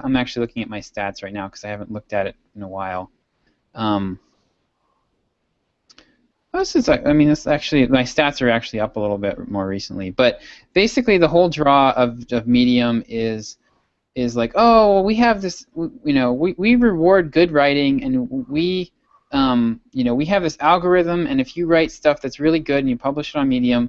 I'm actually looking at my stats right now because I haven't looked at it in a while. It's actually, my stats are actually up a little bit more recently. But basically, the whole draw of Medium is like, oh, we have this, we reward good writing, and we have this algorithm, and if you write stuff that's really good and you publish it on Medium,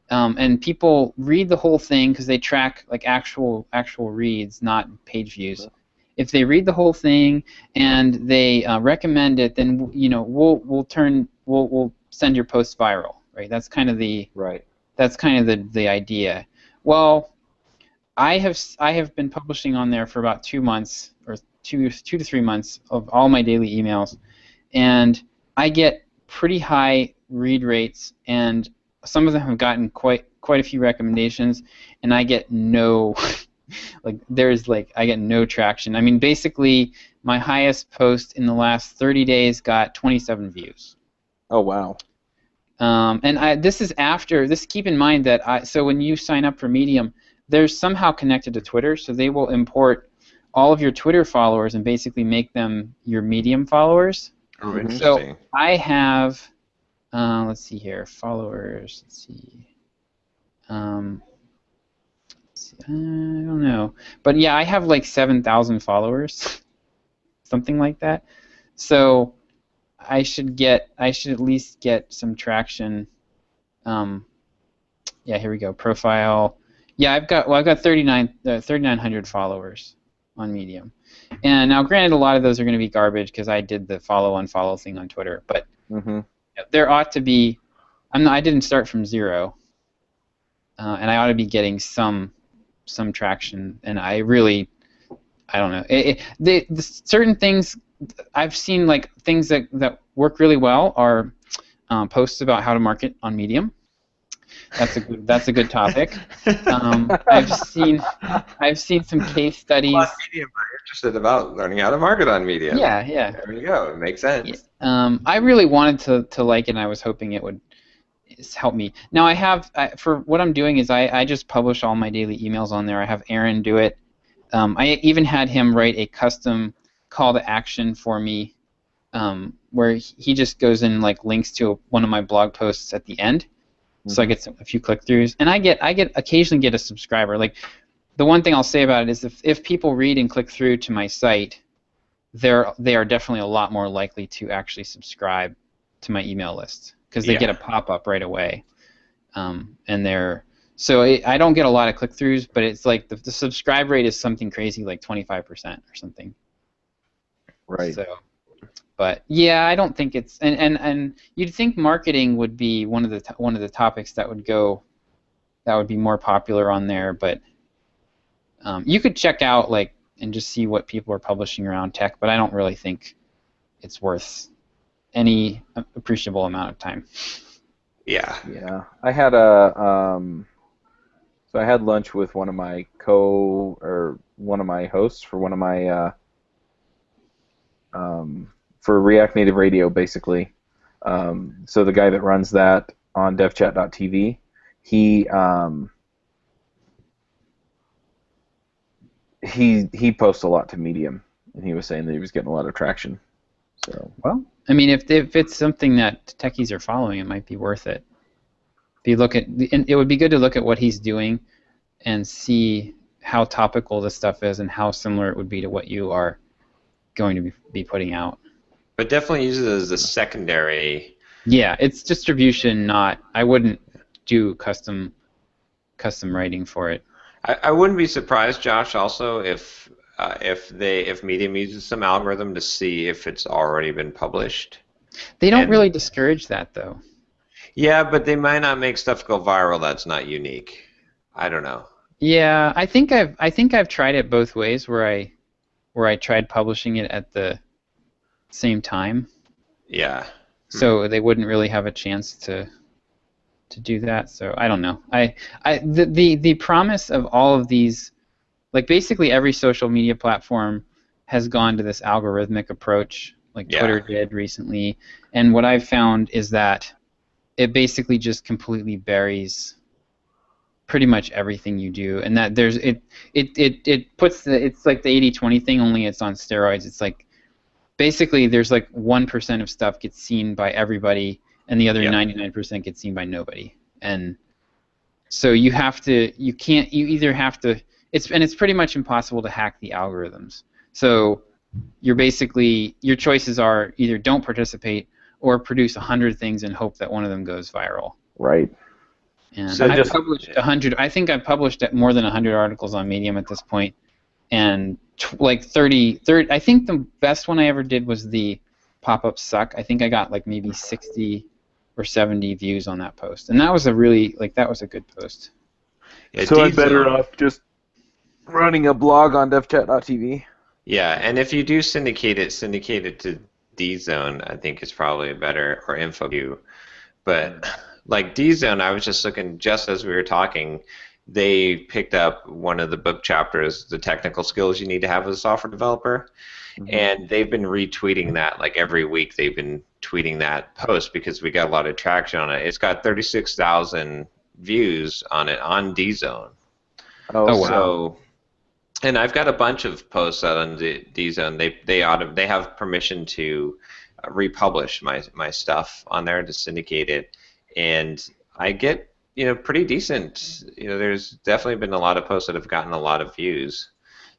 and people read the whole thing because they track like actual reads, not page views. If they read the whole thing and they recommend it, then we'll send your post viral, right? That's kind of the idea. Well, I have been publishing on there for about 2 months, or two to 3 months, of all my daily emails, and I get pretty high read rates, and some of them have gotten quite a few recommendations, and I get no I get no traction. I mean, basically, my highest post in the last 30 days got 27 views. Oh wow. And this is after this. Keep in mind that so when you sign up for Medium, they're somehow connected to Twitter, so they will import all of your Twitter followers and basically make them your Medium followers. Oh, interesting. So I have, let's see here, followers. Let's see. I don't know, but yeah, I have like 7,000 followers, something like that. So I should at least get some traction. Yeah, here we go. Profile. Yeah, I've got 3,900 followers on Medium, and now granted, a lot of those are going to be garbage because I did the follow-unfollow thing on Twitter, but there ought to be. I didn't start from zero, and I ought to be getting some traction, and I don't know. The certain things I've seen, like things that work really well are posts about how to market on Medium. That's a good topic. I've seen some case studies. On Medium, I'm interested about learning how to market on Medium. Yeah. There we go. It makes sense. Yeah. I really wanted to like it, and I was hoping it would help me. Now for what I'm doing is I just publish all my daily emails on there. I have Aaron do it. I even had him write a custom call to action for me, where he just goes in like links to one of my blog posts at the end, so I get a few click-throughs, and I occasionally get a subscriber. Like the one thing I'll say about it is if people read and click through to my site, they are definitely a lot more likely to actually subscribe to my email list because they get a pop-up right away, so I don't get a lot of click-throughs, but it's like the subscribe rate is something crazy, like 25% or something. Right. So, but yeah, I don't think it's and you'd think marketing would be one of the topics that would be more popular on there, but you could check out and just see what people are publishing around tech, but I don't really think it's worth any appreciable amount of time. Yeah. Yeah. I had so I had lunch with one of my hosts for one of my for React Native Radio, basically. So the guy that runs that on devchat.tv, he posts a lot to Medium, and he was saying that he was getting a lot of traction. So well, I mean, if it's something that techies are following, it might be worth it. And it would be good to look at what he's doing and see how topical this stuff is and how similar it would be to what you are going to be putting out. But definitely use it as a secondary. Yeah, it's distribution, not. I wouldn't do custom writing for it. I wouldn't be surprised, Josh, also if Medium uses some algorithm to see if it's already been published. They don't really discourage that, though. Yeah, but they might not make stuff go viral that's not unique. I don't know. Yeah, I think I've tried it both ways, where I tried publishing it at the same time. Yeah. So they wouldn't really have a chance to do that. So I don't know. The promise of all of these, like basically every social media platform has gone to this algorithmic approach, like Twitter did recently. And what I've found is that it basically just completely buries pretty much everything you do, and that it puts it's like the 80-20 thing, only it's on steroids. It's like basically there's like 1% of stuff gets seen by everybody, and the other 99% gets seen by nobody. And so you either have to. It's pretty much impossible to hack the algorithms. So your choices are either don't participate or produce 100 things and hope that one of them goes viral. Right. And so I've published 100. I think I've published more than 100 articles on Medium at this point, and like 30. I think the best one I ever did was the pop-ups suck. I think I got like maybe 60 or 70 views on that post, and that was a good post. Yeah, so I'm better off just running a blog on devchat.tv. Yeah, and if you do syndicate it to D-Zone, I think, is probably better, or InfoView. But like D-Zone, I was just looking, just as we were talking, they picked up one of the book chapters, the technical skills you need to have as a software developer, and they've been retweeting that like every week. They've been tweeting that post because we got a lot of traction on it. It's got 36,000 views on it on D-Zone. Oh, wow. So, and I've got a bunch of posts out on D-Zone. They have permission to republish my stuff on there to syndicate it, and I get pretty decent. There's definitely been a lot of posts that have gotten a lot of views.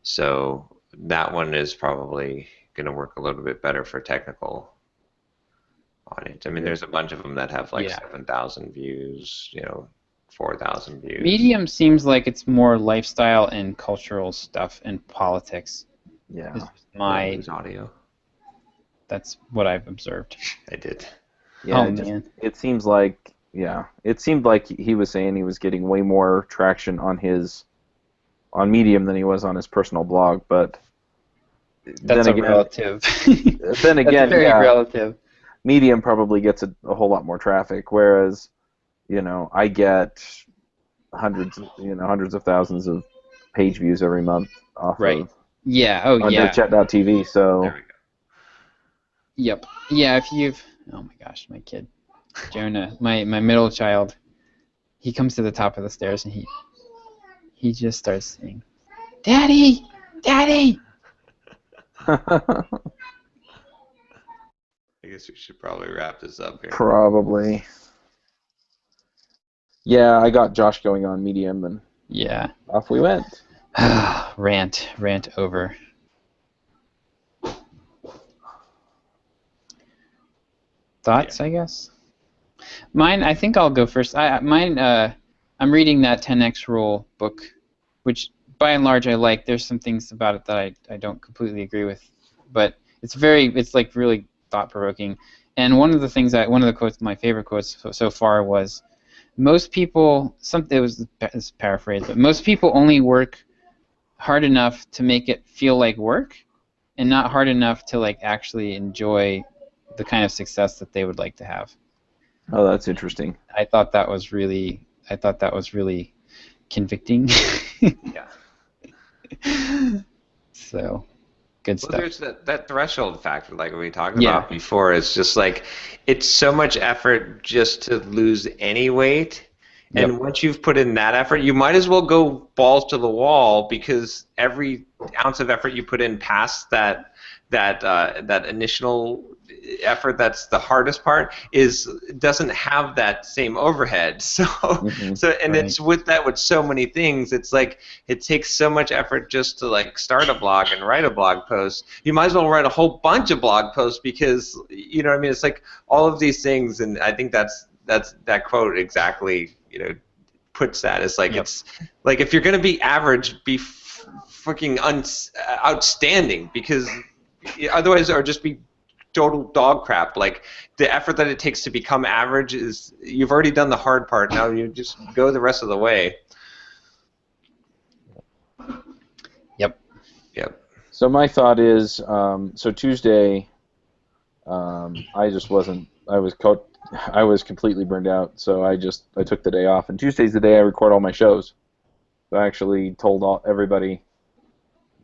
So that one is probably going to work a little bit better for technical on it. I mean, there's a bunch of them that have like 7,000 views, 4,000 views. Medium seems like it's more lifestyle and cultural stuff and politics. Yeah. There's audio. That's what I've observed. I did. Yeah, man. It seems like, it seemed like he was saying he was getting way more traction on Medium than he was on his personal blog, but that's relative. Then again, that's very relative. Medium probably gets a whole lot more traffic, whereas, I get hundreds of thousands of page views every month off of Chat.tv, so. There we go. Yep. Yeah, if you've... Oh my gosh, my kid. Jonah, my middle child, he comes to the top of the stairs and he just starts saying, "Daddy! Daddy!" I guess we should probably wrap this up here. Probably. Yeah, I got Josh going on Medium, and off we went. Rant over. Thoughts, I guess. Mine, I think I'll go first. I'm reading that 10x Rule book, which by and large I like. There's some things about it that I don't completely agree with, but it's like really thought-provoking. And one of the quotes, my favorite quotes so far was, most people, it's paraphrased, but most people only work hard enough to make it feel like work, and not hard enough to like actually enjoy the kind of success that they would like to have. Oh, that's interesting. I thought that was really convicting. Yeah. So, good stuff. There's that threshold factor, like we talked about before. It's just like, it's so much effort just to lose any weight. And once you've put in that effort, you might as well go balls to the wall, because every ounce of effort you put in past that initial effort, that's the hardest part, doesn't have that same overhead. So it's with so many things, it's like it takes so much effort just to like start a blog and write a blog post. You might as well write a whole bunch of blog posts, because you know what I mean, it's like all of these things. And I think that's that quote exactly puts that. It's like it's like, if you're going to be average, be freaking outstanding, because otherwise, or just be total dog crap. Like, the effort that it takes to become average is, you've already done the hard part. Now you just go the rest of the way. Yep. So my thought is, so Tuesday, I just wasn't. I was completely burned out, so I took the day off. And Tuesday's the day I record all my shows. So I actually told everybody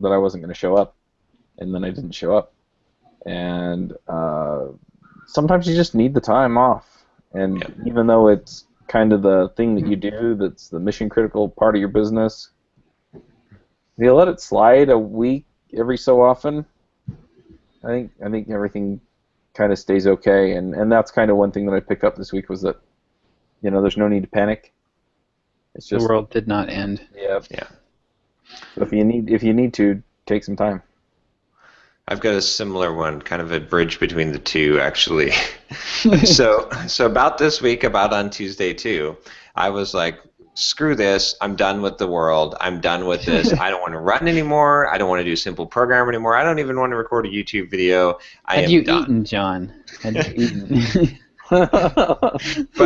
that I wasn't going to show up, and then I didn't show up. And sometimes you just need the time off. And even though it's kind of the thing that you do that's the mission critical part of your business, if you let it slide a week every so often, I think everything kind of stays okay. And that's kind of one thing that I picked up this week, was that there's no need to panic. It's just, the world did not end. Yeah. So if you need to, take some time. I've got a similar one, kind of a bridge between the two, actually. So about this week, about on Tuesday too, I was like, screw this, I'm done with the world, I'm done with this, I don't want to run anymore, I don't want to do simple program anymore, I don't even want to record a YouTube video, Had you eaten, John? Had you eaten? We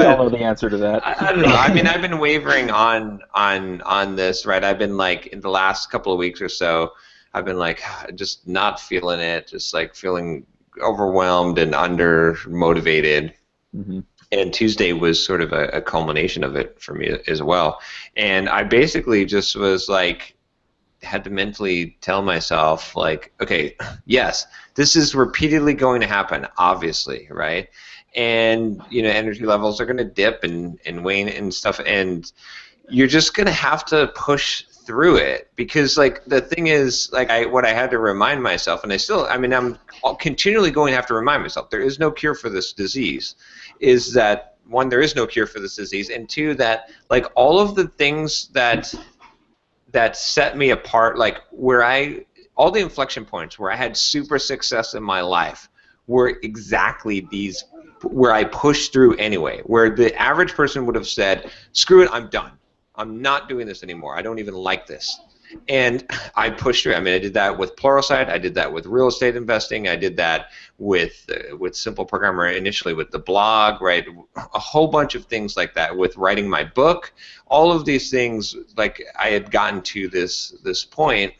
all know the answer to that. I don't know. I mean, I've been wavering on this, right? I've been like, in the last couple of weeks or so, I've been like, just not feeling it, just like feeling overwhelmed and under motivated. Mm-hmm. And Tuesday was sort of a culmination of it for me as well. And I basically just was like, had to mentally tell myself, like, okay, yes, this is repeatedly going to happen, obviously, right? And, energy levels are going to dip and wane and stuff, and you're just going to have to push through it, because, like, the thing is, like, what I had to remind myself, and I'm continually going to have to remind myself, there is no cure for this disease, is that, one, there is no cure for this disease, and two, that, like, all of the things that set me apart, like all the inflection points where I had super success in my life were exactly these, where I pushed through anyway, where the average person would have said, screw it, I'm done. I'm not doing this anymore. I don't even like this. And I pushed through. I mean, I did that with Pluralsight. I did that with real estate investing. I did that with Simple Programmer initially, with the blog, right? A whole bunch of things like that, with writing my book. All of these things, like, I had gotten to this point,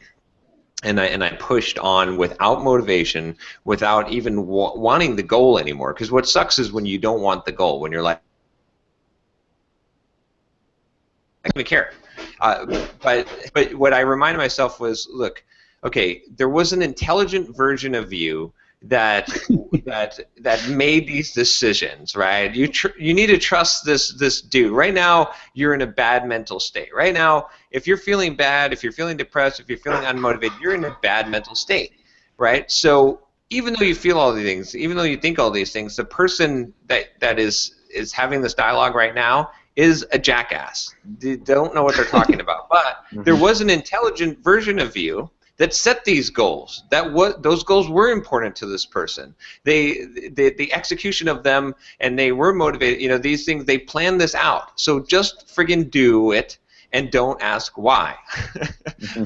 and I pushed on without motivation, without even wanting the goal anymore. Because what sucks is when you don't want the goal, when you're like, I don't even care. But what I reminded myself was, look, okay, there was an intelligent version of you that made these decisions, right? You need to trust this dude. Right now, you're in a bad mental state. Right now, if you're feeling bad, if you're feeling depressed, if you're feeling unmotivated, you're in a bad mental state, right? So even though you feel all these things, even though you think all these things, the person that is having this dialogue right now is a jackass. They don't know what they're talking about. But there was an intelligent version of you that set these goals. Those goals were important to this person. The execution of them, and they were motivated. These things, they planned this out. So just friggin' do it, and don't ask why,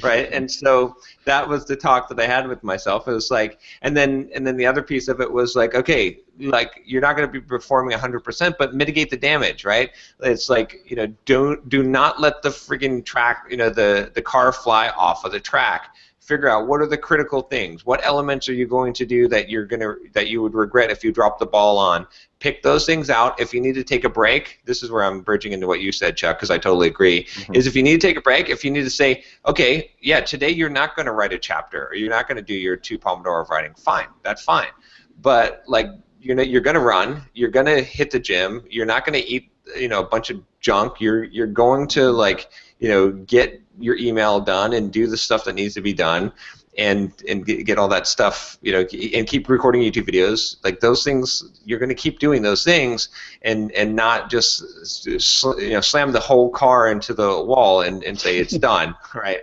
right? And so that was the talk that I had with myself. It was like, and then the other piece of it was like, okay, like, you're not going to be performing 100%, but mitigate the damage, right? It's like, do not let the friggin' track, the car fly off of the track. Figure out what are the critical things. What elements are you going to do that you would regret if you dropped the ball on? Pick those things out. If you need to take a break, this is where I'm bridging into what you said, Chuck, because I totally agree. Is if you need to take a break, if you need to say, okay, yeah, today you're not going to write a chapter, or you're not going to do your 2 Pomodoro of writing. Fine, that's fine. But, like, you're going to run. You're going to hit the gym. You're not going to eat, a bunch of junk. You're going to, like, get your email done and do the stuff that needs to be done, and get all that stuff, and keep recording YouTube videos. Like, those things, you're going to keep doing those things, and not just slam the whole car into the wall and say it's done, right?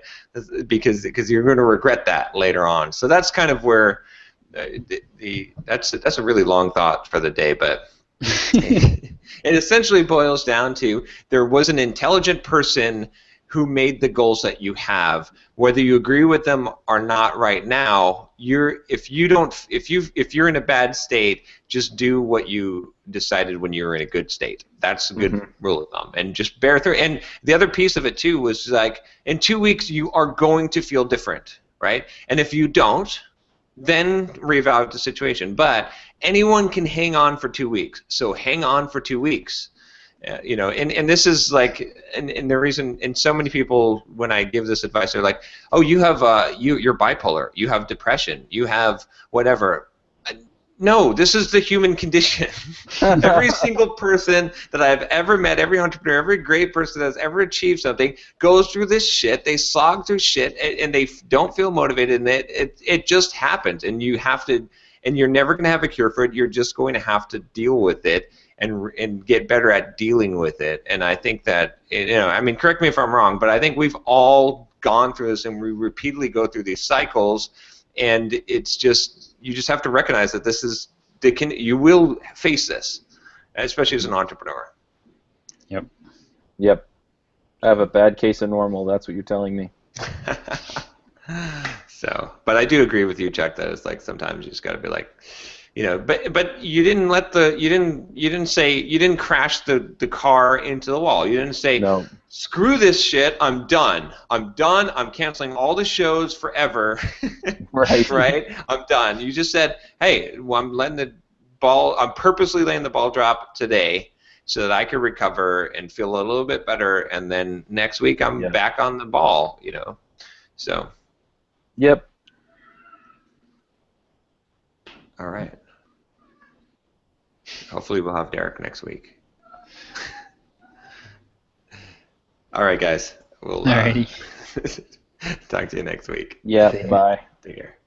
Because you're going to regret that later on. So that's kind of where that's a really long thought for the day, but it essentially boils down to, there was an intelligent person who made the goals that you have. Whether you agree with them or not right now, if you're in a bad state, just do what you decided when you were in a good state. That's a good rule of thumb, and just bear through. And the other piece of it too was, like, in 2 weeks you are going to feel different, right? And if you don't, then reevaluate the situation. But anyone can hang on for 2 weeks, so hang on for 2 weeks. And this is like, and the reason, and so many people, when I give this advice, they're like, oh, you have you're bipolar, you have depression, you have whatever. No, this is the human condition. Every single person that I've ever met, every entrepreneur, every great person that's ever achieved something goes through this shit. They slog through shit, and they don't feel motivated, and it just happens. And you have to, and you're never going to have a cure for it. You're just going to have to deal with it and get better at dealing with it. And I think that, I mean, correct me if I'm wrong, but I think we've all gone through this, and we repeatedly go through these cycles, and it's just, you just have to recognize that you will face this, especially as an entrepreneur. Yep. I have a bad case of normal. That's what you're telling me. So, but I do agree with you, Chuck, that it's like, sometimes you just got to be like, But you didn't you didn't crash the car into the wall. You didn't say, No. screw this shit, I'm done. I'm canceling all the shows forever. Right. Right? I'm done. You just said, hey, well, I'm purposely letting the ball drop today so that I could recover and feel a little bit better, and then next week I'm back on the ball, So. Yep. All right. Hopefully we'll have Derek next week. All right, guys. We'll Alrighty. talk to you next week. Yeah. Bye. Take care.